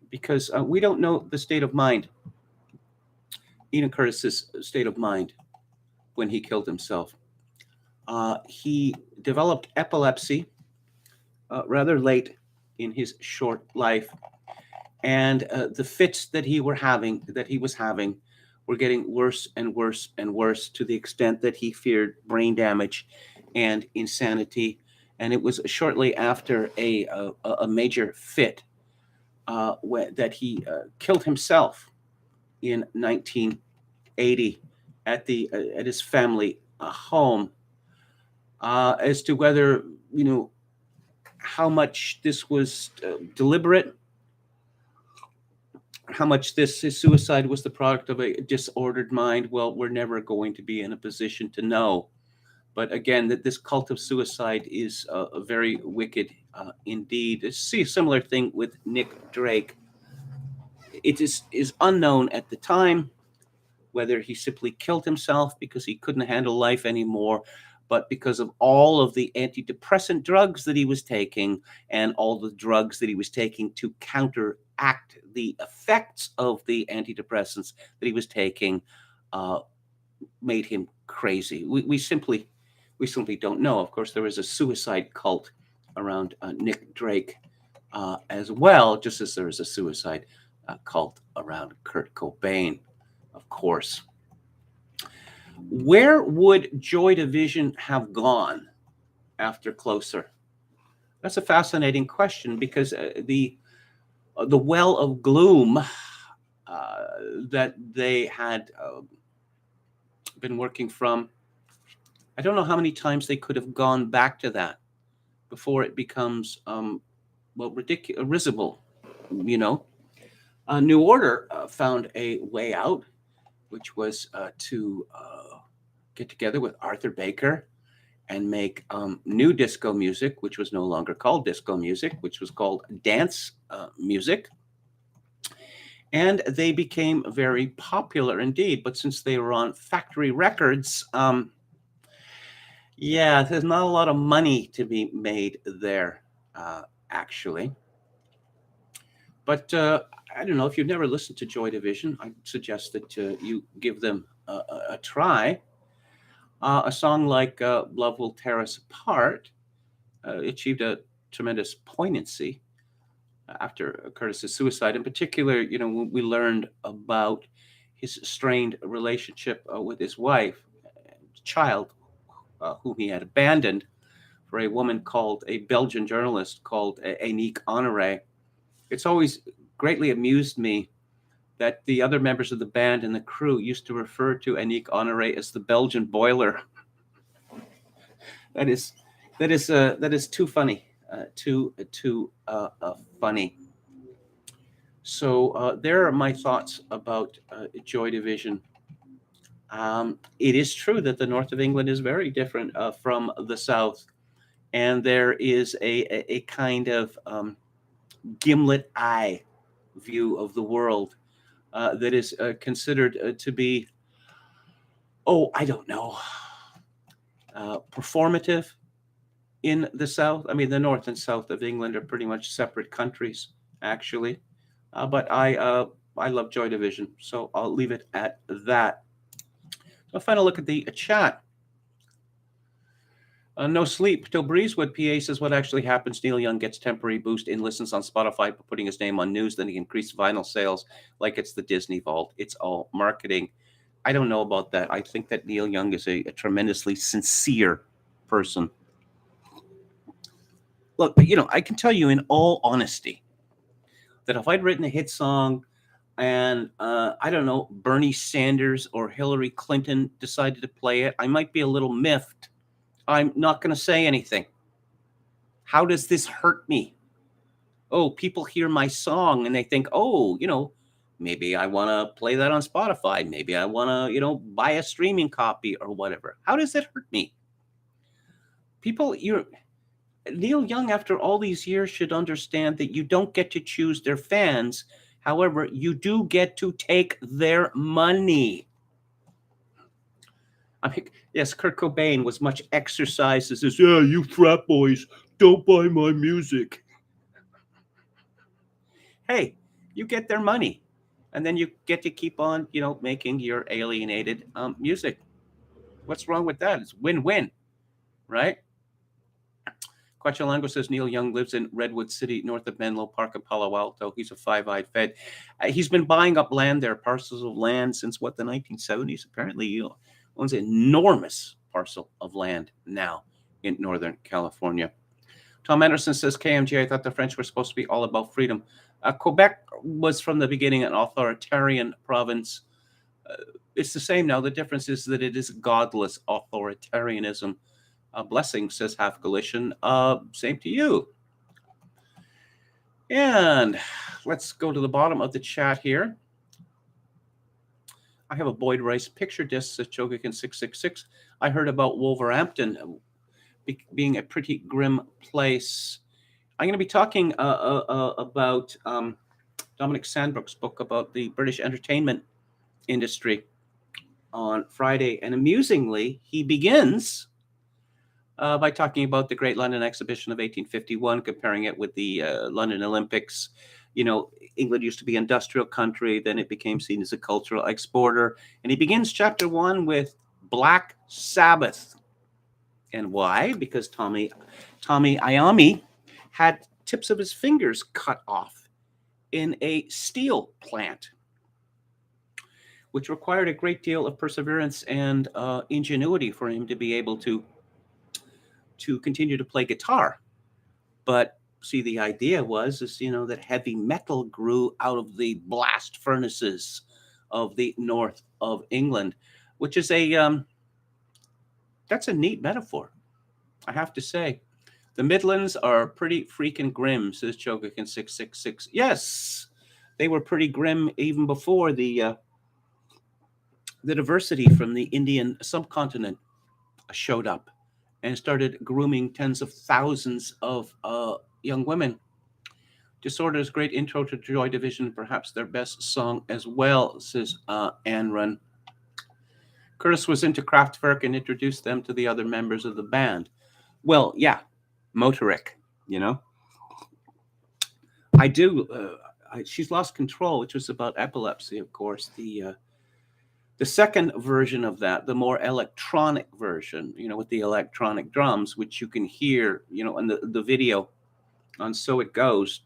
because we don't know the state of mind, Ian Curtis's state of mind when he killed himself. He developed epilepsy rather late in his short life, and the fits that he was having were getting worse and worse and worse, to the extent that he feared brain damage and insanity. And it was shortly after a major fit that he killed himself in 1980 at his family home. As to whether how much this was deliberate, how much his suicide was the product of a disordered mind, well, we're never going to be in a position to know. But again, that this cult of suicide is a very wicked indeed. See a similar thing with Nick Drake. It is unknown at the time whether he simply killed himself because he couldn't handle life anymore, but because of all of the antidepressant drugs that he was taking and all the drugs that he was taking to counteract the effects of the antidepressants that he was taking, made him crazy. We simply don't know. Of course, there was a suicide cult around Nick Drake as well, just as there is a suicide cult around Kurt Cobain, of course. Where would Joy Division have gone after Closer? That's a fascinating question, because the well of gloom that they had been working from, I don't know how many times they could have gone back to that before it becomes ridiculous, risible. New Order found a way out, which was to get together with Arthur Baker and make new disco music, which was no longer called disco music, which was called dance music. And they became very popular indeed. But since they were on Factory Records, Yeah, there's not a lot of money to be made there, actually. But I don't know if you've never listened to Joy Division. I suggest that you give them a try. A song like "Love Will Tear Us Apart" achieved a tremendous poignancy after Curtis's suicide. In particular, when we learned about his strained relationship with his wife, and child, whom he had abandoned for a woman called a Belgian journalist called Anique Honore. It's always greatly amused me that the other members of the band and the crew used to refer to Anique Honore as the Belgian boiler. That is that is too funny, too funny. So there are my thoughts about Joy Division. It is true that the north of England is very different from the south, and there is a kind of gimlet eye view of the world that is considered to be, oh, I don't know, performative in the south. I mean, the north and south of England are pretty much separate countries, actually. But I love Joy Division, so I'll leave it at that. So, a final look at the chat. No sleep till Breezewood PA says what actually happens. Neil Young gets temporary boost in listens on Spotify for putting his name on news. Then he increased vinyl sales like it's the Disney Vault. It's all marketing. I don't know about that. I think that Neil Young is a tremendously sincere person. Look, I can tell you in all honesty that if I'd written a hit song and I don't know, Bernie Sanders or Hillary Clinton decided to play it, I might be a little miffed. I'm not going to say anything. How does this hurt me? Oh, people hear my song and they think, oh, maybe I want to play that on Spotify. Maybe I want to, buy a streaming copy or whatever. How does it hurt me? People, Neil Young, after all these years, should understand that you don't get to choose their fans. However, you do get to take their money. I mean, yes, Kurt Cobain was much exercised as this, yeah, you frat boys, don't buy my music. Hey, you get their money. And then you get to keep on, making your alienated music. What's wrong with that? It's win-win, right? Quechalango says Neil Young lives in Redwood City, north of Menlo Park in Palo Alto. He's a five-eyed Fed. He's been buying up land there, parcels of land since, the 1970s. Apparently, he owns an enormous parcel of land now in Northern California. Tom Anderson says, KMG, I thought the French were supposed to be all about freedom. Quebec was from the beginning an authoritarian province. It's the same now. The difference is that it is godless authoritarianism. Blessing, says Half Galician. Same to you. And let's go to the bottom of the chat here. I have a Boyd Rice picture disc, says Chogakin 666. I heard about Wolverhampton being a pretty grim place. I'm going to be talking about Dominic Sandbrook's book about the British entertainment industry on Friday. And amusingly, he begins by talking about the Great London Exhibition of 1851, comparing it with the London Olympics. England used to be an industrial country, then it became seen as a cultural exporter. And he begins chapter 1 with Black Sabbath. And why? Because Tommy Iommi had tips of his fingers cut off in a steel plant, which required a great deal of perseverance and ingenuity for him to be able to continue to play guitar. But see, the idea was that heavy metal grew out of the blast furnaces of the north of England, which is that's a neat metaphor, I have to say. The Midlands are pretty freaking grim, says Chogakin 666. Yes, they were pretty grim even before the diversity from the Indian subcontinent showed up and started grooming tens of thousands of young women. Disorder's great intro to Joy Division, perhaps their best song as well, says Anne Run. Curtis was into Kraftwerk and introduced them to the other members of the band. Well, yeah, Motoric, you know. I do. She's Lost Control, which was about epilepsy, of course. The second version of that, the more electronic version, you know, with the electronic drums, which you can hear, you know, in the video on So It Goes.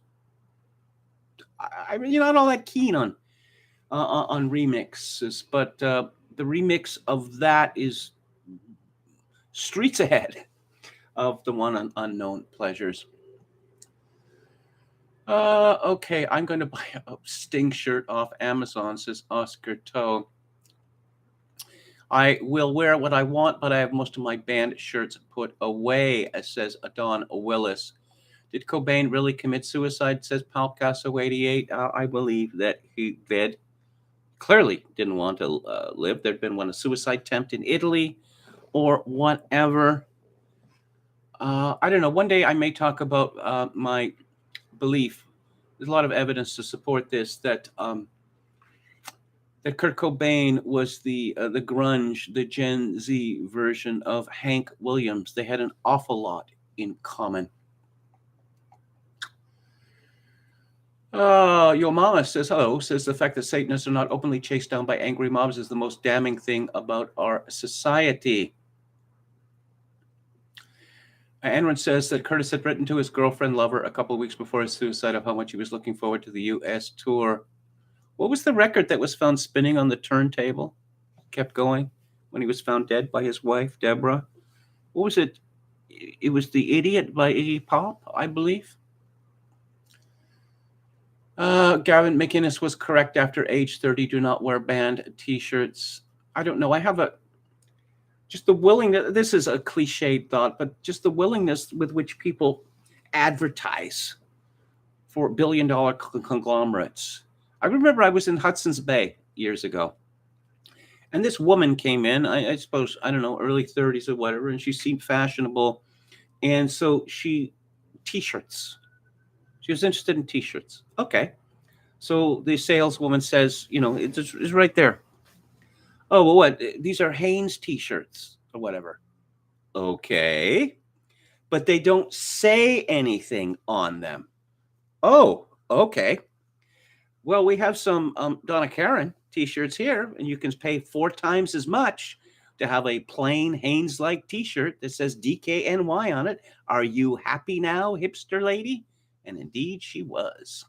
I'm not all that keen on remixes, but the remix of that is streets ahead of the one on Unknown Pleasures. Okay, I'm going to buy a Sting shirt off Amazon, says Oscar Toe. I will wear what I want, but I have most of my band shirts put away, says Don Willis. Did Cobain really commit suicide, says Palcasso88? I believe that he did. Clearly didn't want to live. There'd been a suicide attempt in Italy or whatever. I don't know. One day I may talk about my belief. There's a lot of evidence to support this, that Kurt Cobain was the grunge, the Gen Z version of Hank Williams. They had an awful lot in common. Your mama says hello, says the fact that Satanists are not openly chased down by angry mobs is the most damning thing about our society. Anron says that Curtis had written to his girlfriend lover a couple of weeks before his suicide of how much he was looking forward to the U.S. tour. What was the record that was found spinning on the turntable? Kept going when he was found dead by his wife, Deborah. What was it? It was The Idiot by Iggy Pop, I believe. Gavin McInnes was correct. After age 30, do not wear band T-shirts. I don't know. I have just the willingness. This is a cliched thought, but just the willingness with which people advertise for billion-dollar conglomerates. I remember I was in Hudson's Bay years ago, and this woman came in, I suppose, I don't know, early 30s or whatever, and she seemed fashionable. And so T-shirts. She was interested in T-shirts. Okay. So the saleswoman says, it's right there. Oh, well, what? These are Hanes T-shirts or whatever. Okay. But they don't say anything on them. Oh, okay. Well, we have some Donna Karan T-shirts here, and you can pay 4 times as much to have a plain Hanes-like T-shirt that says DKNY on it. Are you happy now, hipster lady? And indeed, she was.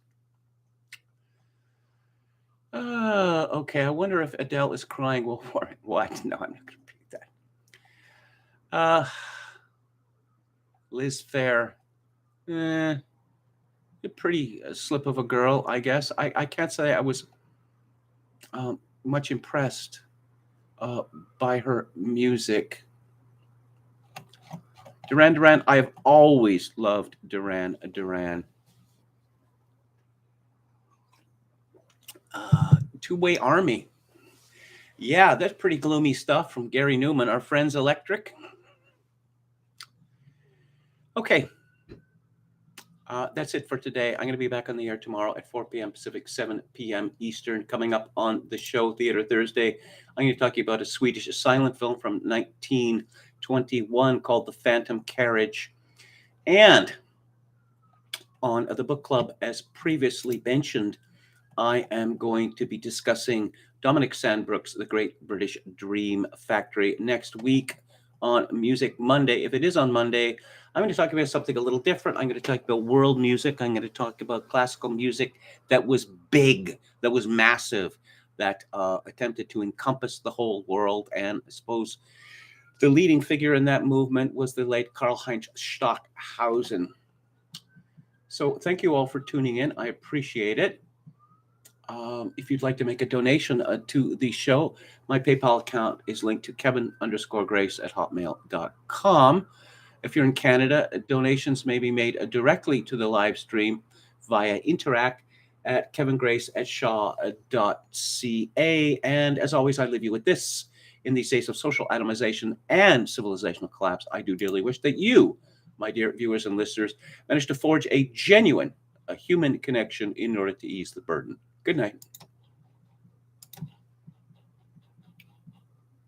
Okay, I wonder if Adele is crying. Well, what? No, I'm not going to read that. Liz Fair. A pretty slip of a girl, I guess. I can't say I was much impressed by her music. Duran Duran, I have always loved Duran Duran. Two-Way Army. Yeah, that's pretty gloomy stuff from Gary Newman. Our friends Electric. Okay. That's it for today. I'm going to be back on the air tomorrow at 4 p.m. Pacific, 7 p.m. Eastern. Coming up on the show, Theater Thursday, I'm going to talk to you about a Swedish silent film from 1921 called The Phantom Carriage. And on the book club, as previously mentioned, I am going to be discussing Dominic Sandbrook's The Great British Dream Factory next week on Music Monday. If it is on Monday, I'm going to talk about something a little different. I'm going to talk about world music. I'm going to talk about classical music that was big, that was massive, that attempted to encompass the whole world. And I suppose the leading figure in that movement was the late Karl-Heinz Stockhausen. So thank you all for tuning in. I appreciate it. If you'd like to make a donation to the show, my PayPal account is linked to kevin_grace@hotmail.com. If you're in Canada, donations may be made directly to the live stream via Interact at kevingrace@shaw.ca. And as always, I leave you with this. In these days of social atomization and civilizational collapse, I do dearly wish that you, my dear viewers and listeners, manage to forge a genuine human connection in order to ease the burden. Good night.